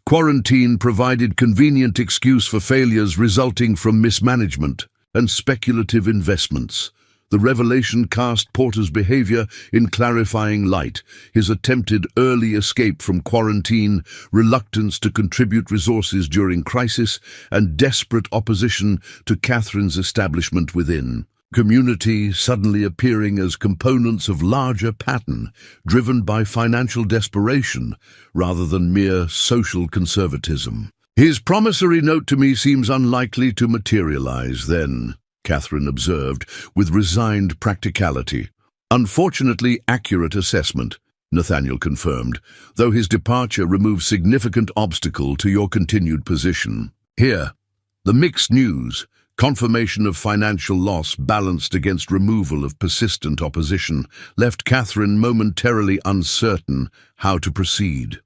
Quarantine provided convenient excuse for failures resulting from mismanagement and speculative investments. The revelation cast Porter's behavior in clarifying light, his attempted early escape from quarantine, reluctance to contribute resources during crisis, and desperate opposition to Catherine's establishment within. Community suddenly appearing as components of larger pattern, driven by financial desperation rather than mere social conservatism. His promissory note to me seems unlikely to materialize then, Catherine observed, with resigned practicality. Unfortunately accurate assessment, Nathaniel confirmed, though his departure removes significant obstacle to your continued position. Here, the mixed news. Confirmation of financial loss balanced against removal of persistent opposition left Catherine momentarily uncertain how to proceed.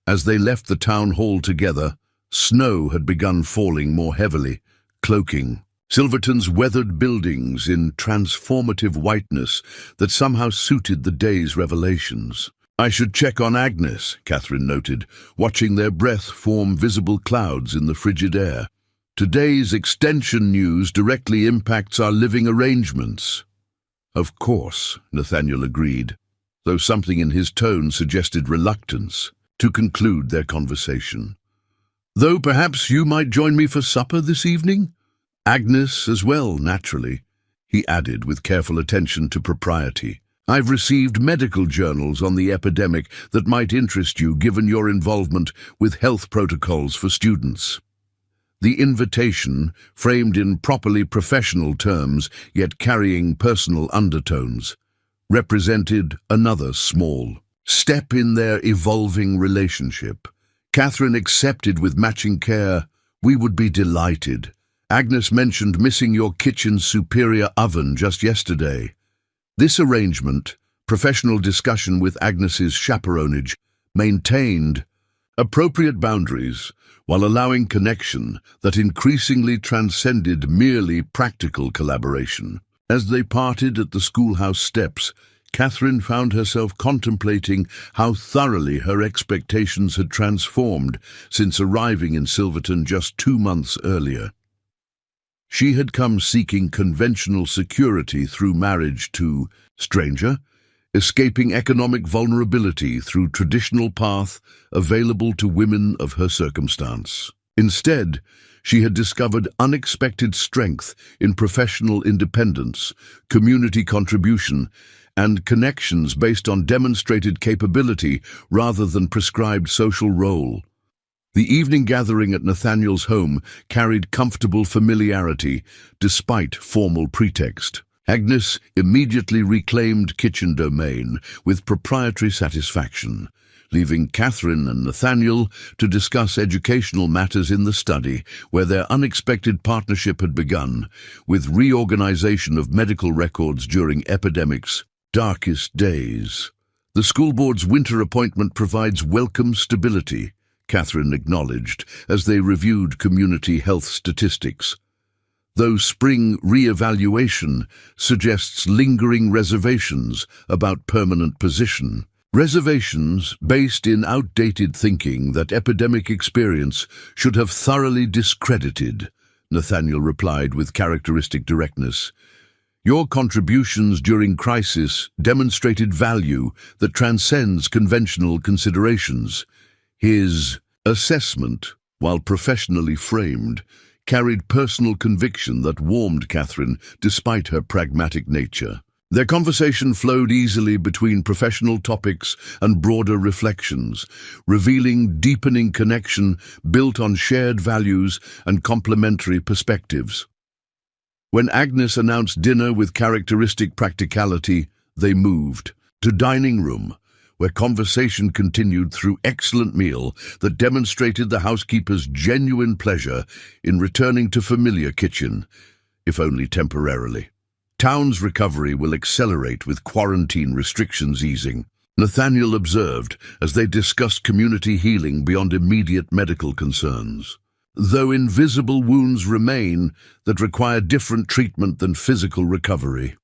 As they left the town hall together, snow had begun falling more heavily, cloaking Silverton's weathered buildings in transformative whiteness that somehow suited the day's revelations. I should check on Agnes, Catherine noted, watching their breath form visible clouds in the frigid air. Today's extension news directly impacts our living arrangements. Of course, Nathaniel agreed, though something in his tone suggested reluctance to conclude their conversation. Though perhaps you might join me for supper this evening? Agnes as well, naturally, he added with careful attention to propriety. I've received medical journals on the epidemic that might interest you given your involvement with health protocols for students. The invitation, framed in properly professional terms, yet carrying personal undertones, represented another small step in their evolving relationship. Catherine accepted with matching care. We would be delighted. Agnes mentioned missing your kitchen's superior oven just yesterday. This arrangement, professional discussion with Agnes's chaperonage, maintained Appropriate boundaries, while allowing connection that increasingly transcended merely practical collaboration. As they parted at the schoolhouse steps, Catherine found herself contemplating how thoroughly her expectations had transformed since arriving in Silverton just 2 months earlier. She had come seeking conventional security through marriage to stranger, escaping economic vulnerability through traditional path available to women of her circumstance. Instead, she had discovered unexpected strength in professional independence, community contribution, and connections based on demonstrated capability rather than prescribed social role. The evening gathering at Nathaniel's home carried comfortable familiarity despite formal pretext. Agnes immediately reclaimed kitchen domain with proprietary satisfaction, leaving Catherine and Nathaniel to discuss educational matters in the study, where their unexpected partnership had begun, with reorganization of medical records during epidemic's darkest days. The school board's winter appointment provides welcome stability, Catherine acknowledged as they reviewed community health statistics. Though spring re-evaluation suggests lingering reservations about permanent position. Reservations based in outdated thinking that epidemic experience should have thoroughly discredited, Nathaniel replied with characteristic directness. Your contributions during crisis demonstrated value that transcends conventional considerations. His assessment, while professionally framed, carried personal conviction that warmed Catherine despite her pragmatic nature. Their conversation flowed easily between professional topics and broader reflections, revealing deepening connection built on shared values and complementary perspectives. When Agnes announced dinner with characteristic practicality, they moved to dining room, where conversation continued through excellent meal that demonstrated the housekeeper's genuine pleasure in returning to familiar kitchen, if only temporarily. Town's recovery will accelerate with quarantine restrictions easing, Nathaniel observed as they discussed community healing beyond immediate medical concerns. Though invisible wounds remain that require different treatment than physical recovery.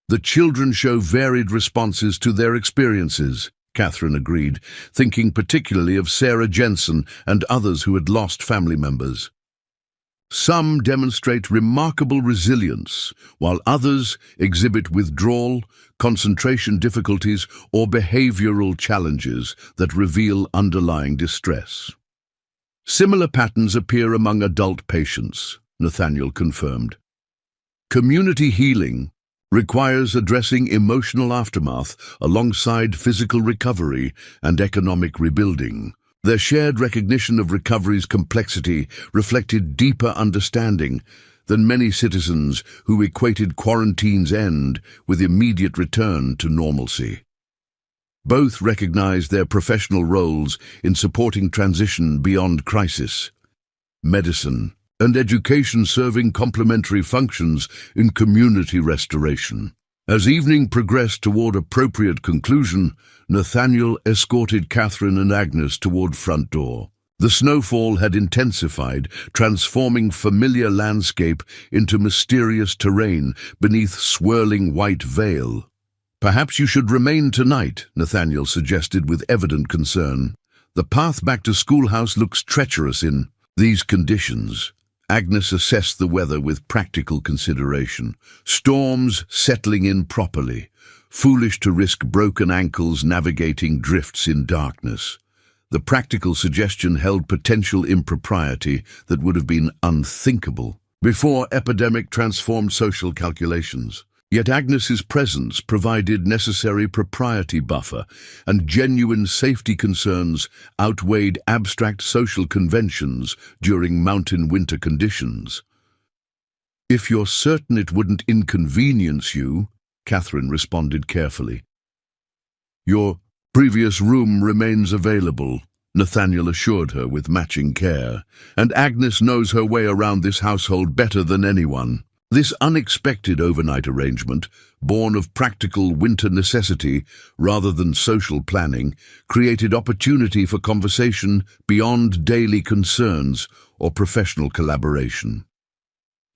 The children show varied responses to their experiences, Catherine agreed, thinking particularly of Sarah Jensen and others who had lost family members. Some demonstrate remarkable resilience, while others exhibit withdrawal, concentration difficulties, or behavioral challenges that reveal underlying distress. Similar patterns appear among adult patients, Nathaniel confirmed. Community healing requires addressing emotional aftermath alongside physical recovery and economic rebuilding. Their shared recognition of recovery's complexity reflected deeper understanding than many citizens who equated quarantine's end with immediate return to normalcy. Both recognized their professional roles in supporting transition beyond crisis. Medicine and education serving complementary functions in community restoration. As evening progressed toward appropriate conclusion, Nathaniel escorted Catherine and Agnes toward front door. The snowfall had intensified, transforming familiar landscape into mysterious terrain beneath swirling white veil. Perhaps you should remain tonight, Nathaniel suggested with evident concern. The path back to schoolhouse looks treacherous in these conditions. Agnes assessed the weather with practical consideration. Storms settling in properly. Foolish to risk broken ankles navigating drifts in darkness. The practical suggestion held potential impropriety that would have been unthinkable before epidemic transformed social calculations. Yet Agnes's presence provided necessary propriety buffer, and genuine safety concerns outweighed abstract social conventions during mountain winter conditions. If you're certain it wouldn't inconvenience you, Catherine responded carefully. Your previous room remains available, Nathaniel assured her with matching care, and Agnes knows her way around this household better than anyone. This unexpected overnight arrangement, born of practical winter necessity rather than social planning, created opportunity for conversation beyond daily concerns or professional collaboration.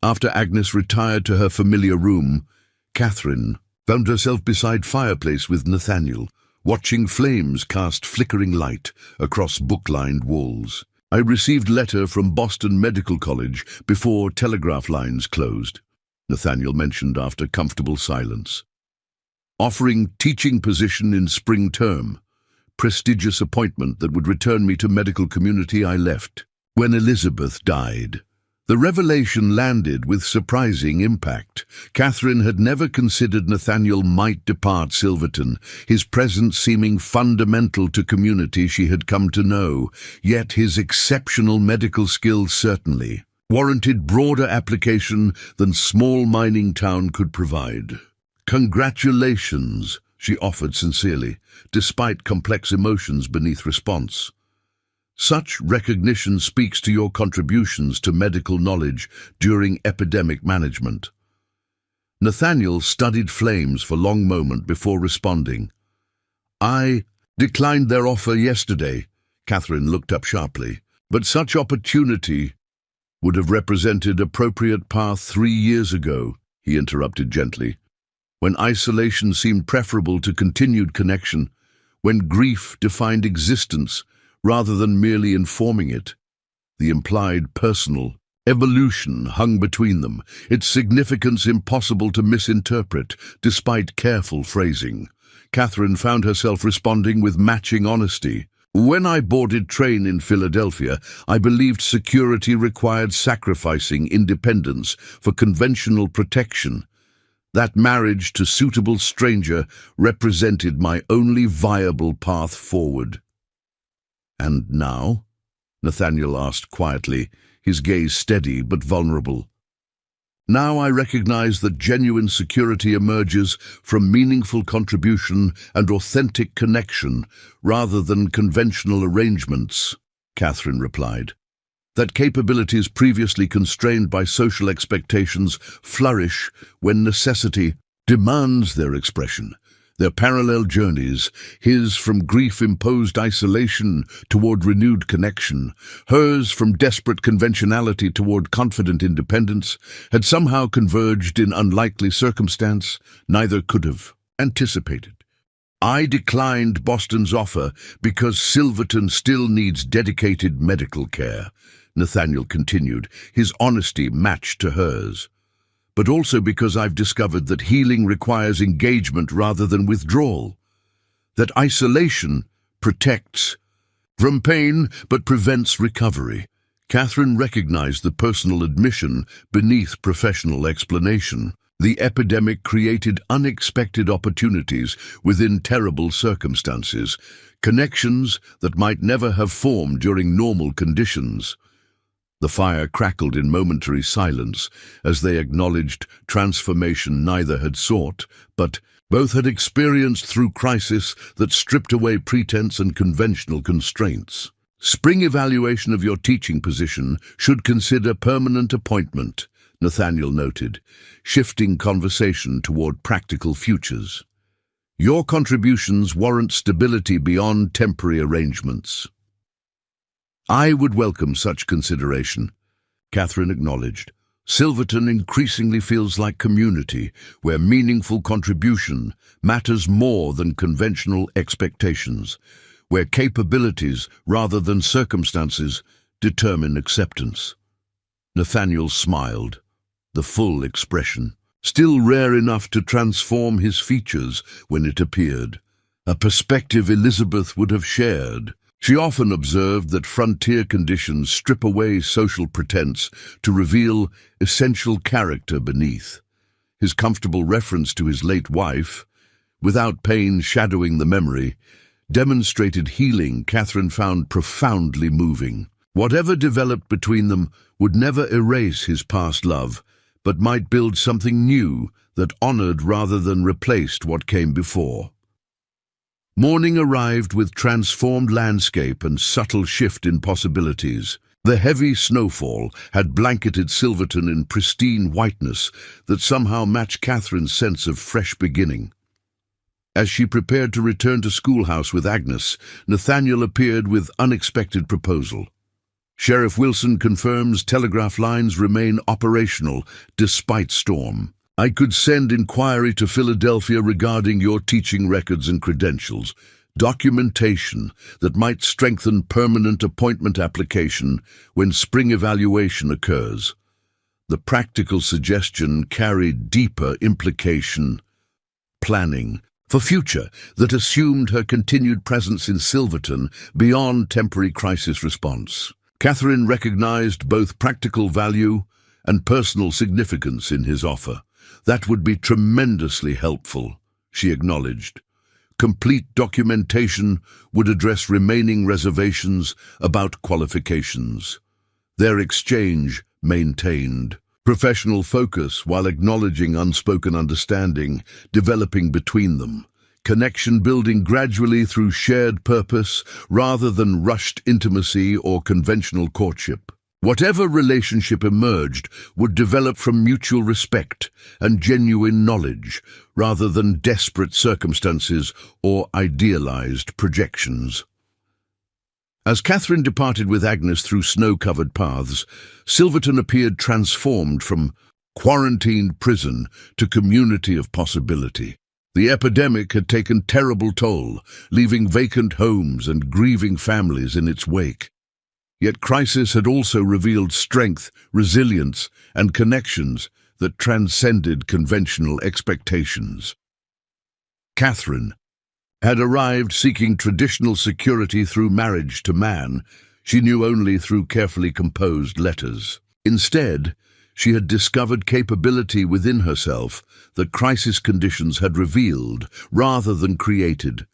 After Agnes retired to her familiar room, Catherine found herself beside fireplace with Nathaniel, watching flames cast flickering light across book-lined walls. I received letter from Boston Medical College before telegraph lines closed, Nathaniel mentioned after comfortable silence. Offering teaching position in spring term, prestigious appointment that would return me to medical community. I left when Elizabeth died. The revelation landed with surprising impact. Catherine had never considered Nathaniel might depart Silverton, his presence seeming fundamental to community she had come to know, yet his exceptional medical skills certainly warranted broader application than small mining town could provide. "Congratulations," she offered sincerely, despite complex emotions beneath response. "Such recognition speaks to your contributions to medical knowledge during epidemic management." Nathaniel studied flames for a long moment before responding. "I declined their offer yesterday." Catherine looked up sharply. "But such opportunity would have represented appropriate path 3 years ago," he interrupted gently, "when isolation seemed preferable to continued connection, when grief defined existence rather than merely informing it. The implied personal evolution hung between them, its significance impossible to misinterpret despite careful phrasing. Catherine found herself responding with matching honesty. "When I boarded train in Philadelphia, I believed security required sacrificing independence for conventional protection. That marriage to suitable stranger represented my only viable path forward." "And now?" Nathaniel asked quietly, his gaze steady but vulnerable. "Now I recognize that genuine security emerges from meaningful contribution and authentic connection rather than conventional arrangements," Catherine replied. "That capabilities previously constrained by social expectations flourish when necessity demands their expression. Their parallel journeys, his from grief-imposed isolation toward renewed connection, hers from desperate conventionality toward confident independence, had somehow converged in unlikely circumstance neither could have anticipated. I declined Boston's offer because Silverton still needs dedicated medical care," Nathaniel continued, his honesty matched to hers. "But also because I've discovered that healing requires engagement rather than withdrawal. That isolation protects from pain but prevents recovery." Catherine recognized the personal admission beneath professional explanation. The epidemic created unexpected opportunities within terrible circumstances, connections that might never have formed during normal conditions. The fire crackled in momentary silence as they acknowledged transformation neither had sought, but both had experienced through crisis that stripped away pretense and conventional constraints. "Spring evaluation of your teaching position should consider permanent appointment," Nathaniel noted, shifting conversation toward practical futures. "Your contributions warrant stability beyond temporary arrangements." "I would welcome such consideration," Catherine acknowledged. "Silverton increasingly feels like community, where meaningful contribution matters more than conventional expectations, where capabilities rather than circumstances determine acceptance." Nathaniel smiled, the full expression, still rare enough to transform his features when it appeared, a perspective Elizabeth would have shared. She often observed that frontier conditions strip away social pretense to reveal essential character beneath. His comfortable reference to his late wife, without pain shadowing the memory, demonstrated healing Catherine found profoundly moving. Whatever developed between them would never erase his past love, but might build something new that honored rather than replaced what came before. Morning arrived with transformed landscape and subtle shift in possibilities. The heavy snowfall had blanketed Silverton in pristine whiteness that somehow matched Catherine's sense of fresh beginning. As she prepared to return to schoolhouse with Agnes, Nathaniel appeared with unexpected proposal. Sheriff Wilson confirms telegraph lines remain operational despite storm. I could send inquiry to Philadelphia regarding your teaching records and credentials, documentation that might strengthen permanent appointment application when spring evaluation occurs. The practical suggestion carried deeper implication. Planning for future that assumed her continued presence in Silverton beyond temporary crisis response. Catherine recognized both practical value and personal significance in his offer. That would be tremendously helpful, she acknowledged. Complete documentation would address remaining reservations about qualifications. Their exchange maintained professional focus while acknowledging unspoken understanding developing between them, connection building gradually through shared purpose rather than rushed intimacy or conventional courtship. Whatever relationship emerged would develop from mutual respect and genuine knowledge rather than desperate circumstances or idealized projections. As Catherine departed with Agnes through snow-covered paths, Silverton appeared transformed from quarantined prison to community of possibility. The epidemic had taken terrible toll, leaving vacant homes and grieving families in its wake. Yet crisis had also revealed strength, resilience, and connections that transcended conventional expectations. Catherine had arrived seeking traditional security through marriage to man she knew only through carefully composed letters. Instead, she had discovered capability within herself that crisis conditions had revealed rather than created.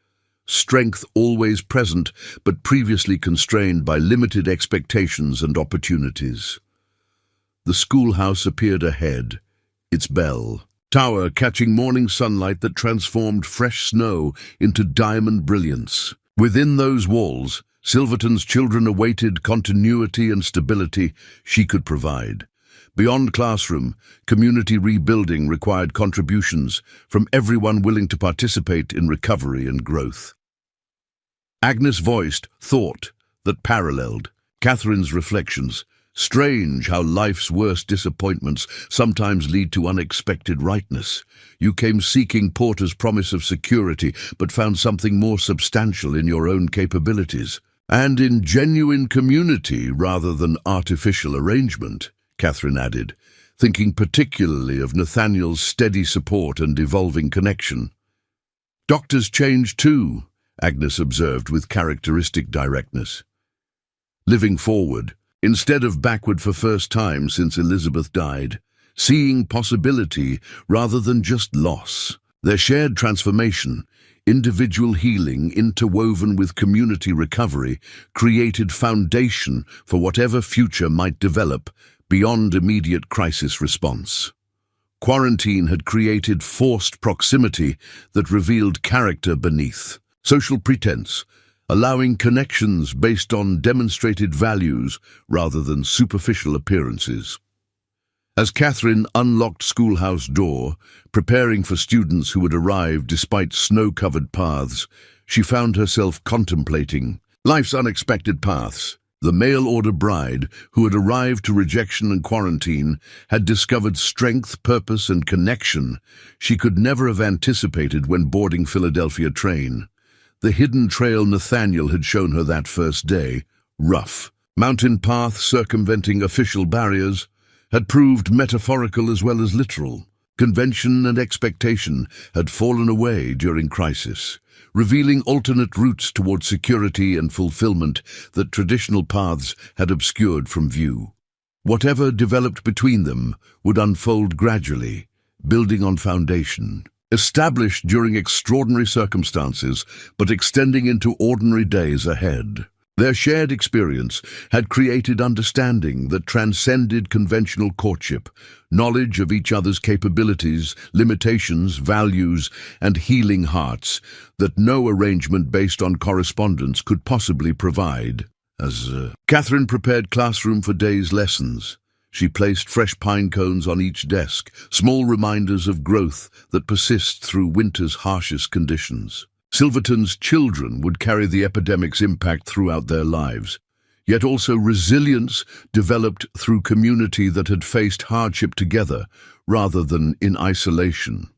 Strength always present, but previously constrained by limited expectations and opportunities. The schoolhouse appeared ahead, its bell tower catching morning sunlight that transformed fresh snow into diamond brilliance. Within those walls, Silverton's children awaited continuity and stability she could provide. Beyond classroom, community rebuilding required contributions from everyone willing to participate in recovery and growth. Agnes voiced thought that paralleled Catherine's reflections. Strange how life's worst disappointments sometimes lead to unexpected rightness. You came seeking Porter's promise of security, but found something more substantial in your own capabilities. And in genuine community rather than artificial arrangement, Catherine added, thinking particularly of Nathaniel's steady support and evolving connection. Doctors change too, Agnes observed with characteristic directness. Living forward, instead of backward for first time since Elizabeth died, seeing possibility rather than just loss. Their shared transformation, individual healing interwoven with community recovery, created foundation for whatever future might develop beyond immediate crisis response. Quarantine had created forced proximity that revealed character beneath social pretense, allowing connections based on demonstrated values rather than superficial appearances. As Catherine unlocked schoolhouse door, preparing for students who had arrived despite snow-covered paths, she found herself contemplating life's unexpected paths. The mail-order bride, who had arrived to rejection and quarantine, had discovered strength, purpose, and connection she could never have anticipated when boarding Philadelphia train. The hidden trail Nathaniel had shown her that first day, rough, mountain path circumventing official barriers, had proved metaphorical as well as literal. Convention and expectation had fallen away during crisis, revealing alternate routes toward security and fulfillment that traditional paths had obscured from view. Whatever developed between them would unfold gradually, building on foundation. Established during extraordinary circumstances, but extending into ordinary days ahead. Their shared experience had created understanding that transcended conventional courtship, knowledge of each other's capabilities, limitations, values, and healing hearts that no arrangement based on correspondence could possibly provide. as Catherine prepared classroom for day's lessons. She placed fresh pine cones on each desk, small reminders of growth that persists through winter's harshest conditions. Silverton's children would carry the epidemic's impact throughout their lives, yet also resilience developed through community that had faced hardship together rather than in isolation.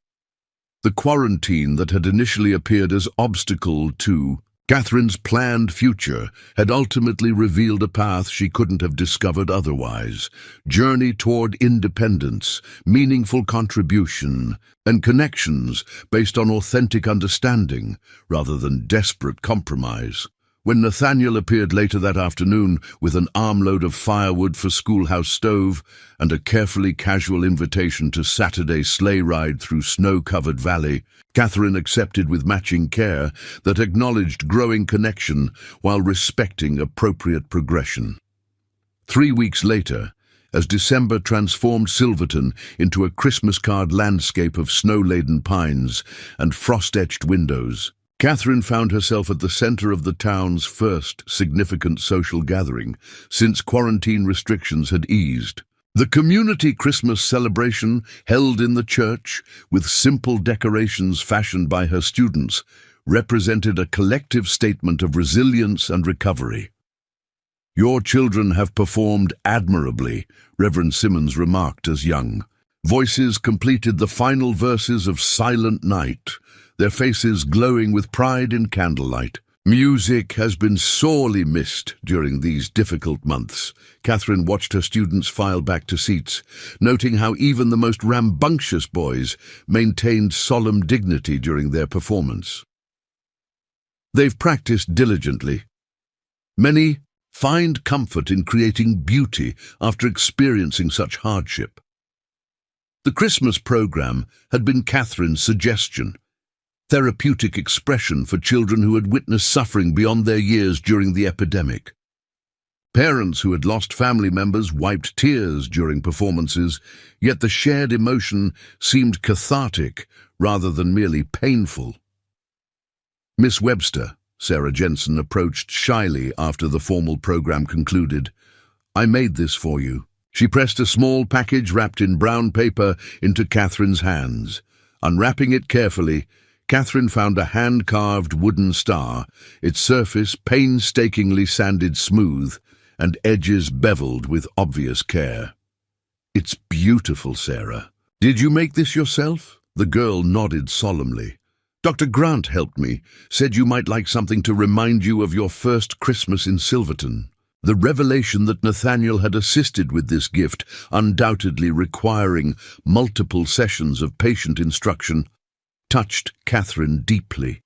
The quarantine that had initially appeared as obstacle to Catherine's planned future had ultimately revealed a path she couldn't have discovered otherwise. Journey toward independence, meaningful contribution, and connections based on authentic understanding rather than desperate compromise. When Nathaniel appeared later that afternoon with an armload of firewood for schoolhouse stove and a carefully casual invitation to Saturday sleigh ride through snow-covered valley, Catherine accepted with matching care that acknowledged growing connection while respecting appropriate progression. 3 weeks later, as December transformed Silverton into a Christmas card landscape of snow-laden pines and frost-etched windows, Catherine found herself at the center of the town's first significant social gathering since quarantine restrictions had eased. The community Christmas celebration, held in the church with simple decorations fashioned by her students, represented a collective statement of resilience and recovery. "Your children have performed admirably," Reverend Simmons remarked as young voices completed the final verses of Silent Night, their faces glowing with pride in candlelight. "Music has been sorely missed during these difficult months." Catherine watched her students file back to seats, noting how even the most rambunctious boys maintained solemn dignity during their performance. "They've practiced diligently. Many find comfort in creating beauty after experiencing such hardship." The Christmas program had been Catherine's suggestion, therapeutic expression for children who had witnessed suffering beyond their years during the epidemic. Parents who had lost family members wiped tears during performances, yet the shared emotion seemed cathartic rather than merely painful. "Miss Webster," Sarah Jensen approached shyly after the formal program concluded, "I made this for you." She pressed a small package wrapped in brown paper into Catherine's hands. Unwrapping it carefully, Catherine found a hand-carved wooden star, its surface painstakingly sanded smooth and edges beveled with obvious care. "It's beautiful, Sarah. Did you make this yourself?" The girl nodded solemnly. "Dr. Grant helped me, said you might like something to remind you of your first Christmas in Silverton." The revelation that Nathaniel had assisted with this gift, undoubtedly requiring multiple sessions of patient instruction, touched Catherine deeply.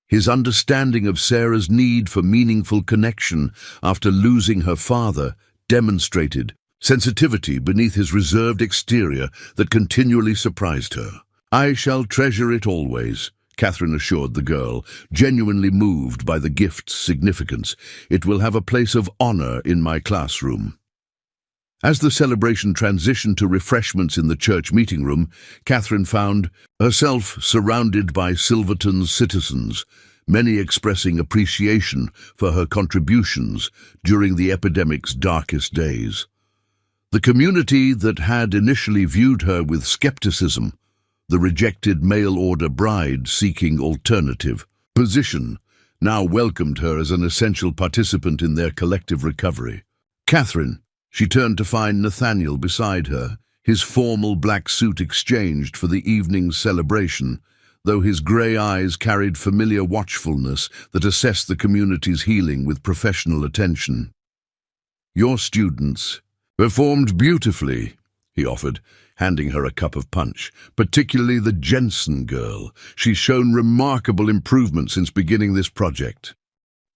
His understanding of Sarah's need for meaningful connection after losing her father demonstrated sensitivity beneath his reserved exterior that continually surprised her. "I shall treasure it always," Catherine assured the girl, genuinely moved by the gift's significance. "It will have a place of honor in my classroom." As the celebration transitioned to refreshments in the church meeting room, Catherine found herself surrounded by Silverton's citizens, many expressing appreciation for her contributions during the epidemic's darkest days. The community that had initially viewed her with skepticism, the rejected mail-order bride seeking alternative position, now welcomed her as an essential participant in their collective recovery. "Catherine," she turned to find Nathaniel beside her, his formal black suit exchanged for the evening's celebration, though his grey eyes carried familiar watchfulness that assessed the community's healing with professional attention. "Your students performed beautifully," he offered, handing her a cup of punch. "Particularly the Jensen girl. She's shown remarkable improvement since beginning this project."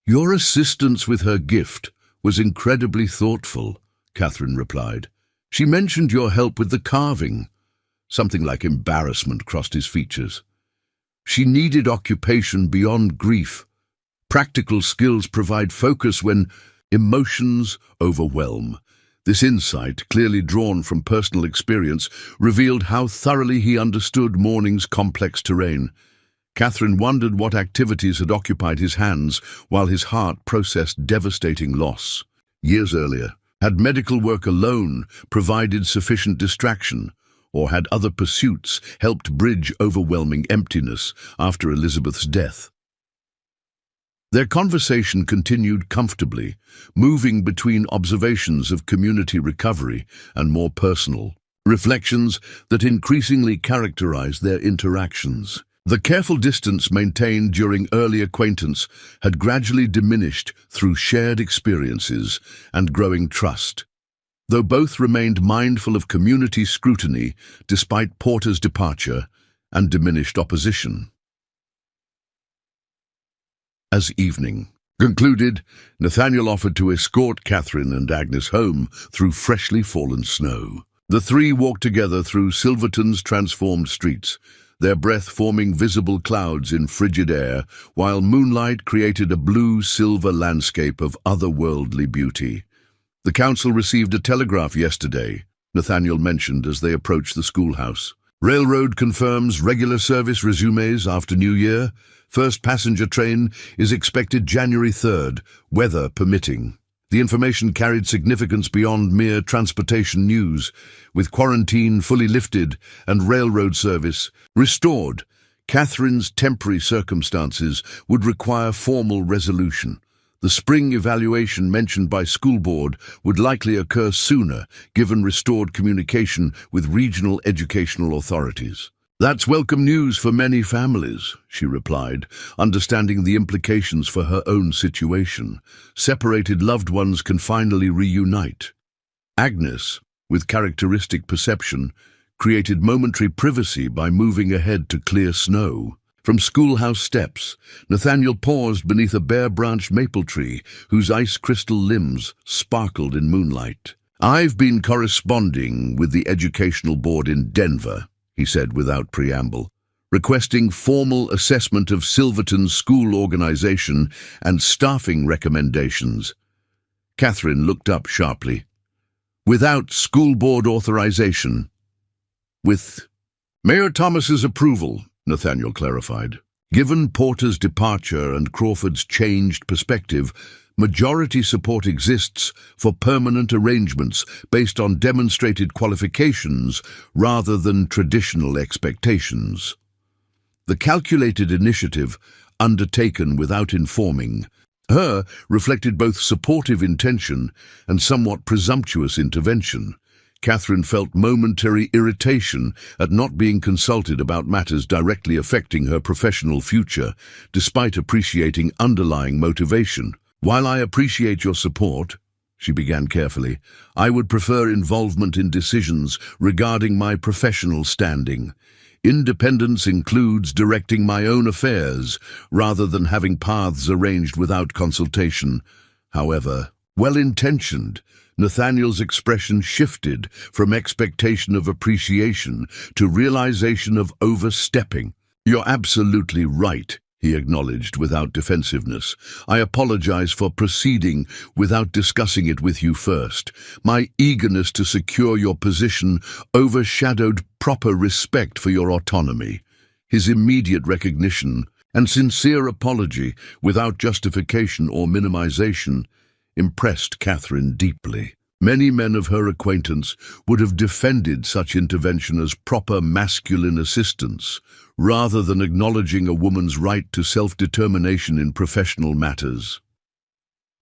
"Your assistance with her gift was incredibly thoughtful," Catherine replied. "She mentioned your help with the carving." Something like embarrassment crossed his features. "She needed occupation beyond grief. Practical skills provide focus when emotions overwhelm." This insight, clearly drawn from personal experience, revealed how thoroughly he understood mourning's complex terrain. Catherine wondered what activities had occupied his hands while his heart processed devastating loss. Years earlier, had medical work alone provided sufficient distraction, or had other pursuits helped bridge overwhelming emptiness after Elizabeth's death? Their conversation continued comfortably, moving between observations of community recovery and more personal reflections that increasingly characterized their interactions. The careful distance maintained during early acquaintance had gradually diminished through shared experiences and growing trust, though both remained mindful of community scrutiny despite Porter's departure and diminished opposition. As evening concluded, Nathaniel offered to escort Catherine and Agnes home through freshly fallen snow. The three walked together through Silverton's transformed streets, their breath forming visible clouds in frigid air, while moonlight created a blue-silver landscape of otherworldly beauty. "The council received a telegraph yesterday," Nathaniel mentioned as they approached the schoolhouse. "Railroad confirms regular service resumes after New Year. First passenger train is expected January 3rd, weather permitting." The information carried significance beyond mere transportation news. With quarantine fully lifted and railroad service restored, Catherine's temporary circumstances would require formal resolution. The spring evaluation mentioned by school board would likely occur sooner, given restored communication with regional educational authorities. "That's welcome news for many families," she replied, understanding the implications for her own situation. Separated loved ones can finally reunite. Agnes, with characteristic perception, created momentary privacy by moving ahead to clear snow. From schoolhouse steps, Nathaniel paused beneath a bare-branched maple tree whose ice-crystal limbs sparkled in moonlight. "I've been corresponding with the educational board in Denver," he said without preamble, "requesting formal assessment of Silverton's school organization and staffing recommendations." Catherine looked up sharply. "Without school board authorization?" "With Mayor Thomas's approval," Nathaniel clarified. Given Porter's departure and Crawford's changed perspective, majority support exists for permanent arrangements based on demonstrated qualifications rather than traditional expectations. The calculated initiative, undertaken without informing her, reflected both supportive intention and somewhat presumptuous intervention. Catherine felt momentary irritation at not being consulted about matters directly affecting her professional future, despite appreciating underlying motivation. "While I appreciate your support," she began carefully, "I would prefer involvement in decisions regarding my professional standing. Independence includes directing my own affairs, rather than having paths arranged without consultation." However, well-intentioned, Nathaniel's expression shifted from expectation of appreciation to realization of overstepping. "You're absolutely right," he acknowledged without defensiveness. "I apologize for proceeding without discussing it with you first. My eagerness to secure your position overshadowed proper respect for your autonomy." His immediate recognition and sincere apology, without justification or minimization, impressed Catherine deeply. Many men of her acquaintance would have defended such intervention as proper masculine assistance, rather than acknowledging a woman's right to self-determination in professional matters.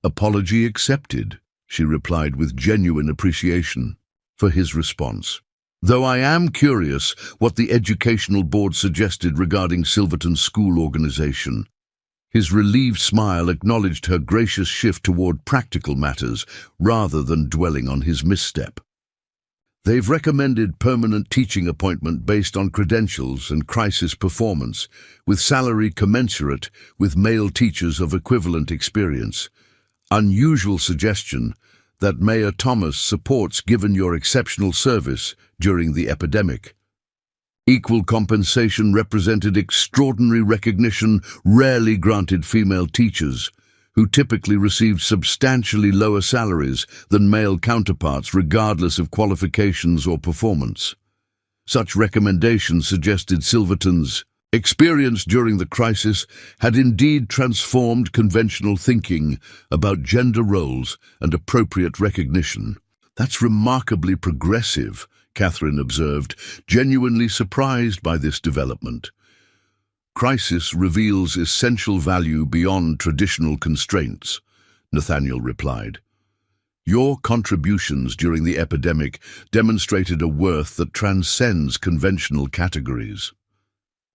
"Apology accepted," she replied with genuine appreciation for his response. "Though I am curious what the educational board suggested regarding Silverton's school organization." His relieved smile acknowledged her gracious shift toward practical matters rather than dwelling on his misstep. "They've recommended permanent teaching appointment based on credentials and crisis performance, with salary commensurate with male teachers of equivalent experience. Unusual suggestion that Mayor Thomas supports given your exceptional service during the epidemic. Equal compensation represented extraordinary recognition rarely granted female teachers, who typically received substantially lower salaries than male counterparts regardless of qualifications or performance. Such recommendations suggested Silverton's experience during the crisis had indeed transformed conventional thinking about gender roles and appropriate recognition. "That's remarkably progressive," Catherine observed, genuinely surprised by this development. "Crisis reveals essential value beyond traditional constraints," Nathaniel replied. "Your contributions during the epidemic demonstrated a worth that transcends conventional categories."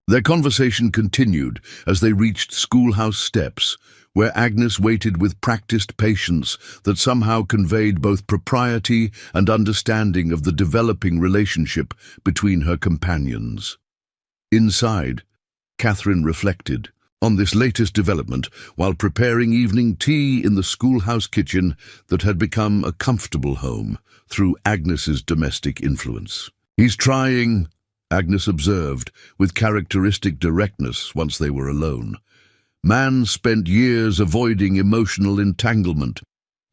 Their conversation continued as they reached schoolhouse steps, where Agnes waited with practiced patience that somehow conveyed both propriety and understanding of the developing relationship between her companions. Inside, Catherine reflected on this latest development while preparing evening tea in the schoolhouse kitchen that had become a comfortable home through Agnes's domestic influence. "He's trying," Agnes observed, with characteristic directness once they were alone. "Man spent years avoiding emotional entanglement,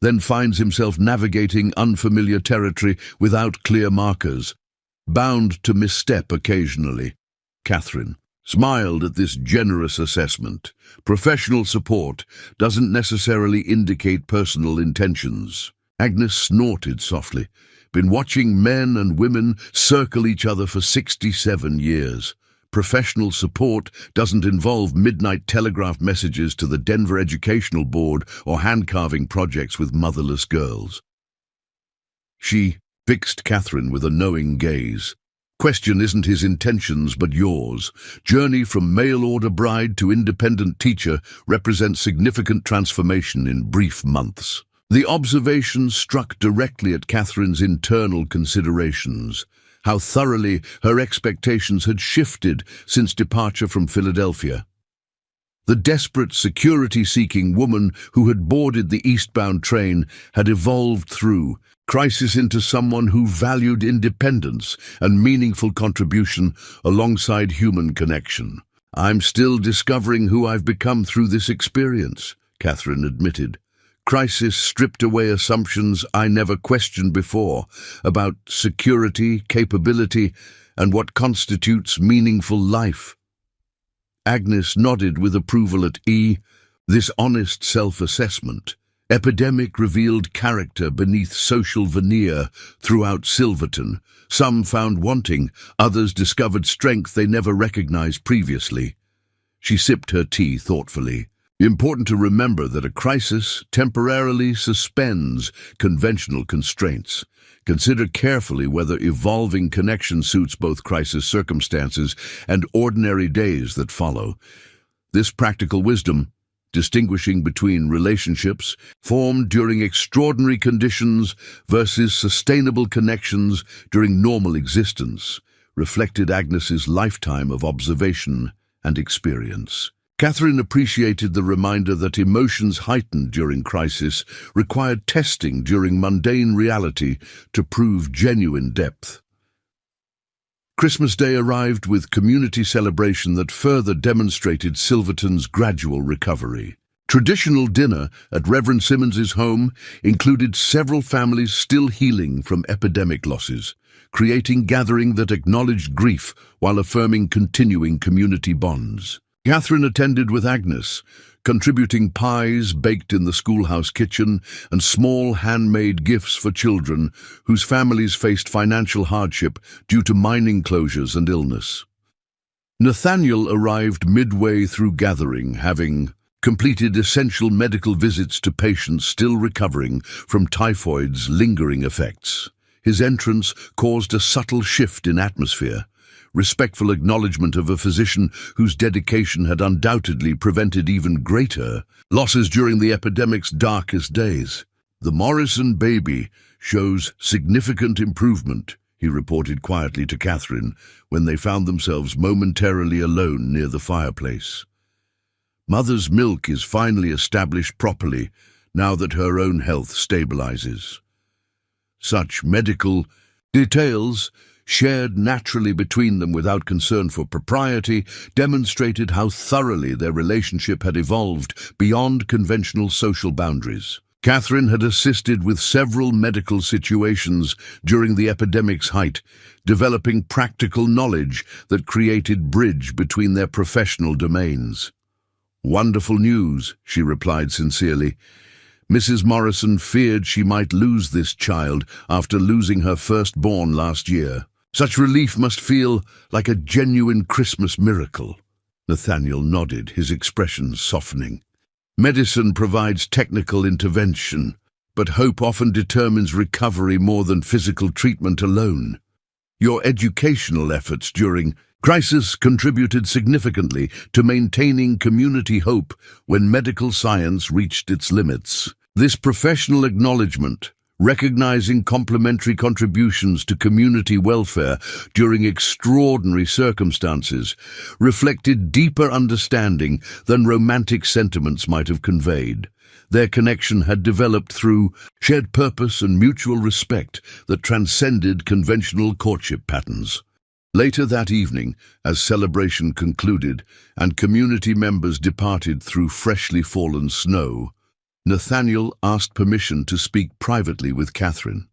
then finds himself navigating unfamiliar territory without clear markers, bound to misstep occasionally." Catherine smiled at this generous assessment. "Professional support doesn't necessarily indicate personal intentions." Agnes snorted softly. "Been watching men and women circle each other for 67 years. Professional support doesn't involve midnight telegraph messages to the Denver Educational Board or hand-carving projects with motherless girls." She fixed Catherine with a knowing gaze. "Question isn't his intentions, but yours. Journey from mail-order bride to independent teacher represents significant transformation in brief months." The observation struck directly at Catherine's internal considerations, how thoroughly her expectations had shifted since departure from Philadelphia. The desperate security-seeking woman who had boarded the eastbound train had evolved through crisis into someone who valued independence and meaningful contribution alongside human connection. "I'm still discovering who I've become through this experience," Catherine admitted. "Crisis stripped away assumptions I never questioned before about security, capability, and what constitutes meaningful life." Agnes nodded with approval at this honest self-assessment. Epidemic revealed character beneath social veneer throughout Silverton. Some found wanting, others discovered strength they never recognized previously. She sipped her tea thoughtfully. "Important to remember that a crisis temporarily suspends conventional constraints. Consider carefully whether evolving connection suits both crisis circumstances and ordinary days that follow." This practical wisdom, distinguishing between relationships formed during extraordinary conditions versus sustainable connections during normal existence, reflected Agnes's lifetime of observation and experience. Catherine appreciated the reminder that emotions heightened during crisis required testing during mundane reality to prove genuine depth. Christmas Day arrived with community celebration that further demonstrated Silverton's gradual recovery. Traditional dinner at Reverend Simmons's home included several families still healing from epidemic losses, creating gathering that acknowledged grief while affirming continuing community bonds. Catherine attended with Agnes, contributing pies baked in the schoolhouse kitchen and small handmade gifts for children whose families faced financial hardship due to mining closures and illness. Nathaniel arrived midway through gathering, having completed essential medical visits to patients still recovering from typhoid's lingering effects. His entrance caused a subtle shift in atmosphere, respectful acknowledgement of a physician whose dedication had undoubtedly prevented even greater losses during the epidemic's darkest days. "The Morrison baby shows significant improvement," he reported quietly to Catherine when they found themselves momentarily alone near the fireplace. "Mother's milk is finally established properly now that her own health stabilizes." Such medical details, shared naturally between them without concern for propriety, demonstrated how thoroughly their relationship had evolved beyond conventional social boundaries. Catherine had assisted with several medical situations during the epidemic's height, developing practical knowledge that created bridge between their professional domains. "Wonderful news," she replied sincerely. Mrs. Morrison feared she might lose this child after losing her firstborn last year. Such relief must feel like a genuine Christmas miracle. Nathaniel nodded, his expression softening. Medicine provides technical intervention, but hope often determines recovery more than physical treatment alone. Your educational efforts during crisis contributed significantly to maintaining community hope when medical science reached its limits. This professional acknowledgement, recognizing complementary contributions to community welfare during extraordinary circumstances, reflected deeper understanding than romantic sentiments might have conveyed. Their connection had developed through shared purpose and mutual respect that transcended conventional courtship patterns. Later that evening, as celebration concluded and community members departed through freshly fallen snow, Nathaniel asked permission to speak privately with Catherine.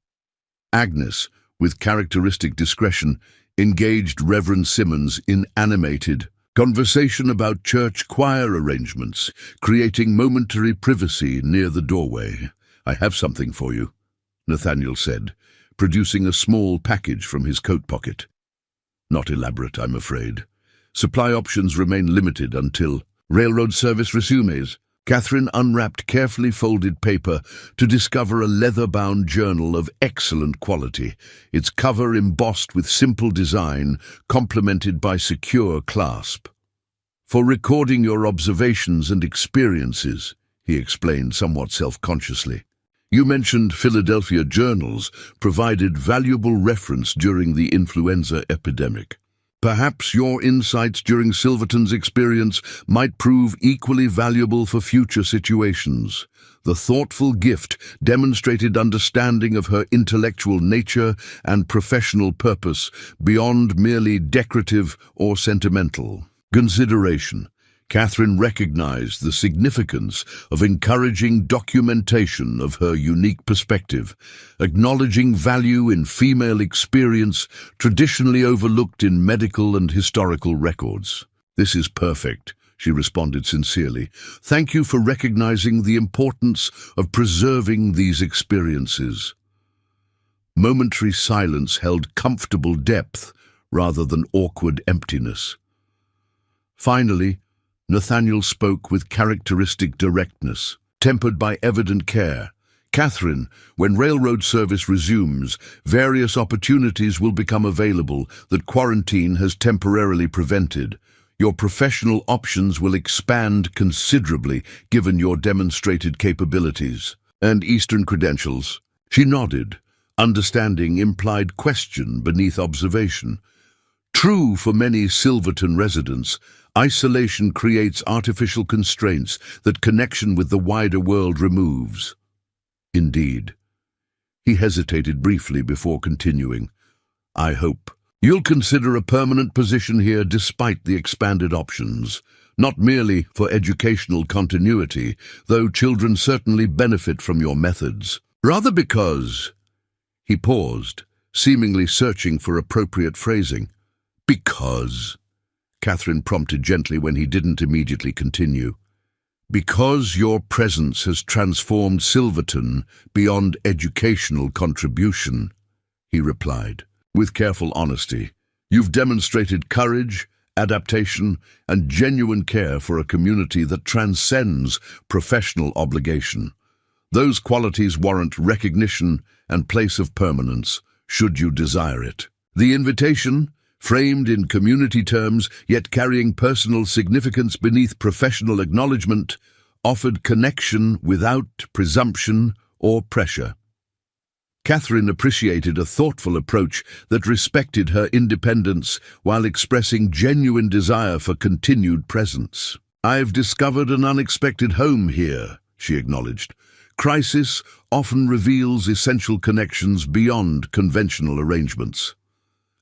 Agnes, with characteristic discretion, engaged Reverend Simmons in animated conversation about church choir arrangements, creating momentary privacy near the doorway. "I have something for you," Nathaniel said, producing a small package from his coat pocket. "Not elaborate, I'm afraid. Supply options remain limited until railroad service resumes." Catherine unwrapped carefully folded paper to discover a leather-bound journal of excellent quality, its cover embossed with simple design, complemented by secure clasp. "For recording your observations and experiences," he explained somewhat self-consciously. "You mentioned Philadelphia journals provided valuable reference during the influenza epidemic. Perhaps your insights during Silverton's experience might prove equally valuable for future situations." The thoughtful gift demonstrated understanding of her intellectual nature and professional purpose beyond merely decorative or sentimental consideration. Catherine recognized the significance of encouraging documentation of her unique perspective, acknowledging value in female experience traditionally overlooked in medical and historical records. "This is perfect," she responded sincerely. "Thank you for recognizing the importance of preserving these experiences." Momentary silence held comfortable depth rather than awkward emptiness. Finally, Nathaniel spoke with characteristic directness, tempered by evident care. "Catherine, when railroad service resumes, various opportunities will become available that quarantine has temporarily prevented. Your professional options will expand considerably given your demonstrated capabilities and Eastern credentials." She nodded, understanding implied question beneath observation. True for many Silverton residents, isolation creates artificial constraints that connection with the wider world removes. Indeed. He hesitated briefly before continuing. "I hope you'll consider a permanent position here despite the expanded options, not merely for educational continuity, though children certainly benefit from your methods, rather because—" He paused, seemingly searching for appropriate phrasing. "Because," Catherine prompted gently when he didn't immediately continue. "Because your presence has transformed Silverton beyond educational contribution," he replied, with careful honesty. "You've demonstrated courage, adaptation, and genuine care for a community that transcends professional obligation. Those qualities warrant recognition and place of permanence, should you desire it." The invitation, framed in community terms, yet carrying personal significance beneath professional acknowledgement, offered connection without presumption or pressure. Catherine appreciated a thoughtful approach that respected her independence while expressing genuine desire for continued presence. "I've discovered an unexpected home here," she acknowledged. "Crisis often reveals essential connections beyond conventional arrangements.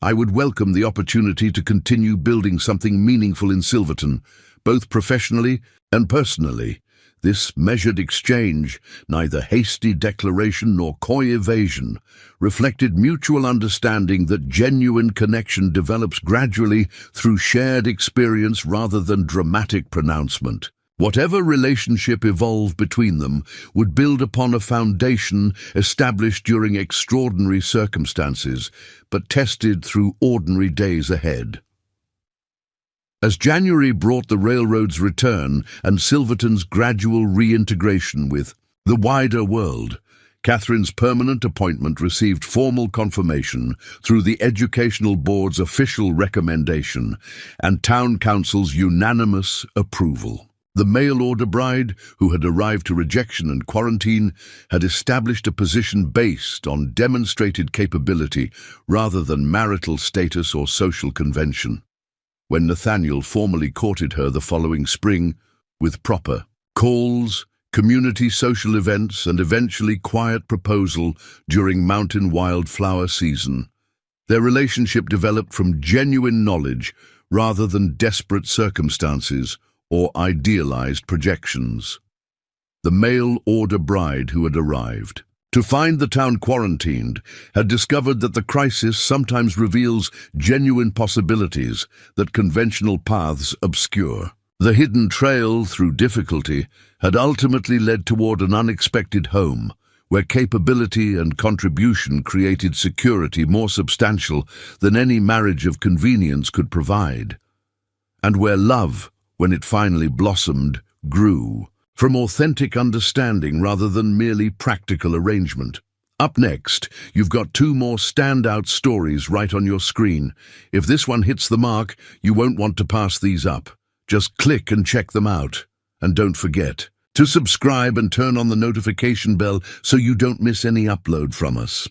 I would welcome the opportunity to continue building something meaningful in Silverton, both professionally and personally." This measured exchange, neither hasty declaration nor coy evasion, reflected mutual understanding that genuine connection develops gradually through shared experience rather than dramatic pronouncement. Whatever relationship evolved between them would build upon a foundation established during extraordinary circumstances, but tested through ordinary days ahead. As January brought the railroad's return and Silverton's gradual reintegration with the wider world, Catherine's permanent appointment received formal confirmation through the Educational Board's official recommendation and Town Council's unanimous approval. The mail-order bride, who had arrived to rejection and quarantine, had established a position based on demonstrated capability rather than marital status or social convention. When Nathaniel formally courted her the following spring, with proper calls, community social events, and eventually quiet proposal during mountain wildflower season, their relationship developed from genuine knowledge rather than desperate circumstances or idealized projections. The mail-order bride who had arrived to find the town quarantined had discovered that the crisis sometimes reveals genuine possibilities that conventional paths obscure. The hidden trail through difficulty had ultimately led toward an unexpected home, where capability and contribution created security more substantial than any marriage of convenience could provide, and where love, when it finally blossomed, grew from authentic understanding rather than merely practical arrangement. Up next, you've got two more standout stories right on your screen. If this one hits the mark, you won't want to pass these up. Just click and check them out. And don't forget to subscribe and turn on the notification bell so you don't miss any upload from us.